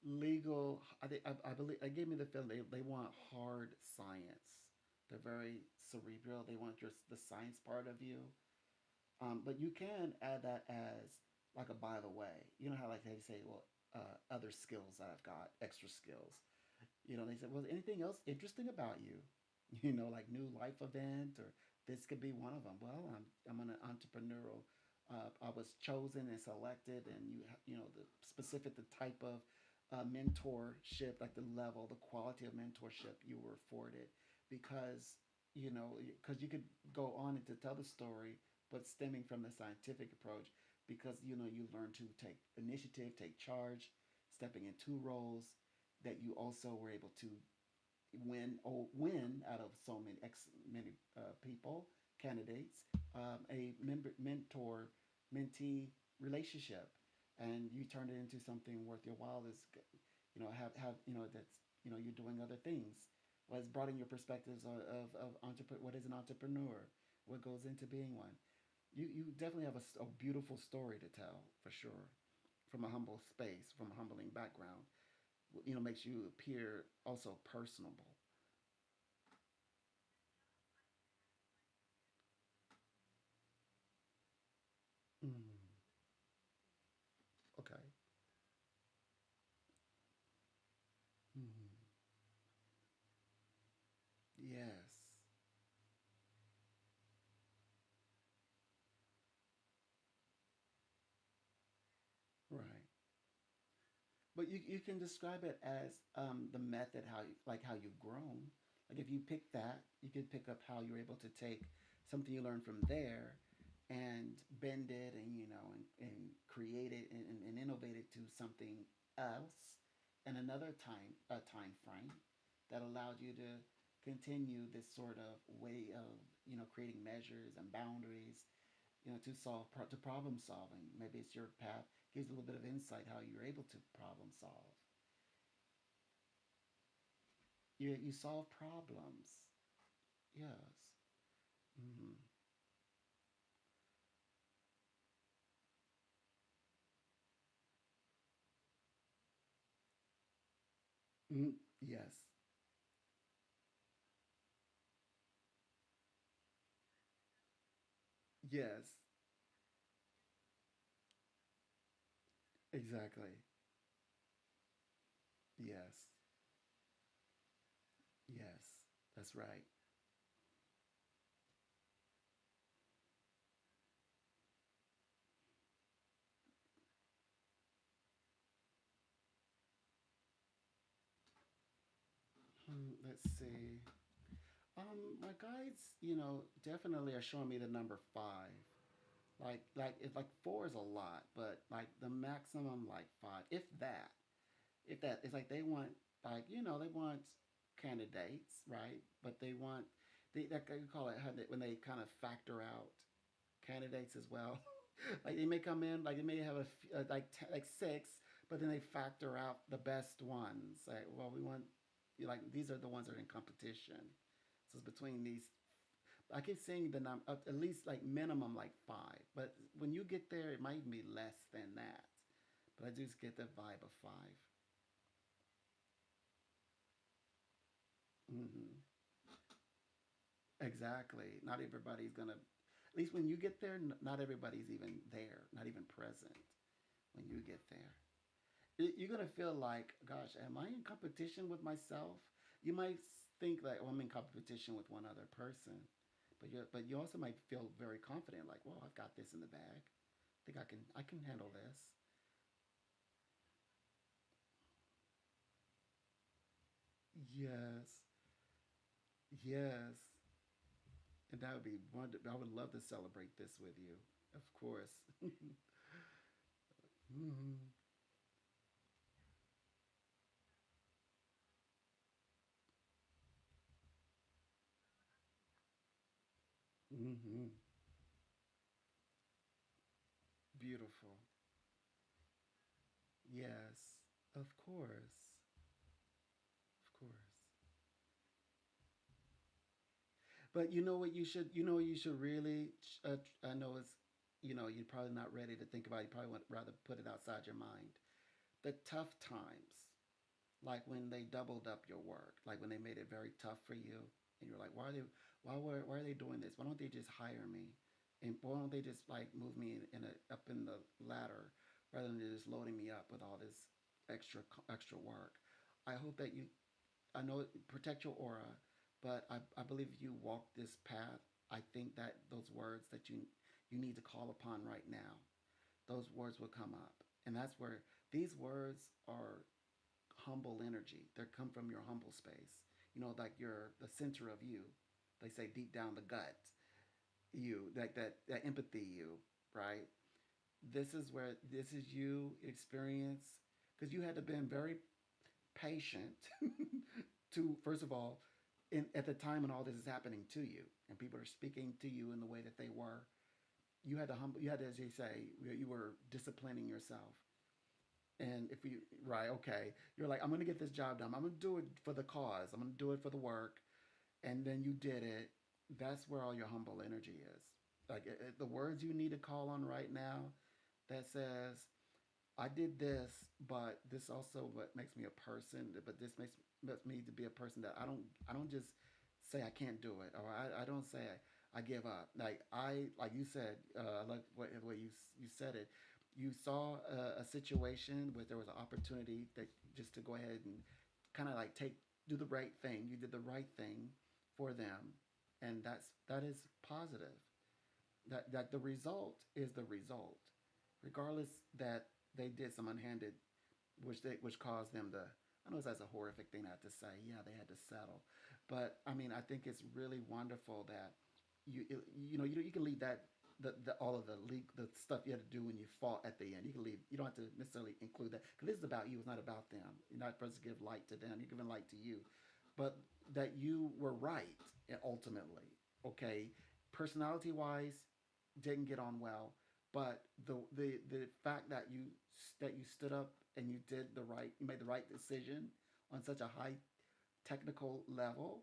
Legal. I believe it gave me the feeling they want hard science. They're very cerebral. They want the science part of you. But you can add that as like a by the way. You know how like they say, well, other skills that I've got, extra skills. They said, well, anything else interesting about you? Like new life event or this could be one of them. Well, I'm an entrepreneurial. I was chosen and selected, and the specific the type of mentorship, like the level, the quality of mentorship you were afforded, because because you could go on and to tell the story, but stemming from the scientific approach, because you learn to take initiative, take charge, stepping into roles that you also were able to win out of so many people, candidates, mentor mentee relationship, and you turn it into something worth your while. Is have that's you're doing other things. Well, it's broadening your perspectives of what is an entrepreneur, what goes into being one. You definitely have a beautiful story to tell for sure, from a humble space, from a humbling background. Makes you appear also personable. Mm, okay. Mm, yes. Right. But you can describe it as the method how you've grown. Like if you pick that, you could pick up how you're able to take something you learned from there and bend it and create it and innovate it to something else in another time frame that allowed you to continue this sort of way of creating measures and boundaries to to problem solving. Maybe it's your path, gives you a little bit of insight how you're able to problem solve. You solve problems. Yes. Mm-hmm. Mm-hmm. Yes. Yes. Exactly. Yes. Yes. That's right. Let's see. My guides, definitely are showing me the number 5. It's like 4 is a lot, but like the maximum like 5, if that. If that, it's like they want they want candidates, right? But they want they that you call it when they kind of factor out candidates as well. Like they may come in, like they may have like six, but then they factor out the best ones. Like, well, we want like these are the ones that are in competition. So it's between these. I keep seeing the number at least like minimum like five, but when you get there, it might even be less than that. But I just get the vibe of 5. Hmm. Exactly. Not everybody's gonna. At least when you get there, not everybody's even there, not even present when you get there. You're gonna feel like, gosh, am I in competition with myself? You might think like, oh, I'm in competition with one other person, but you also might feel very confident, like, well, I've got this in the bag. I think I can handle this. Yes, yes, and that would be wonderful. I would love to celebrate this with you, of course. Hmm. Hmm. Beautiful. Yes, of course, of course. But you know what you should, really. I know it's, you're probably not ready to think about it. You probably would rather put it outside your mind. The tough times, like when they doubled up your work, like when they made it very tough for you, and you're like, why are they doing this? Why don't they just hire me? And why don't they just like move me up in the ladder rather than just loading me up with all this extra work? I hope that you I know protect your aura, but I believe if you walk this path, I think that those words that you need to call upon right now, those words will come up, and that's where these words are humble energy. They come from your humble space. Like you're the center of you. They say deep down the gut, you like that empathy, you right. This is you experience because you had to been very patient to first of all at the time when all this is happening to you and people are speaking to you in the way that they were, you had to, as you say, you were disciplining yourself. And if you right, okay, you're like, I'm gonna get this job done, I'm gonna do it for the cause, I'm gonna do it for the work, and then you did it. That's where all your humble energy is. Like the words you need to call on right now that says, I did this, but this also what makes me a person. But this makes me to be a person that I don't just say I can't do it, or I don't say I give up. Like you said, I like the way you said it. You saw a situation where there was an opportunity that just to go ahead and kind of like do the right thing. You did the right thing for them, and that is positive. That the result is the result, regardless that they did some unhanded, which caused them to. I know that's a horrific thing to have to say. Yeah, they had to settle, but I mean, I think it's really wonderful that you can leave that the all of the stuff you had to do when you fought at the end. You can leave. You don't have to necessarily include that because this is about you. It's not about them. You're not supposed to give light to them. You're giving light to you, but that you were right ultimately. Okay, personality wise, didn't get on well, but the fact that you stood up and you made the right decision on such a high technical level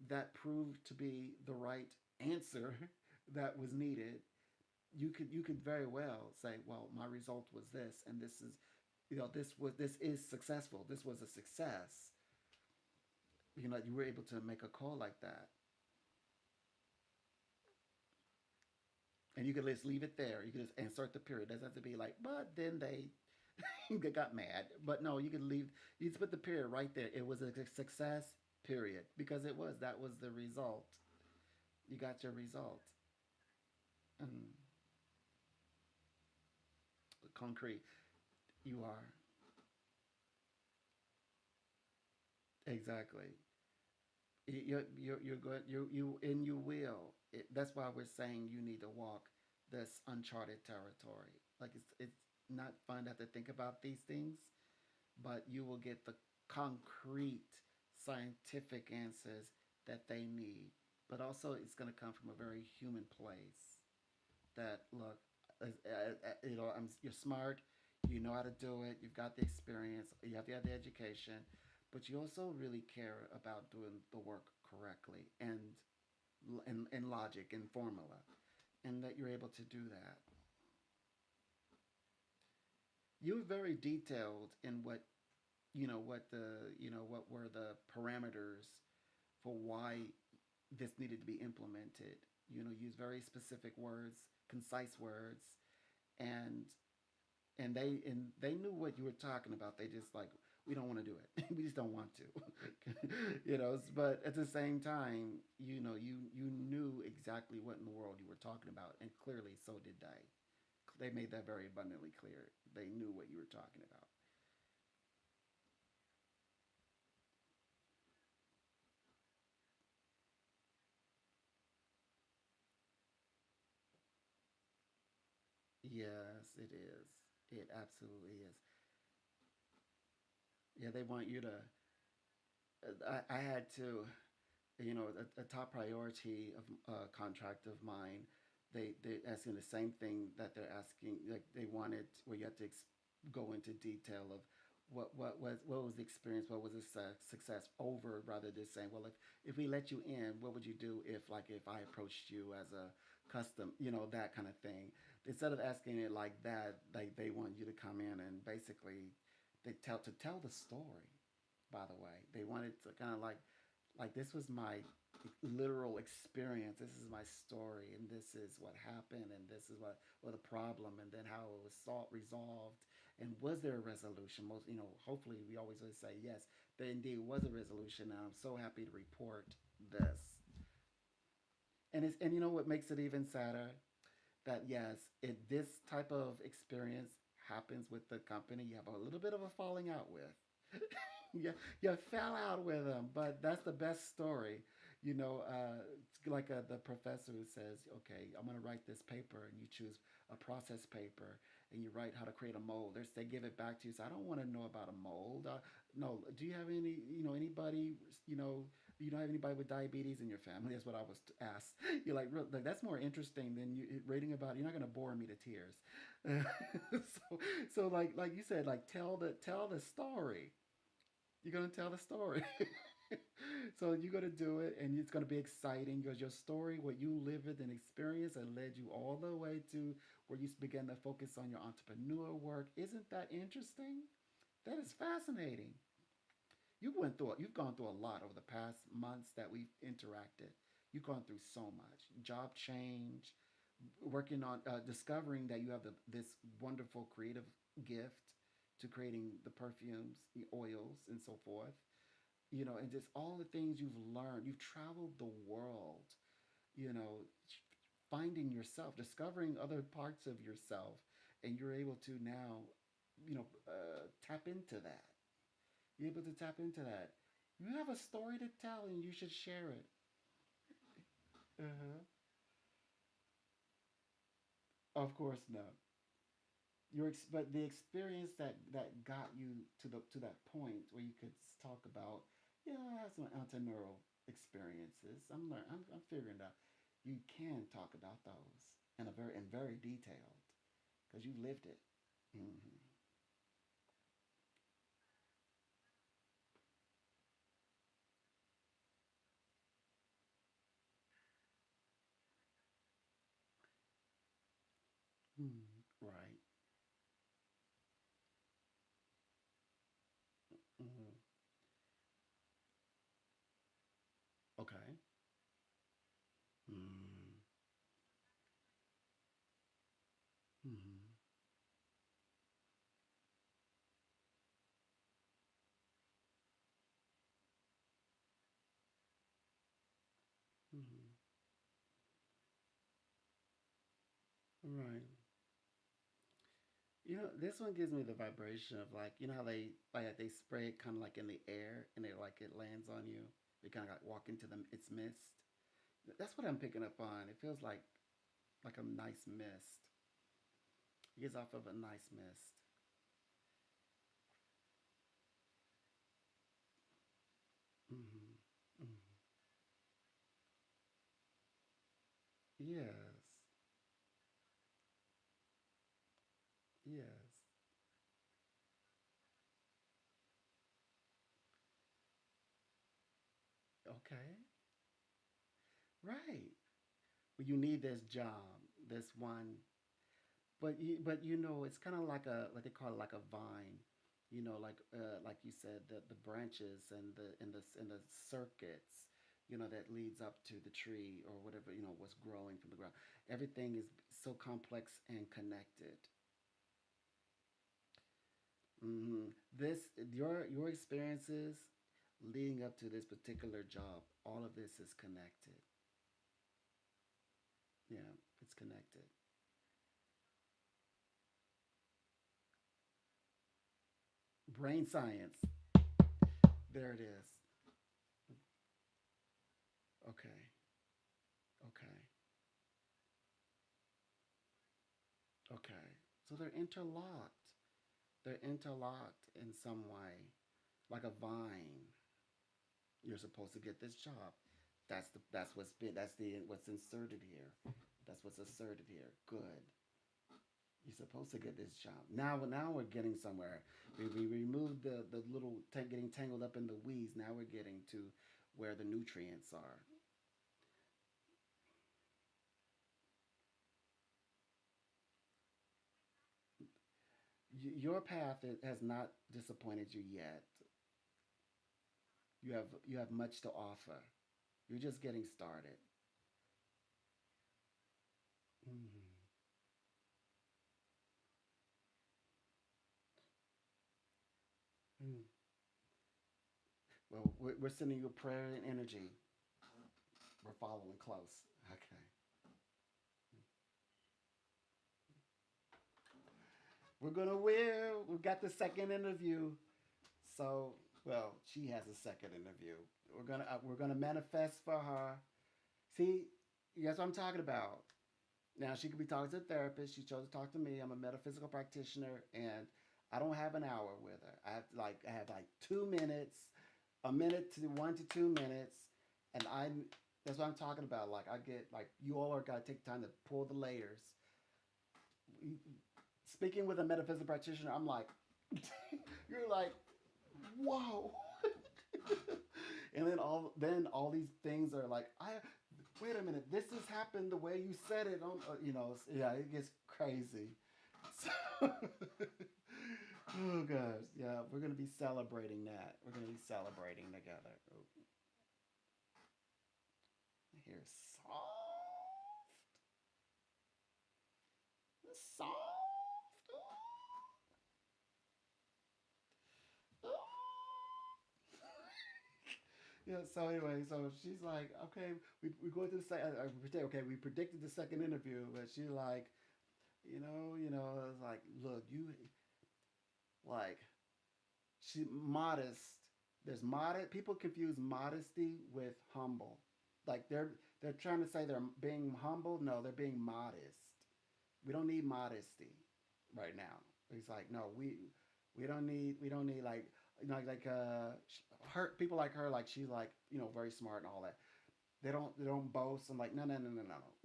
that proved to be the right answer that was needed. You could very well say, well, my result was this, and this is this is successful. This was a success. You were able to make a call like that, and you could just leave it there. You could just insert the period. It doesn't have to be like, but then they got mad. But no, you could leave. You just put the period right there. It was a success. Period, because that was the result. You got your result. Mm, concrete. You are exactly. You're good. You will. That's why we're saying you need to walk this uncharted territory. Like it's not fun to have to think about these things, but you will get the concrete scientific answers that they need. But also, it's going to come from a very human place. That look, you're smart, you know how to do it, you've got the experience, you have to have the education, but you also really care about doing the work correctly and logic and formula, and that you're able to do that. You were very detailed in what were the parameters for why this needed to be implemented. Use very specific words, concise words, and and they knew what you were talking about. They just like, we don't want to do it. We just don't want to. But at the same time, you knew exactly what in the world you were talking about, and clearly so did they. They made that very abundantly clear. They knew what you were talking about. Yes, it is. It absolutely is. Yeah, they want you to. I had to, a top priority of contract of mine. They asking the same thing that they're asking. Like they wanted where you have to go into detail of what was the experience, what was the success over, rather than saying, well, if we let you in, what would you do if I approached you as a custom, that kind of thing. Instead of asking it like that, like they want you to come in and basically tell the story. By the way, they wanted to kind of like this was my literal experience. This is my story, and this is what happened, and this is what the problem, and then how it was resolved, and was there a resolution? Hopefully, we always would say yes, there indeed was a resolution, and I'm so happy to report this. And you know what makes it even sadder? That yes, this type of experience happens with the company you have a little bit of a falling out with. You fell out with them, but that's the best story. It's like the professor who says, "Okay, I'm going to write this paper," and you choose a process paper, and you write how to create a mold. They give it back to you. So I don't want to know about a mold. No, do you have anybody, you don't have anybody with diabetes in your family? That's what I was asked. You're like that's more interesting than you reading about. You're not going to bore me to tears. So like you said, like tell the story. You're gonna tell the story. So you're gonna do it, and it's gonna be exciting because your story, what you lived and experienced, and led you all the way to where you began to focus on your entrepreneur work. Isn't that interesting? That is fascinating. You've gone through a lot over the past months that we've interacted. You've gone through so much. Job change, working on discovering that you have this wonderful creative gift to creating the perfumes, the oils, and so forth. And just all the things you've learned. You've traveled the world, you know, finding yourself, discovering other parts of yourself, and you're able to now, tap into that. You're able to tap into that. You have a story to tell, and you should share it. Uh-huh. Of course not. But the experience that got you to that point where you could talk about, yeah, I have some entrepreneurial experiences. I'm figuring out you can talk about those very detailed because you lived it. Hmm. Hmm. Right. Hmm. Okay. Hmm. Hmm. Hmm. Right. This one gives me the vibration of like, how they spray it kind of like in the air and it lands on you. You kind of like walk into its mist. That's what I'm picking up on. It feels like a nice mist. It gives off of a nice mist. Hmm. Hmm. Yes. Yes. Okay. Right. Well, you need this job, this one. But you know, it's kind of like a like they call it like a vine. You know, like you said, the branches and the circuits. You know, that leads up to the tree or whatever. You know, what's growing from the ground. Everything is so complex and connected. This your experiences leading up to this particular job. All of this is connected. Yeah, it's connected. Brain science. There it is. Okay. Okay. Okay. So they're interlocked. They're interlocked in some way, like a vine. You're supposed to get this job. That's what's inserted here. That's what's asserted here. Good. You're supposed to get this job. Now we're getting somewhere. We removed the little getting tangled up in the weeds. Now we're getting to where the nutrients are. Your path has not disappointed you yet. You have much to offer. You're just getting started. Mm-hmm. Mm. Well, we're sending you a prayer and energy. We're following close. Okay. We're gonna wear. We've got the second interview. So, well, she has a second interview. We're gonna manifest for her. See, that's what I'm talking about. Now she could be talking to a therapist. She chose to talk to me. I'm a metaphysical practitioner, and I don't have an hour with her. I have like 2 minutes, a minute to 1 to 2 minutes, and I. That's what I'm talking about. Like I get like you all are gotta take time to pull the layers. Speaking with a metaphysical practitioner, I'm like, you're like, whoa. And then all these things are like, I wait a minute, this has happened the way you said it. On, yeah, it gets crazy. So, oh gosh, yeah, we're gonna be celebrating that. We're gonna be celebrating together. Oh, here, soft. Yeah. So anyway, so she's like, okay, we go to the second. Okay, we predicted the second interview, but she's like, it's like, look, you like she modest. There's modest. People confuse modesty with humble. Like they're trying to say they're being humble. No, they're being modest. We don't need modesty right now. It's like no, we don't need like her people like her like she's like very smart and all that. They don't boast. I'm like no.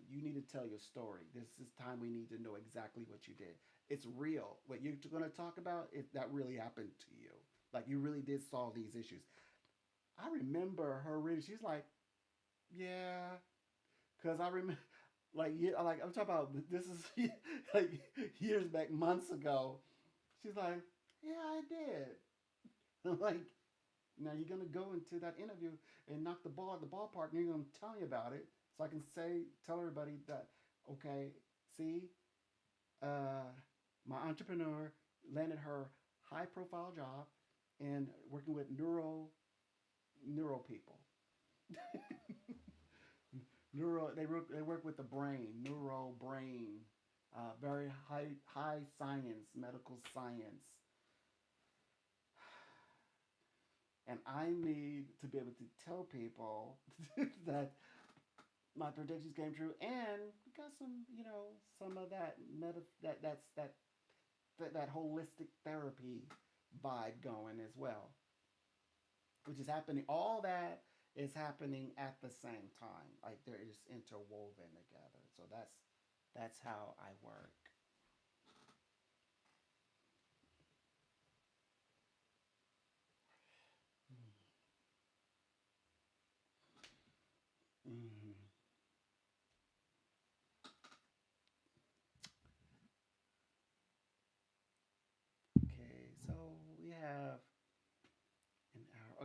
You need to tell your story. This is time we need to know exactly what you did. It's real. What you're going to talk about if that really happened to you. Like you really did solve these issues. I remember her reading. She's like, yeah, because I remember. Like yeah, like I'm talking about this is like years back, months ago. She's like, yeah, I did. I'm like, now you're gonna go into that interview and knock the ball at the ballpark, and you're gonna tell me about it, so I can tell everybody that okay, see, uh, my entrepreneur landed her high profile job and working with neuro people. They work with the brain, neuro brain, very high science, medical science, and I need to be able to tell people that my predictions came true, and got some of that that holistic therapy vibe going as well, which is happening. All that is happening at the same time. Like they're just interwoven together. So that's how I work.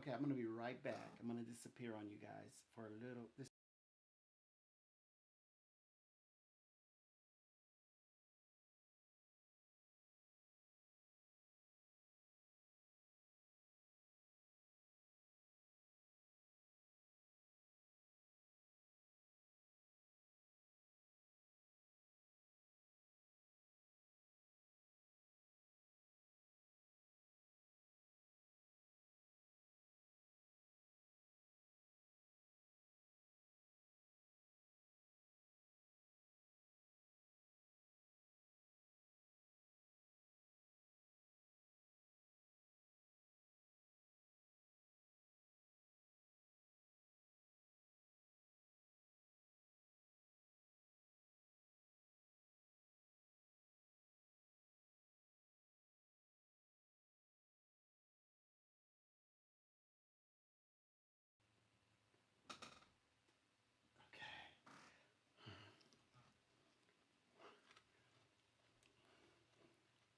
Okay, I'm gonna be right back. I'm gonna disappear on you guys for a little. This. Okay.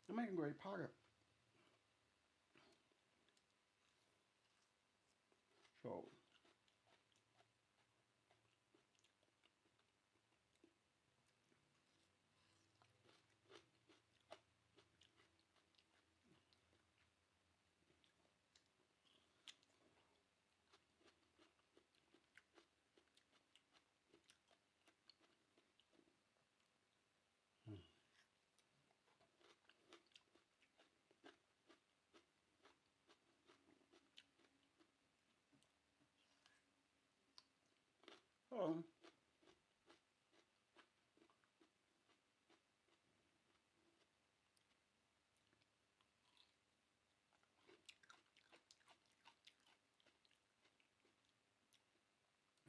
I'm making great progress. So, oh,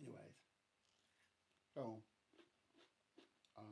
anyways, so, um,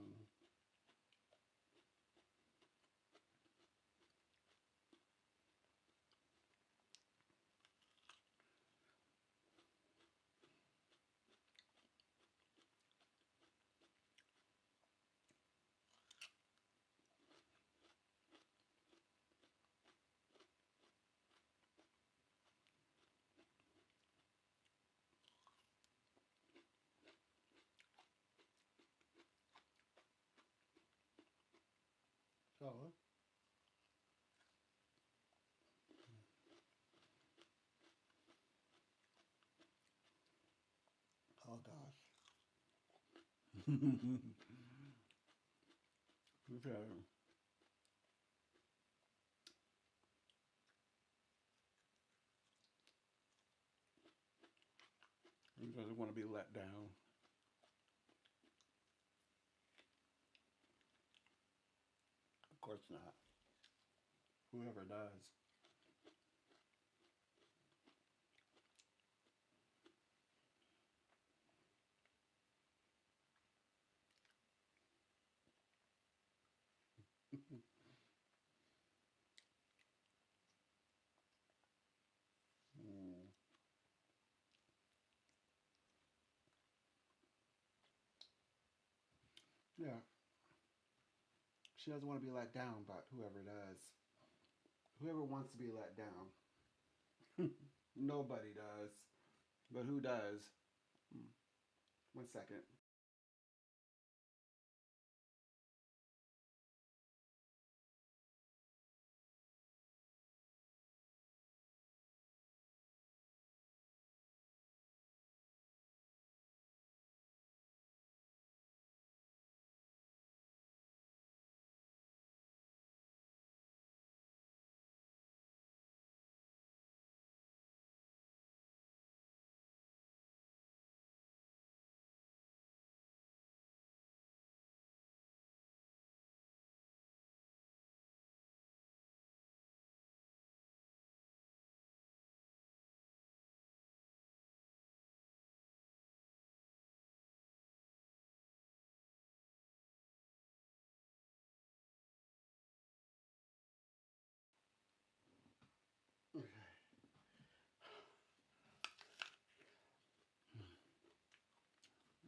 so, oh gosh. Okay. He doesn't want to be let down. Of course not. Whoever does. Mm. Yeah. She doesn't want to be let down, but whoever does. Whoever wants to be let down. Nobody does. But who does? Mm. 1 second.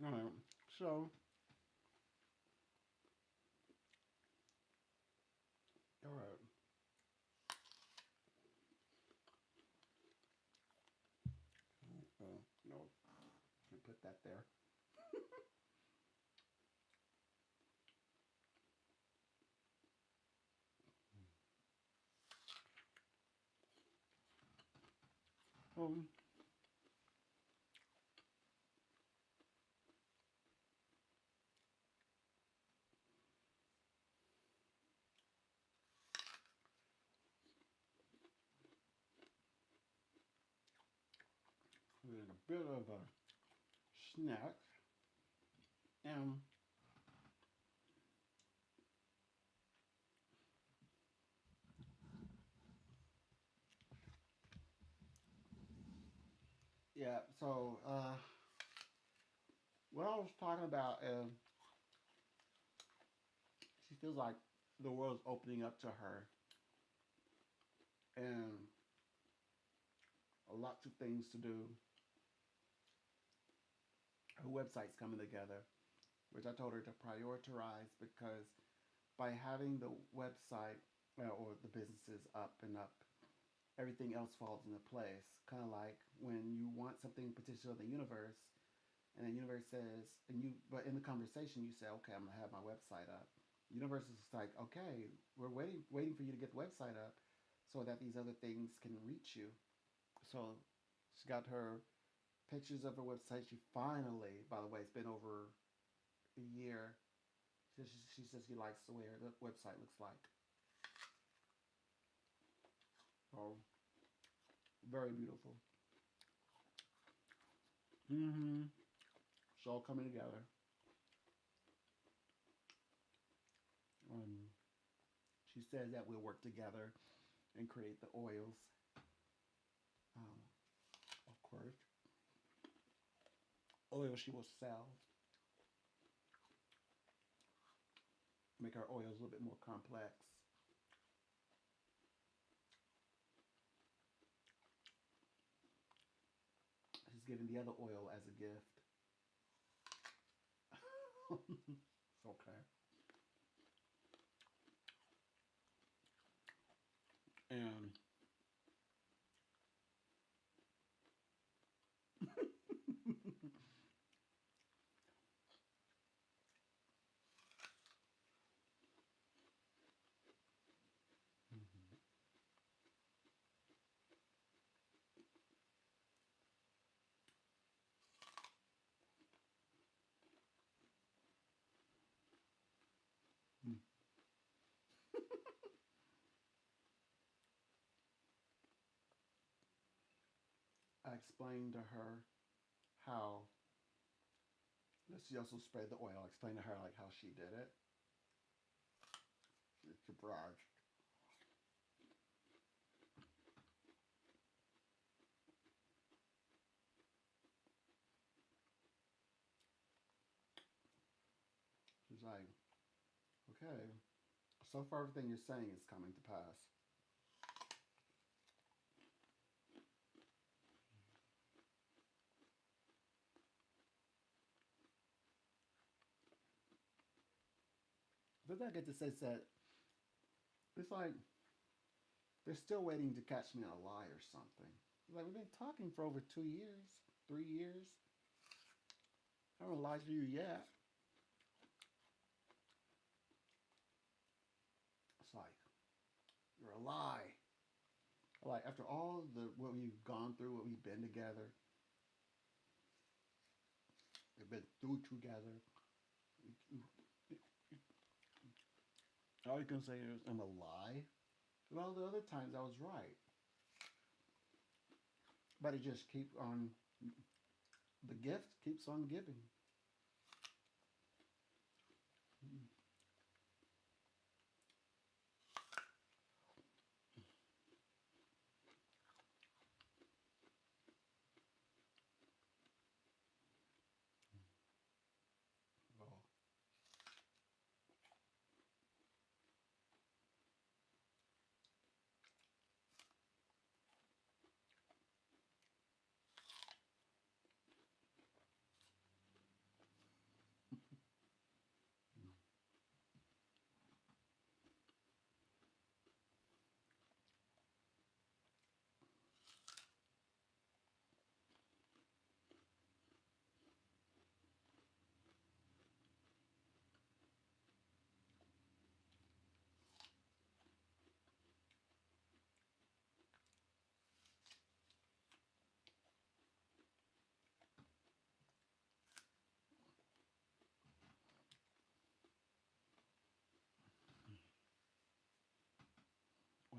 All right. So, all right. that there. Um, with a bit of a snack. And yeah, so what I was talking about is she feels like the world's opening up to her and lots of things to do. Her website's coming together, which I told her to prioritize because by having the website or the businesses up and up, everything else falls into place. Kind of like when you want something potential in the universe, and the universe says, but in the conversation you say, okay, I'm gonna have my website up. The universe is like, okay, we're waiting for you to get the website up, so that these other things can reach you. So she got her pictures of her website. She finally, by the way, it's been over a year. She says she likes the way her website looks like. Oh, very beautiful. Mm-hmm. It's all coming together. Um, she says that we'll work together and create the oils. Um, of course, oil she will sell, make our oils a little bit more complex. She's giving the other oil as a gift. It's okay. And I explained to her how she also sprayed the oil. I explained to her like how she did it. She's surprised. She's like, okay, so far everything you're saying is coming to pass. But then I get to say that it's like they're still waiting to catch me in a lie or something. Like we've been talking for over 2 years, 3 years. I haven't lied to you yet. It's like you're a lie. Like after all the what we've gone through, what we've been together, we've been through together. All you can say is I'm a lie. Well, the other times I was right, but it just keeps on. The gift keeps on giving. Well,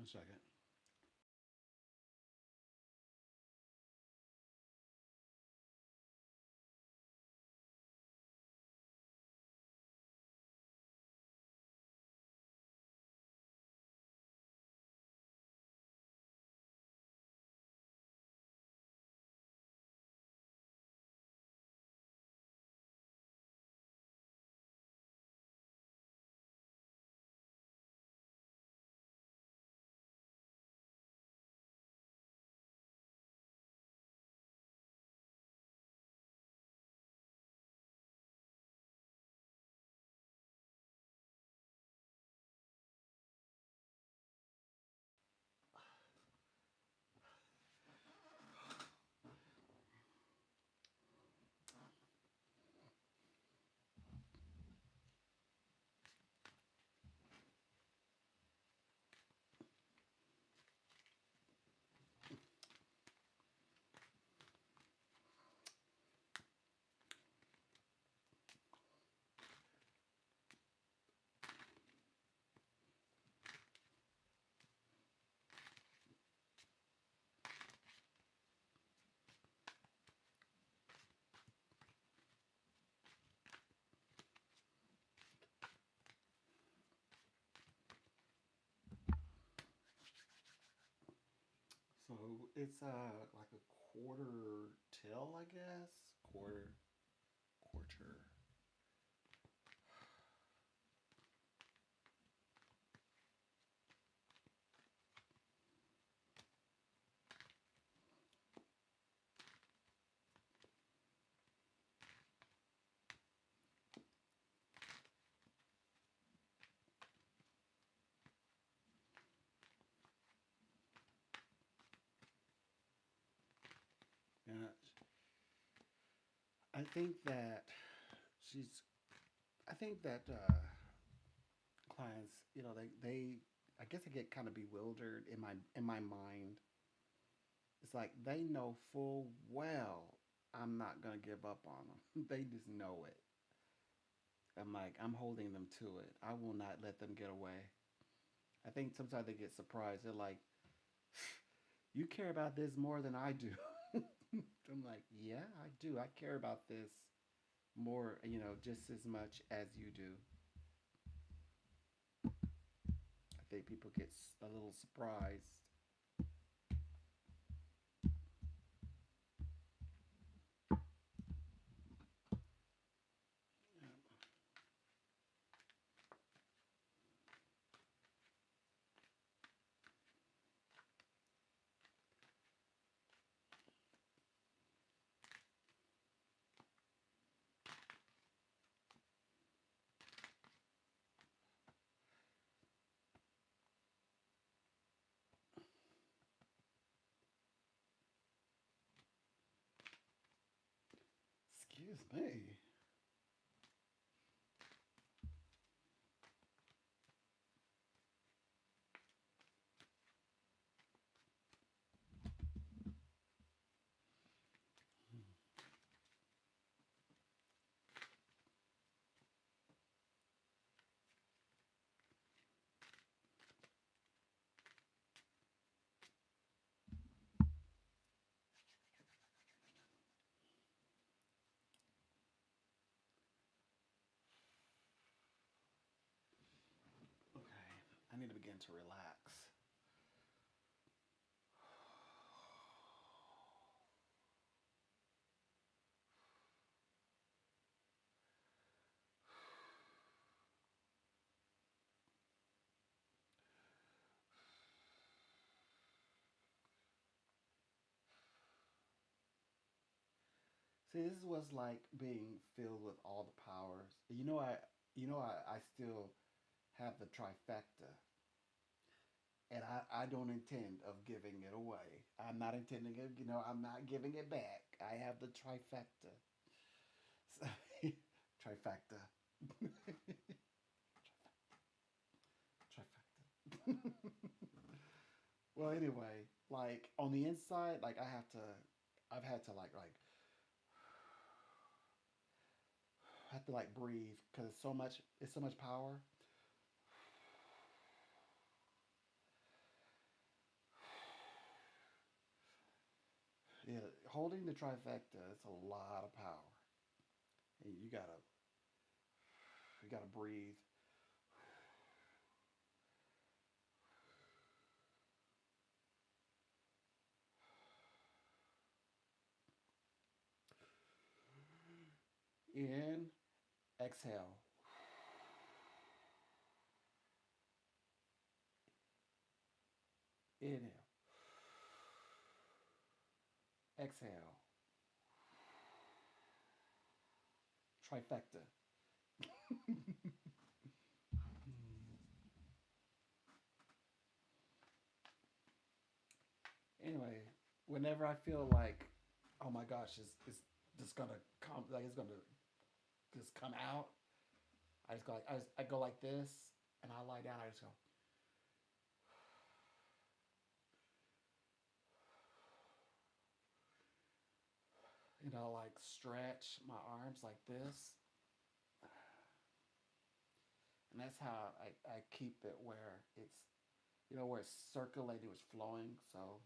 second. So it's like a quarter till, I guess. Quarter. Yeah, I think that she's. I think that clients, I guess I get kind of bewildered in my mind. It's like they know full well I'm not gonna give up on them. They just know it. I'm like, I'm holding them to it. I will not let them get away. I think sometimes they get surprised. They're like, you care about this more than I do. I'm like, yeah, I do. I care about this more, just as much as you do. I think people get a little surprised. Excuse me. Okay, I need to begin to relax. See, this is what's like being filled with all the powers. I still have the trifecta, and I don't intend of giving it away. I'm not intending it. I'm not giving it back. I have the trifecta. So, trifecta. Trifecta. Well, anyway, like on the inside, like I've had to I have to like breathe because it's so much power. Yeah, holding the trifecta, it's a lot of power. And you gotta breathe. In, exhale. Inhale, exhale. Trifecta. Anyway, whenever I feel like, oh my gosh, it's just gonna come, like it's gonna just come out, I just go like I go like this, and I lie down. I just go, like stretch my arms like this, and that's how I keep it where it's where it's circulating, it's flowing. So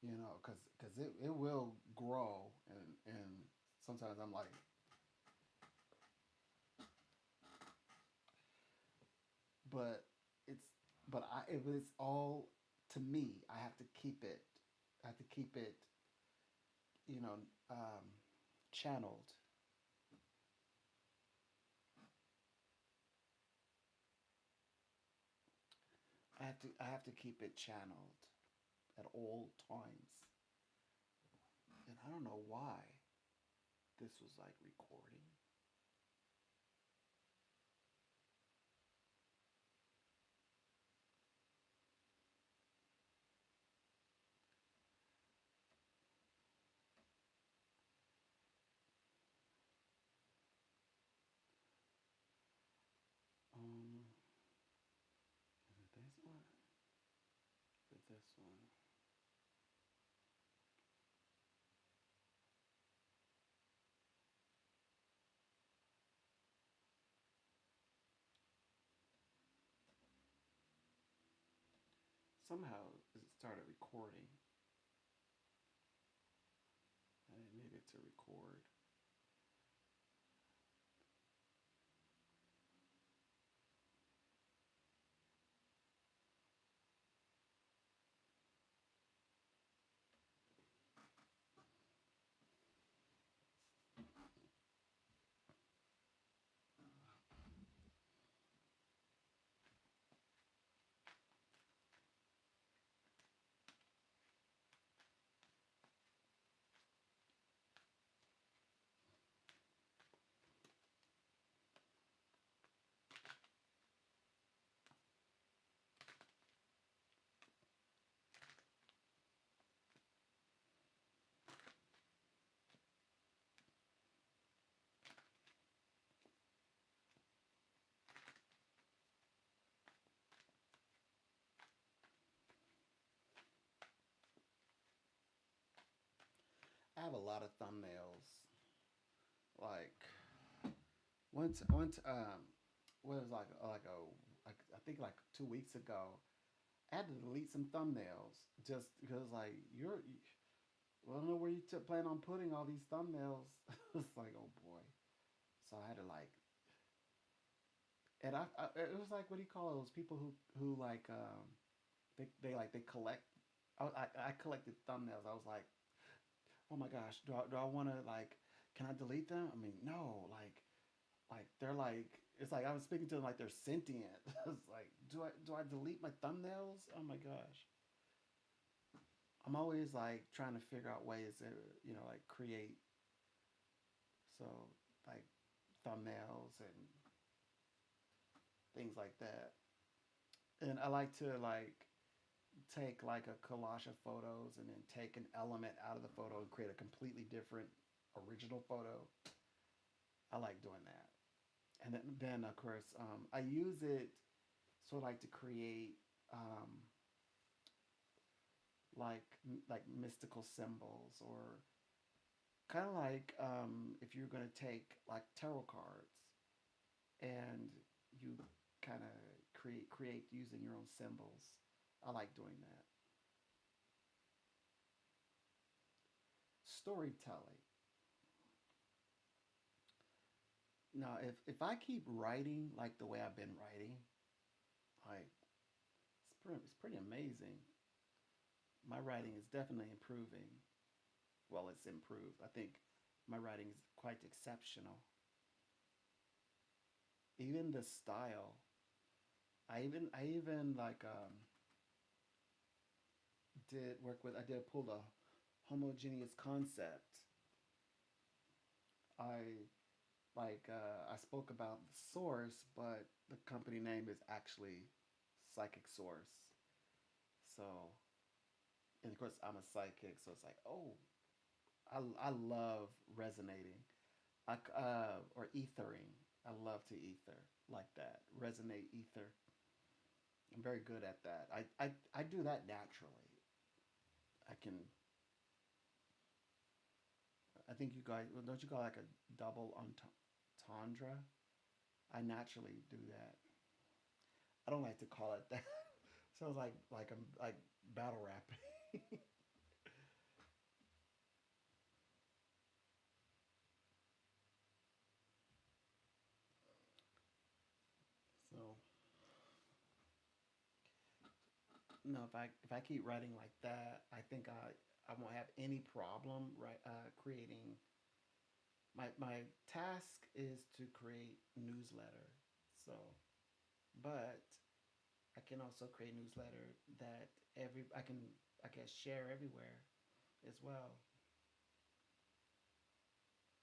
because it will grow, and sometimes I'm like, but it's but it's all to me. I have to keep it. I have to keep it, you know, um, channeled. I have to keep it channeled at all times. And I don't know why this was like recording. Is it this one? Is it this one? Somehow it started recording. I didn't need it to record. I have a lot of thumbnails. Like once what was like I think like 2 weeks ago, I had to delete some thumbnails just because like well, I don't know where you plan on putting all these thumbnails. It's like, oh boy. So I had to like, and it was like, what do you call those people who like they collect. I collected thumbnails. I was like, oh my gosh, do I want to like, can I delete them? I mean, no, like they're like, it's like I was speaking to them like they're sentient. It's like, do I delete my thumbnails? Oh my gosh. I'm always like trying to figure out ways to like create, so like thumbnails and things like that. And I like to like take like a collage of photos and then take an element out of the photo and create a completely different original photo. I like doing that. And then of course, I use it sort of like to create like mystical symbols, or kind of like if you're going to take like tarot cards and you kind of create using your own symbols. I like doing that. storytelling. Now, if I keep writing like the way I've been writing, like it's pretty amazing. My writing is definitely improving. Well, it's improved. I think my writing is quite exceptional. Even the style. I even like did work with. I did pull a homogeneous concept. I spoke about the source, but the company name is actually Psychic Source. So, and of course, I'm a psychic, so it's like, oh, I love resonating, or ethering. I love to ether like that, resonate ether. I'm very good at that. I do that naturally. I can. I think you guys don't you call it like a double entendre? I naturally do that. I don't like to call it that. Sounds like I'm like battle rapping. So no, if I keep writing like that, I think I won't have any problem creating. My task is to create newsletter. So, but I can also create newsletter that every I can share everywhere as well.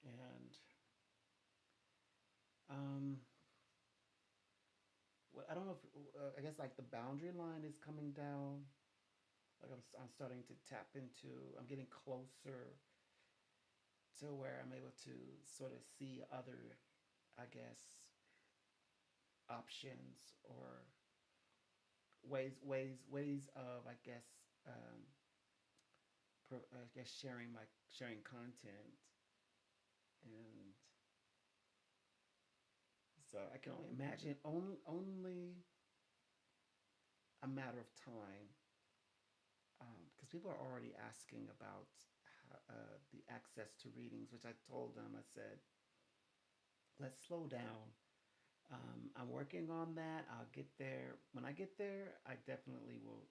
And um, I don't know if I guess like the boundary line is coming down. Like I'm starting to tap into. I'm getting closer to where I'm able to sort of see other, I guess, options or ways of um, I guess sharing content, and so I can only imagine only a matter of time, because people are already asking about the access to readings, which I told them. I said, let's slow down. I'm working on that. I'll get there. When I get there, I definitely will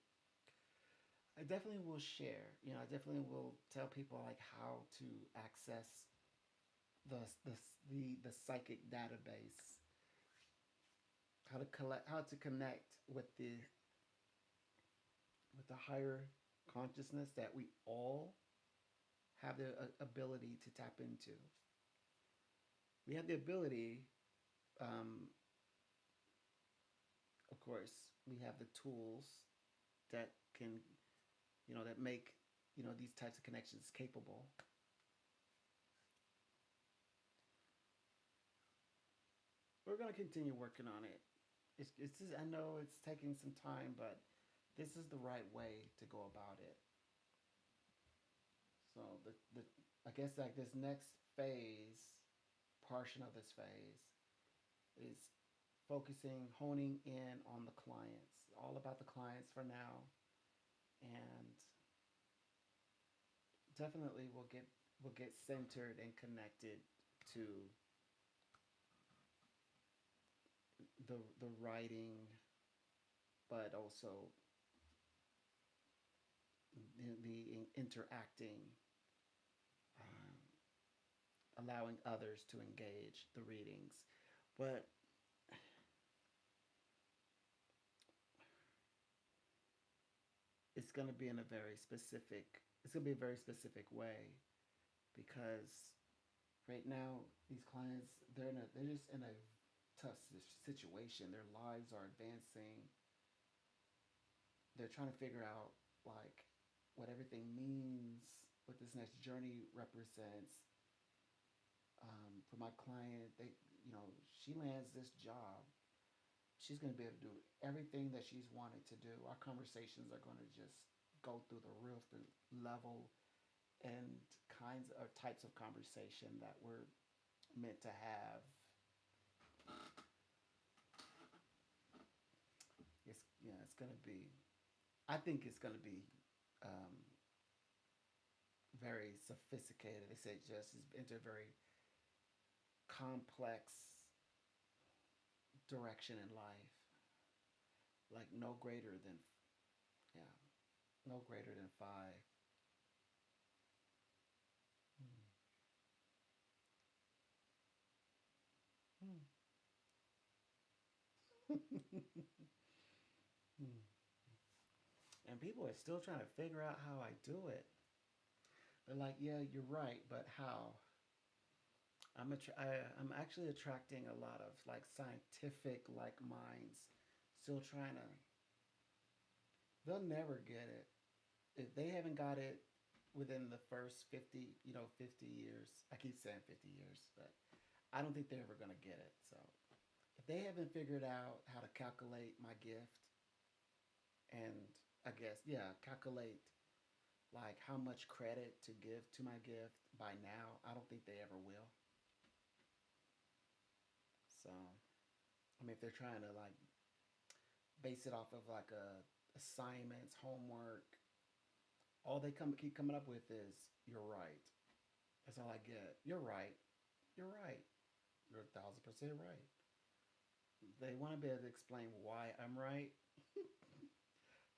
share. I definitely will tell people like how to access the the the psychic database, how to connect with the higher consciousness that we all have the ability to tap into. We have the ability, um, of course, we have the tools that can, that make, these types of connections capable. We're going to continue working on it. It's just, I know it's taking some time, but this is the right way to go about it. So I guess like this next phase, portion of this phase, is focusing, honing in on the clients. All about the clients for now, and definitely we'll get centered and connected to the writing, but also the interacting, um, allowing others to engage the readings. But it's going to be in a very specific. It's going to be a very specific way, because right now these clients they're just in a tough situation. Their lives are advancing. They're trying to figure out like what everything means, what this next journey represents. For my client, she lands this job. She's going to be able to do everything that she's wanted to do. Our conversations are going to just go through the roof, the level and kinds of types of conversation that we're meant to have. It's going to be. I think it's going to be um, very sophisticated. They say just is into a very complex direction in life, like no greater than, yeah, no greater than five. Hmm. And people are still trying to figure out how I do it. They're like, yeah, you're right, but how? I'm actually attracting a lot of like scientific like minds, still trying to. They'll never get it if they haven't got it within the first 50 years. I keep saying 50 years, but I don't think they're ever gonna get it. So if they haven't figured out how to calculate my gift and I guess calculate like how much credit to give to my gift by now, I don't think they ever will. So I mean, if they're trying to like base it off of like a assignments, homework, all they keep coming up with is you're right. That's all I get. You're right. You're right. You're 1,000% right. They want to be able to explain why I'm right.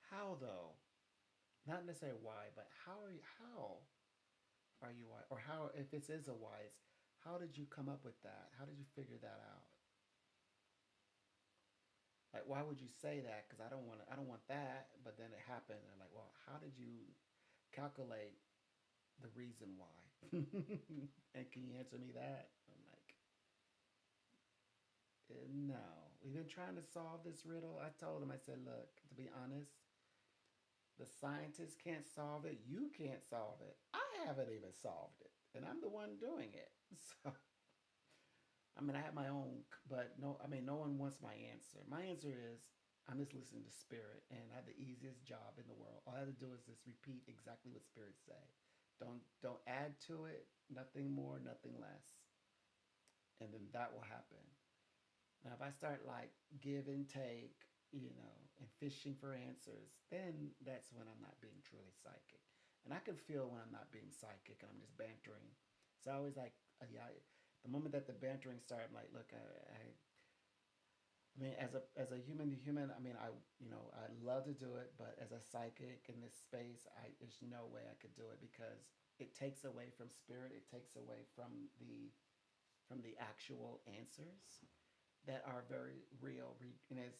How though? Not necessarily why, but how are you why? Or how if it is a why, it's how did you come up with that? How did you figure that out? Like why would you say that? Because I don't want that. But then it happened. And like, well, how did you calculate the reason why? And can you answer me that? I'm like, no. We've been trying to solve this riddle. I told him, I said, look, to be honest, the scientists can't solve it. You can't solve it. I haven't even solved it. And I'm the one doing it. So, I mean, I have my own, but no, I mean, no one wants my answer. My answer is I'm just listening to spirit, and I have the easiest job in the world. All I have to do is just repeat exactly what spirits say. Don't add to it. Nothing more, nothing less, and then that will happen. Now, if I start like give and take, and fishing for answers, then that's when I'm not being truly psychic. And I can feel when I'm not being psychic and I'm just bantering. So I always like, yeah, the moment that the bantering started, I'm like, look, I mean, as a human to human, I mean, I love to do it, but as a psychic in this space, there's no way I could do it because it takes away from spirit. It takes away from the actual answers that are very real, and as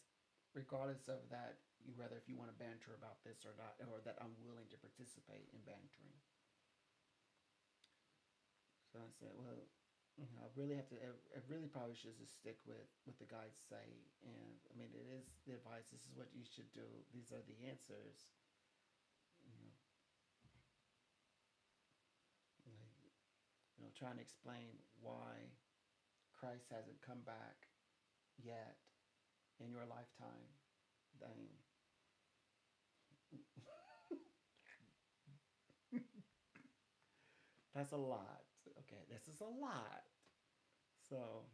regardless of that, you whether if you want to banter about this or not, or that I'm willing to participate in bantering. So I said, well, I really have to. I really probably should just stick with what the guides say, and I mean, it is the advice. This is what you should do. These are the answers. You know, like, trying to explain why Christ hasn't come back yet in your lifetime. I mean, that's a lot. Okay, this is a lot. So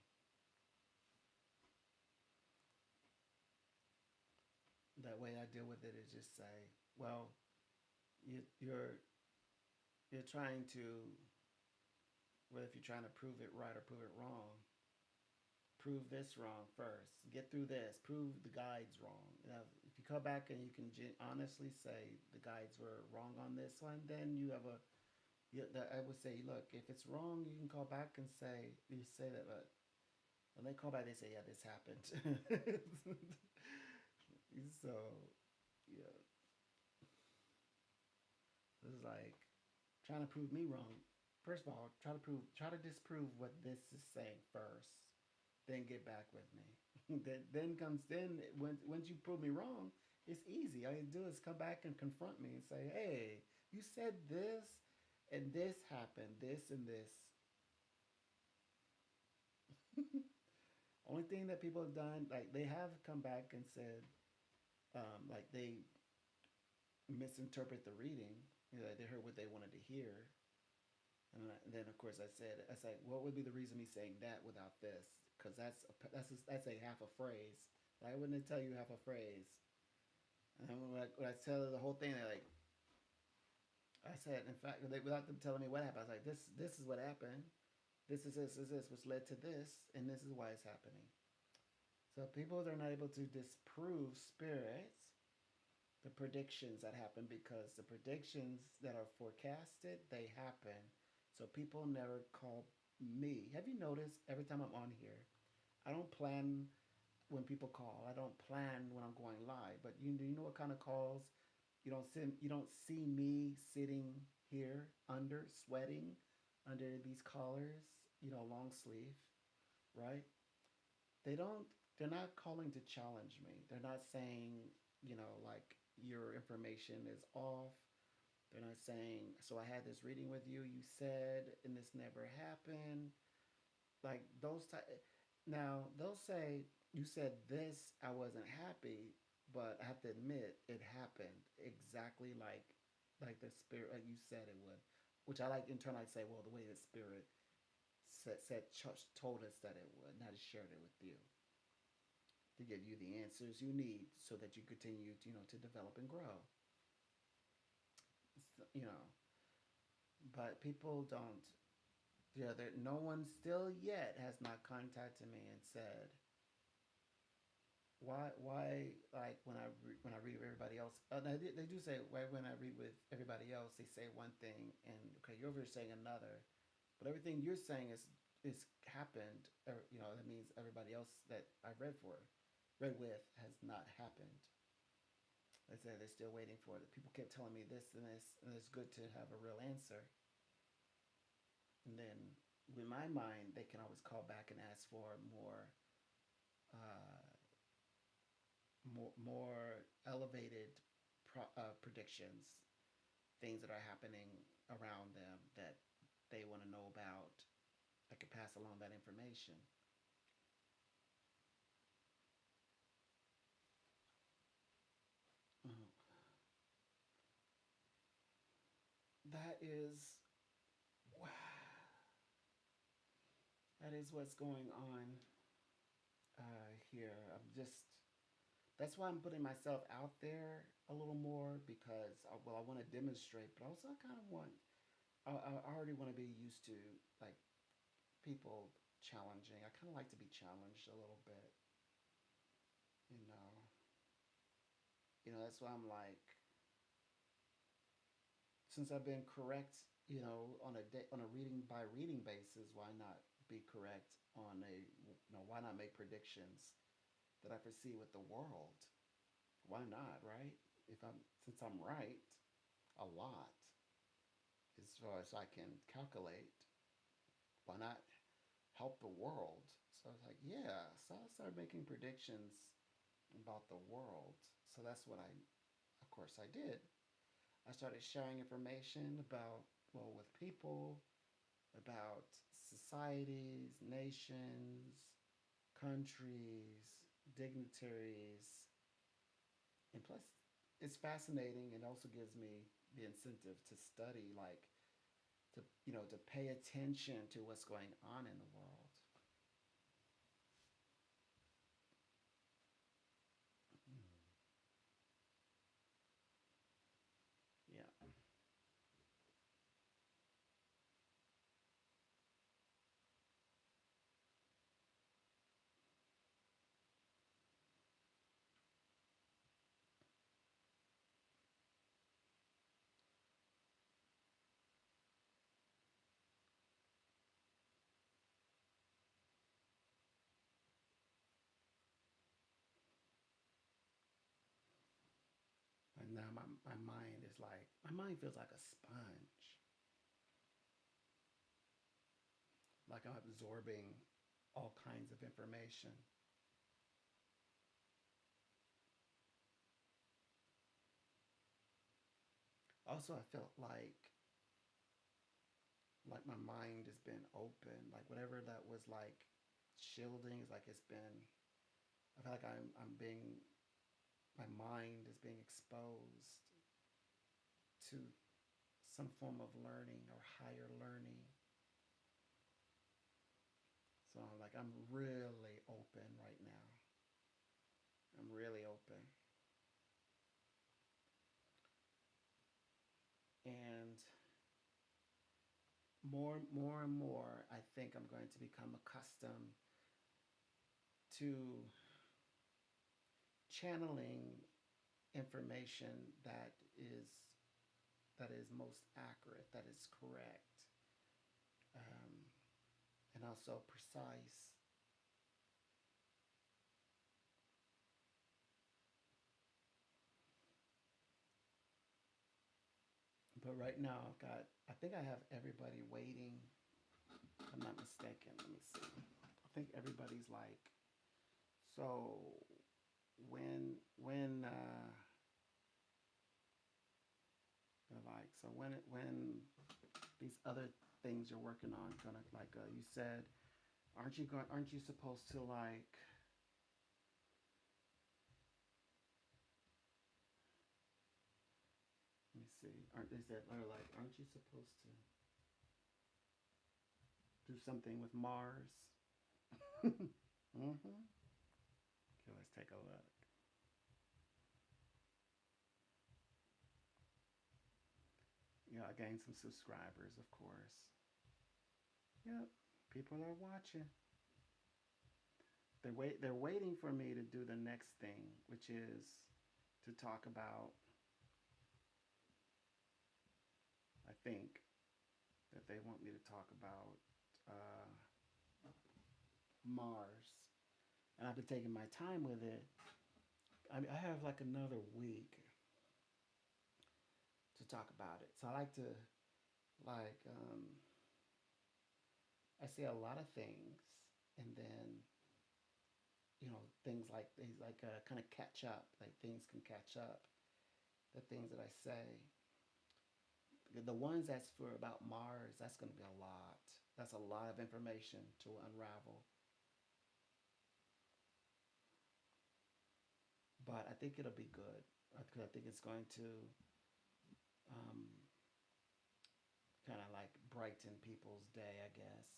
that way I deal with it is just say, well, you, you're you're trying to, well, if you're trying to prove it right or prove it wrong, prove this wrong first. Get through this. Prove the guides wrong. Now, if you come back and you can honestly say the guides were wrong on this one, then you have a. I would say, look, if it's wrong, you can call back and say you say that. But when they call back, they say, yeah, this happened. So, yeah, it's like trying to prove me wrong. First of all, try to disprove what this is saying first, then get back with me. Then once you prove me wrong, it's easy. All you do is come back and confront me and say, "Hey, you said this, and this happened, this and this." Only thing that people have done, like they have come back and said, like they misinterpret the reading. They heard what they wanted to hear, and then of course I said, what would be the reason me saying that without this? Because that's a half a phrase. Why wouldn't it tell you half a phrase? And when I tell her the whole thing, they're like, I said, in fact, without them telling me what happened, I was like, this is what happened. This is this, which led to this, and this is why it's happening. So people are not able to disprove spirits, the predictions that happen, because the predictions that are forecasted, they happen. So people never call me. Have you noticed every time I'm on here, I don't plan when people call. I don't plan when I'm going live. But you know what kind of calls you don't see me sitting here under sweating under these collars, long sleeve, right? They don't they're not calling to challenge me. They're not saying, like your information is off. They're not saying, so I had this reading with you, you said, and this never happened. Like those type. Now they'll say you said this, I wasn't happy, but I have to admit it happened exactly like the spirit, like you said it would. Which I like internally say, well, the way the spirit told us that it would, and I just shared it with you to give you the answers you need so that you continue, to develop and grow. You know, but people don't. Yeah, no one still yet has not contacted me and said why like when I read with everybody else. They do say why when I read with everybody else they say one thing and okay you're over here saying another, but everything you're saying is happened. That means everybody else that I read with has not happened. They said they're still waiting for it. People kept telling me this and this, and it's good to have a real answer. And then, with my mind, they can always call back and ask for uh, more elevated predictions, things that are happening around them that they want to know about. I could pass along that information. Mhm. That is that is what's going on here. That's why I'm putting myself out there a little more because I want to demonstrate, but also I kind of want I already want to be used to like people challenging. I kind of like to be challenged a little bit, you know. That's why I'm like, since I've been correct, on a reading by reading basis, why not be correct on why not make predictions that I foresee with the world? Why not, right? If I'm Since I'm right a lot as far as I can calculate, why not help the world? So I was like, yeah. So I started making predictions about the world. So that's what of course, I did. I started sharing information about, well, with people, about societies, nations, countries, dignitaries, and plus, it's fascinating and also gives me the incentive to study, like to pay attention to what's going on in the world. Yeah. And now my mind is like my mind feels like a sponge, like I'm absorbing all kinds of information. Also, I felt like my mind has been open, like whatever that was like shielding is like it's been. I feel like I'm being my mind is being exposed to some form of learning or higher learning. So I'm really open right now. I'm really open. And more and more, I think I'm going to become accustomed to channeling information that is most accurate, that is correct, um, and also precise. But right now, I think I have everybody waiting. If I'm not mistaken. Let me see. I think everybody's like, so when they're like, so when these other things you're working on gonna like you said, aren't you supposed to like, let me see, aren't they said or like aren't you supposed to do something with Mars? Mm-hmm. Okay, let's take a look. Yeah, I gained some subscribers, of course. Yep, people are watching. They're waiting for me to do the next thing, which is to talk about. I think that they want me to talk about uh, Mars, and I've been taking my time with it. I mean, I have like another week to talk about it, so I like to like I say a lot of things, and then things like kind of catch up. Like things can catch up. The things that I say, the ones that's for about Mars, that's going to be a lot. That's a lot of information to unravel. But I think it'll be good because I think it's going to um, kind of like brighten people's day, I guess.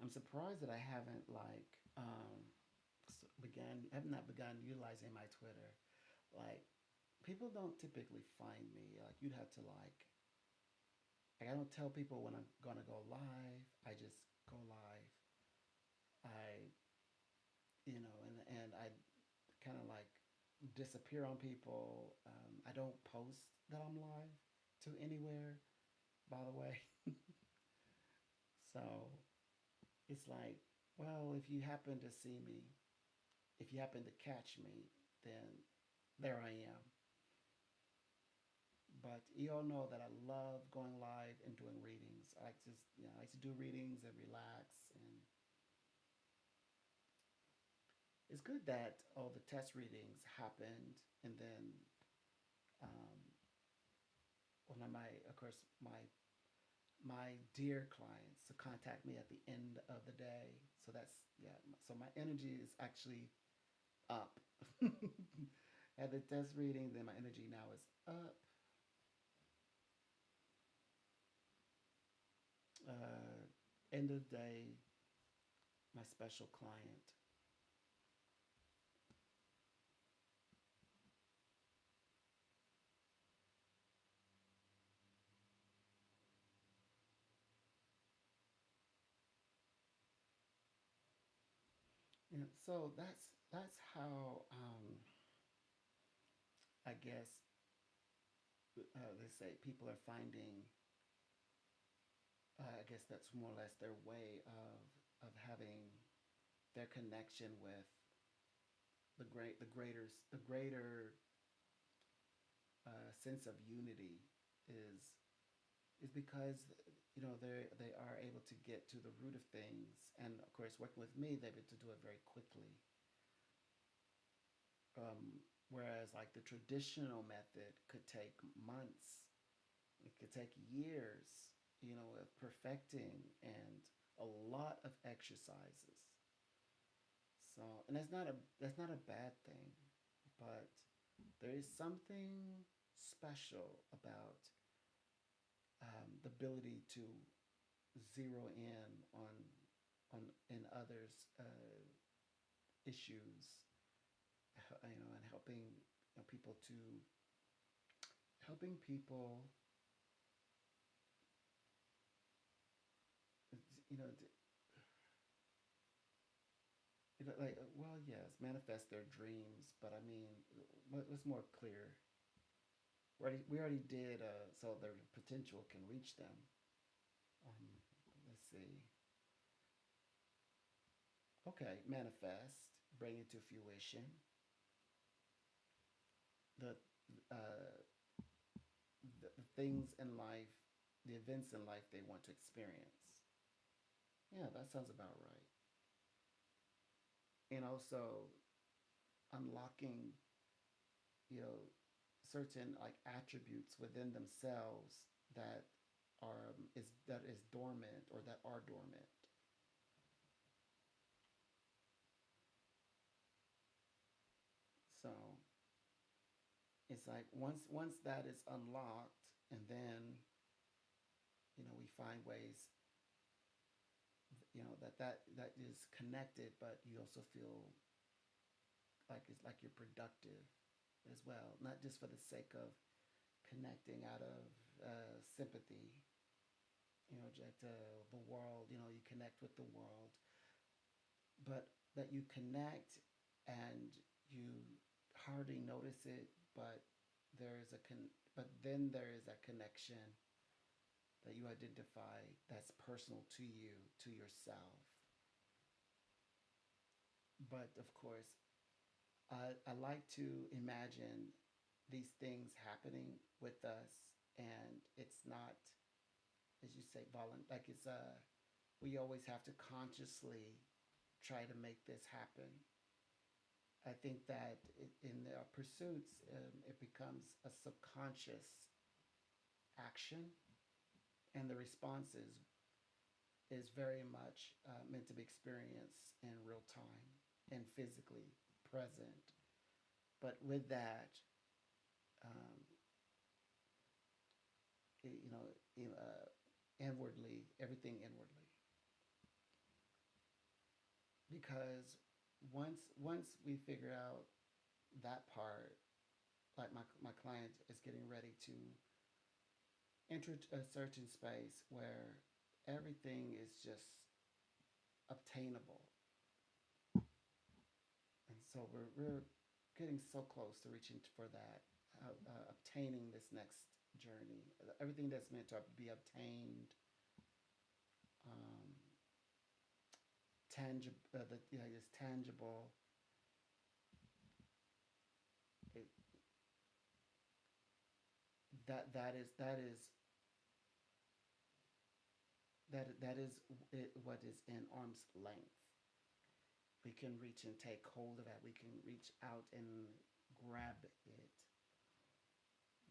I'm surprised that I haven't like have not begun utilizing my Twitter. Like people don't typically find me. Like you'd have to like I don't tell people when I'm gonna go live. I just go live. I and I kind of like disappear on people. I don't post that I'm live to anywhere. By the way, so it's like, well, if you happen to see me, if you happen to catch me, then there I am. But you all know that I love going live and doing readings. I like to do readings and relax, and it's good that all the test readings happened, and then um, one of my, of course, my dear clients to contact me at the end of the day. So that's yeah. So my energy is actually up. At the test reading, then my energy now is up. End of the day, my special client. Yeah, so that's how I guess they say people are finding. I guess that's more or less their way of having their connection with the greater sense of unity is because they are able to get to the root of things, and of course working with me they're able to do it very quickly. Whereas like the traditional method could take months, it could take years, of perfecting and a lot of exercises. So, and that's not a bad thing, but there is something special about the ability to zero in on in others' issues, and helping people to helping people, you know, like, well, yes, manifest their dreams, but I mean, what's more clear? We already did, so their potential can reach them. Um, let's see. Okay, manifest, bring it to fruition. The uh, the things in life, the events in life they want to experience. Yeah, that sounds about right. And also unlocking, you know, certain like attributes within themselves that is dormant or that are dormant. So it's like once that is unlocked, and then we find ways, that is connected, but you also feel like it's like you're productive as well, not just for the sake of connecting out of sympathy, just the world, you connect with the world, but that you connect and you hardly notice it, but there is a but then there is a connection that you identify that's personal to you, to yourself. But of course, I like to imagine these things happening with us, and it's not, as you say, like we always have to consciously try to make this happen. I think that in our pursuits, it becomes a subconscious action, and the responses is very much meant to be experienced in real time and physically present. But with that, um, you know, inwardly, everything inwardly, because once we figure out that part, like my client is getting ready to enter a certain space where everything is just obtainable, and so we're getting so close to reaching for that, obtaining this next journey. Everything that's meant to be obtained, um, tangible, is tangible. It, that is what is in arm's length. We can reach and take hold of that. We can reach out and grab it.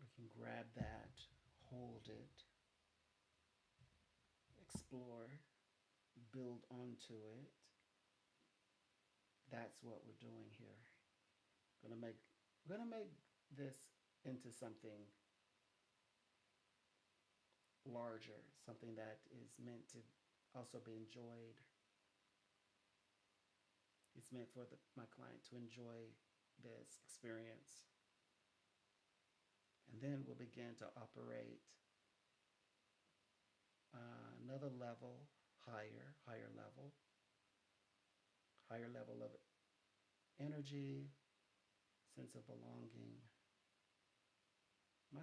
We can grab that, hold it, explore, build onto it. That's what we're doing here. Gonna make we're gonna make this into something larger, something that is meant to also be enjoyed. It's meant for my client to enjoy this experience, and then we'll begin to operate another level, higher level of energy, sense of belonging. My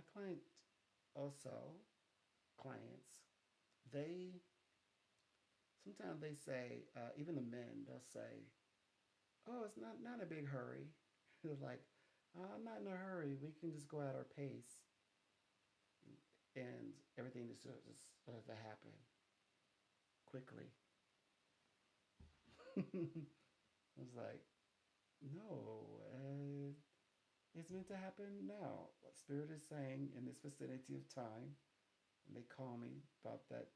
also clients, they sometimes they say, even the men, they'll say, "Oh, it's not a big hurry." They're like, "I'm not in a hurry. We can just go at our pace, and everything just to happen quickly." I was like, "No, it's meant to happen now. What Spirit is saying in this vicinity of time." And they call me about that.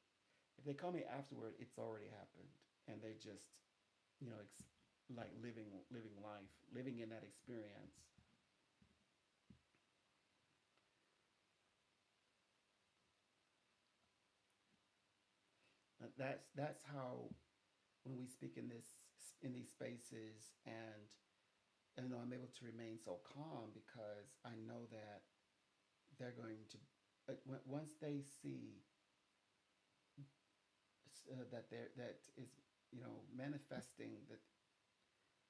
If they call me afterward, it's already happened, and they just, like living life, living in that experience. That's how, when we speak in these spaces, and and I'm able to remain so calm because I know that they're going to once they see that that is manifesting that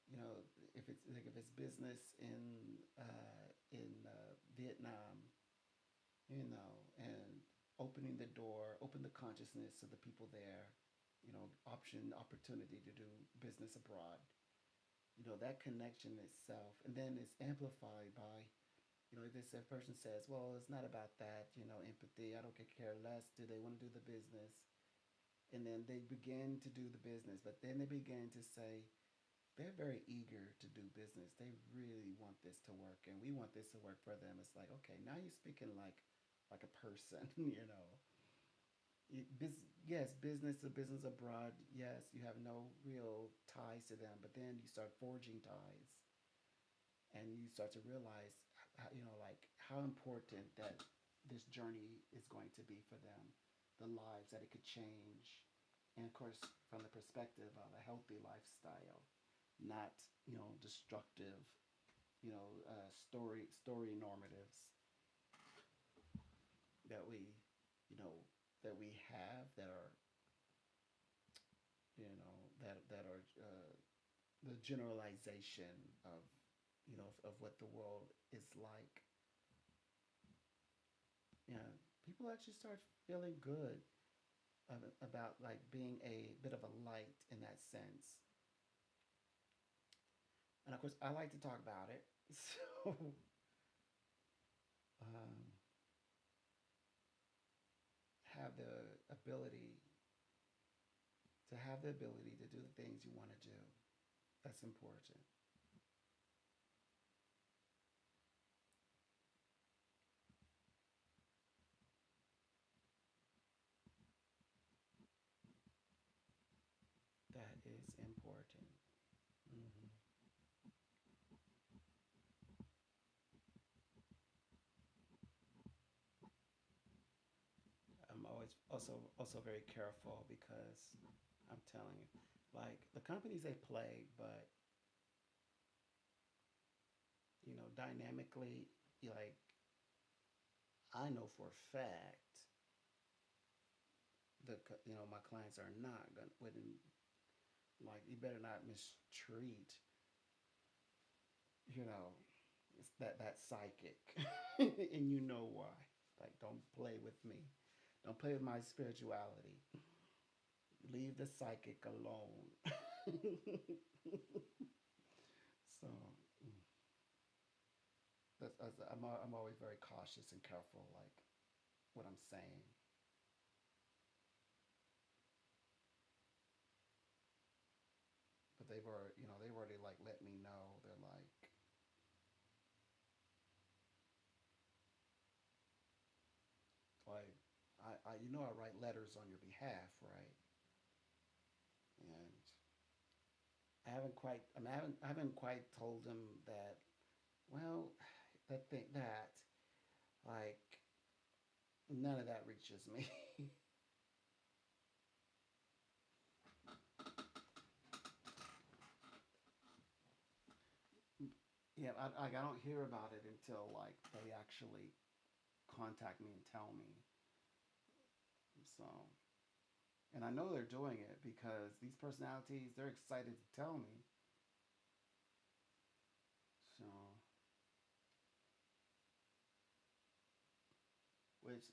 you know if it's like if it's business in Vietnam, and opening the door, open the consciousness of the people there, opportunity to do business abroad. That connection itself, and then it's amplified by, if this person says, well, it's not about that, empathy, I don't care less, do they want to do the business? And then they begin to do the business, but then they begin to say, they're very eager to do business. They really want this to work, and we want this to work for them. It's like, okay, now you're speaking like a person, Yes, business to business abroad. Yes, you have no real ties to them, but then you start forging ties, and you start to realize, like how important that this journey is going to be for them, the lives that it could change, and of course, from the perspective of a healthy lifestyle, not destructive, story normatives that you know, we have that are that are the generalization of of what the world is like. People actually start feeling good about like being a bit of a light in that sense. And of course, I like to talk about it. So, um, have the ability to do the things you want to do. That's important. That is important. Hmm. I'm always also very careful because I'm telling you, like the companies they play, but dynamically, like I know for a fact my clients are not gonna wouldn't like you better not mistreat you know that psychic, and you know why. Like, don't play with me. Don't play with my spirituality. Leave the psychic alone. So I'm always very cautious and careful, like what I'm saying. But they've already like let me know. They're like I write letters on your behalf, right? And I haven't quite told them that. Well, that like none of that reaches me. Yeah, I don't hear about it until like they actually contact me and tell me. So, and I know they're doing it because these personalities, they're excited to tell me. So, which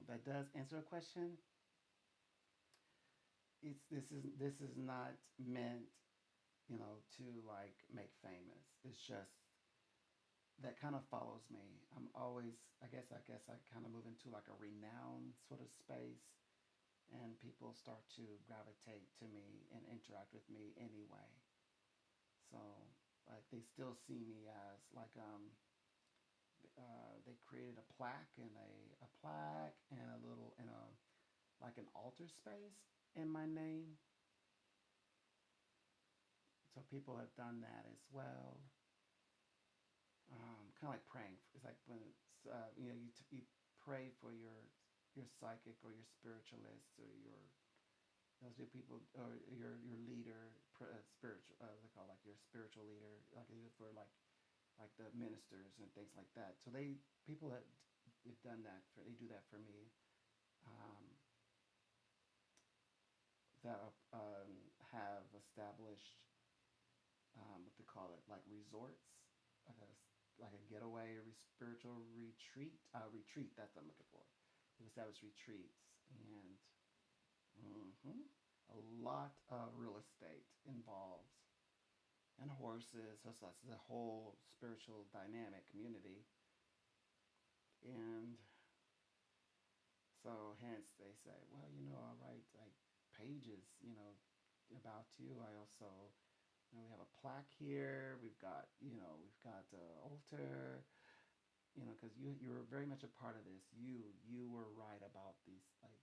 that does answer a question. This is not meant to like make famous. It's just that kind of follows me. I'm always, I guess I kind of move into like a renowned sort of space, and people start to gravitate to me and interact with me anyway. So like they still see me as like they created a plaque and a little and a like an altar space in my name. So people have done that as well. Kind of like praying. It's like when you pray for your psychic or your spiritualist or your those are people, or your leader, spiritual. They call like your spiritual leader, like for like the ministers and things like that. So they people that have done that for they do that for me. Um, that have established what they call it, like resorts, like a getaway spiritual retreat. Retreat. That's what I'm looking for. They've established retreats and mm-hmm, a lot of real estate involved and horses. So that's the whole spiritual dynamic community. And so hence they say, well, I write like pages, about you. I also, we have a plaque here. We've got altar. Because you were very much a part of this. You were right about these. Like,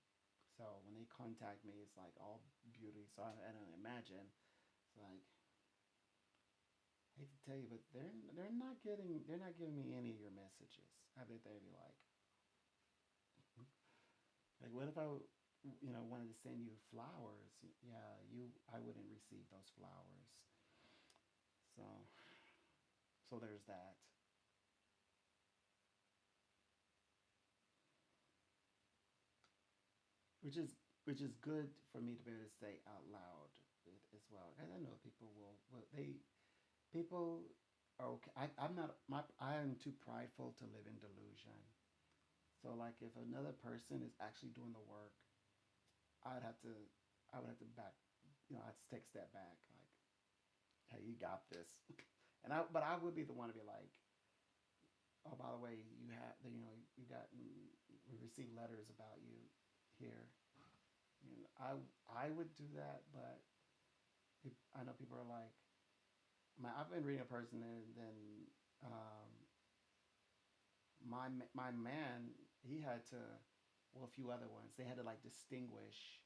so when they contact me, it's like all beauty. So I don't imagine. It's like I hate to tell you, but they're not giving me any of your messages. I bet they'd be like, what if I wanted to send you flowers? Yeah, I wouldn't receive those flowers. So there's that. which is which is good for me to be able to say out loud as well. And I know people are okay. I'm not my I am too prideful to live in delusion. So like if another person is actually doing the work, I'd have to I would have to back I'd take a step back like, hey, you got this. But I would be the one to be like, oh, by the way, you got we received letters about you here. I would do that, but I know people are like, I've been reading a person and then um, my man he had to, well, a few other ones they had to like distinguish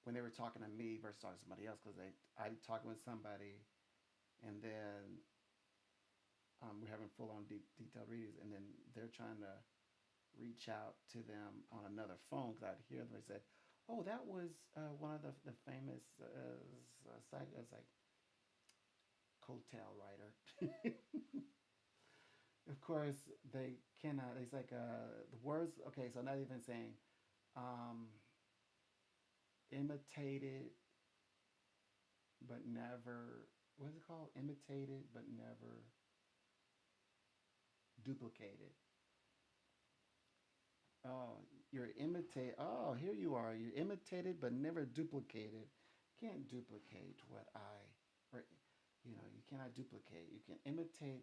when they were talking to me versus talking to somebody else because I talking with somebody and then we're having full on detailed readings and then they're trying to reach out to them on another phone because I'd hear them. They said, "Oh, that was one of the famous site." It's like coattail writer. Of course, they cannot. It's like the words. Okay, so not even saying um, imitated, but never. What is it called? Imitated, but never duplicated. Oh, you're imitate. Oh, here you are. You're imitated but never duplicated. Can't duplicate what or you cannot duplicate. You can imitate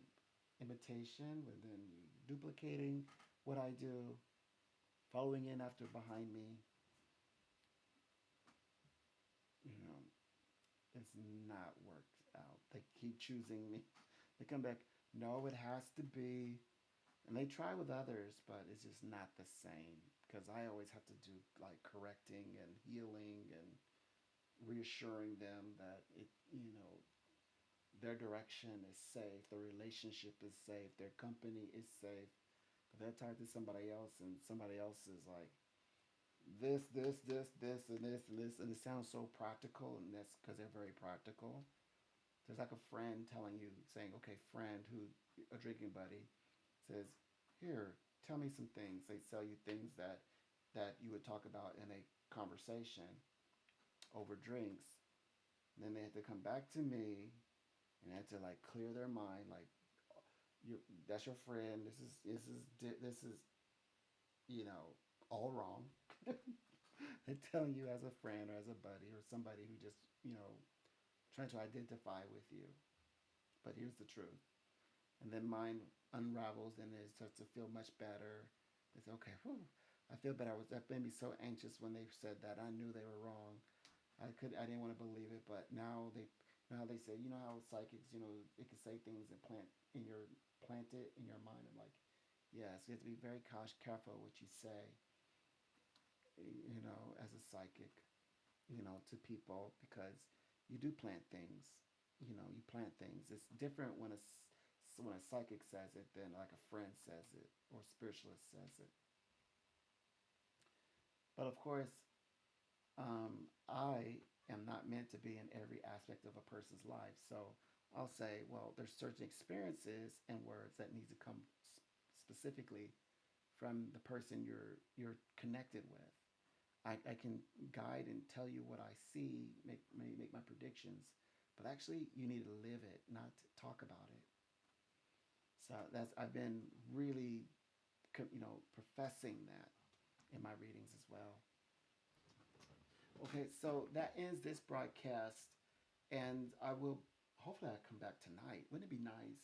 imitation, but then you duplicating what I do, following in after behind me. You know, it's not worked out. They keep choosing me. They come back. No, it has to be. And they try with others, but it's just not the same because I always have to do like correcting and healing and reassuring them that their direction is safe, their relationship is safe, their company is safe. But they're tied to somebody else, and somebody else is like this, and this, and this, and it sounds so practical, and that's because they're very practical. There's like a friend telling you, saying, "Okay, friend, who a drinking buddy, says, here, tell me some things." They sell you things that you would talk about in a conversation over drinks. And then they had to come back to me and had to like clear their mind, like you that's your friend. This is you know all wrong. They're telling you as a friend or as a buddy or somebody who just trying to identify with you. But here's the truth. And then mine unravels and it starts to feel much better. They say, okay, whew, I feel better. That made me so anxious when they said that. I knew they were wrong. I didn't want to believe it, but now they say, how psychics, it can say things and plant it in your mind. I'm like, yes, you have to be very careful what you say, as a psychic, to people because you do plant things. You plant things. It's different when a psychic says it than like a friend says it or a spiritualist says it. But of course, I am not meant to be in every aspect of a person's life. So I'll say, well, there's certain experiences and words that need to come specifically from the person you're connected with. I can guide and tell you what I see, make my predictions, but actually you need to live it, not talk about it. So that's I've been really, professing that in my readings as well. Okay, so that ends this broadcast, and I will hopefully I come back tonight. Wouldn't it be nice?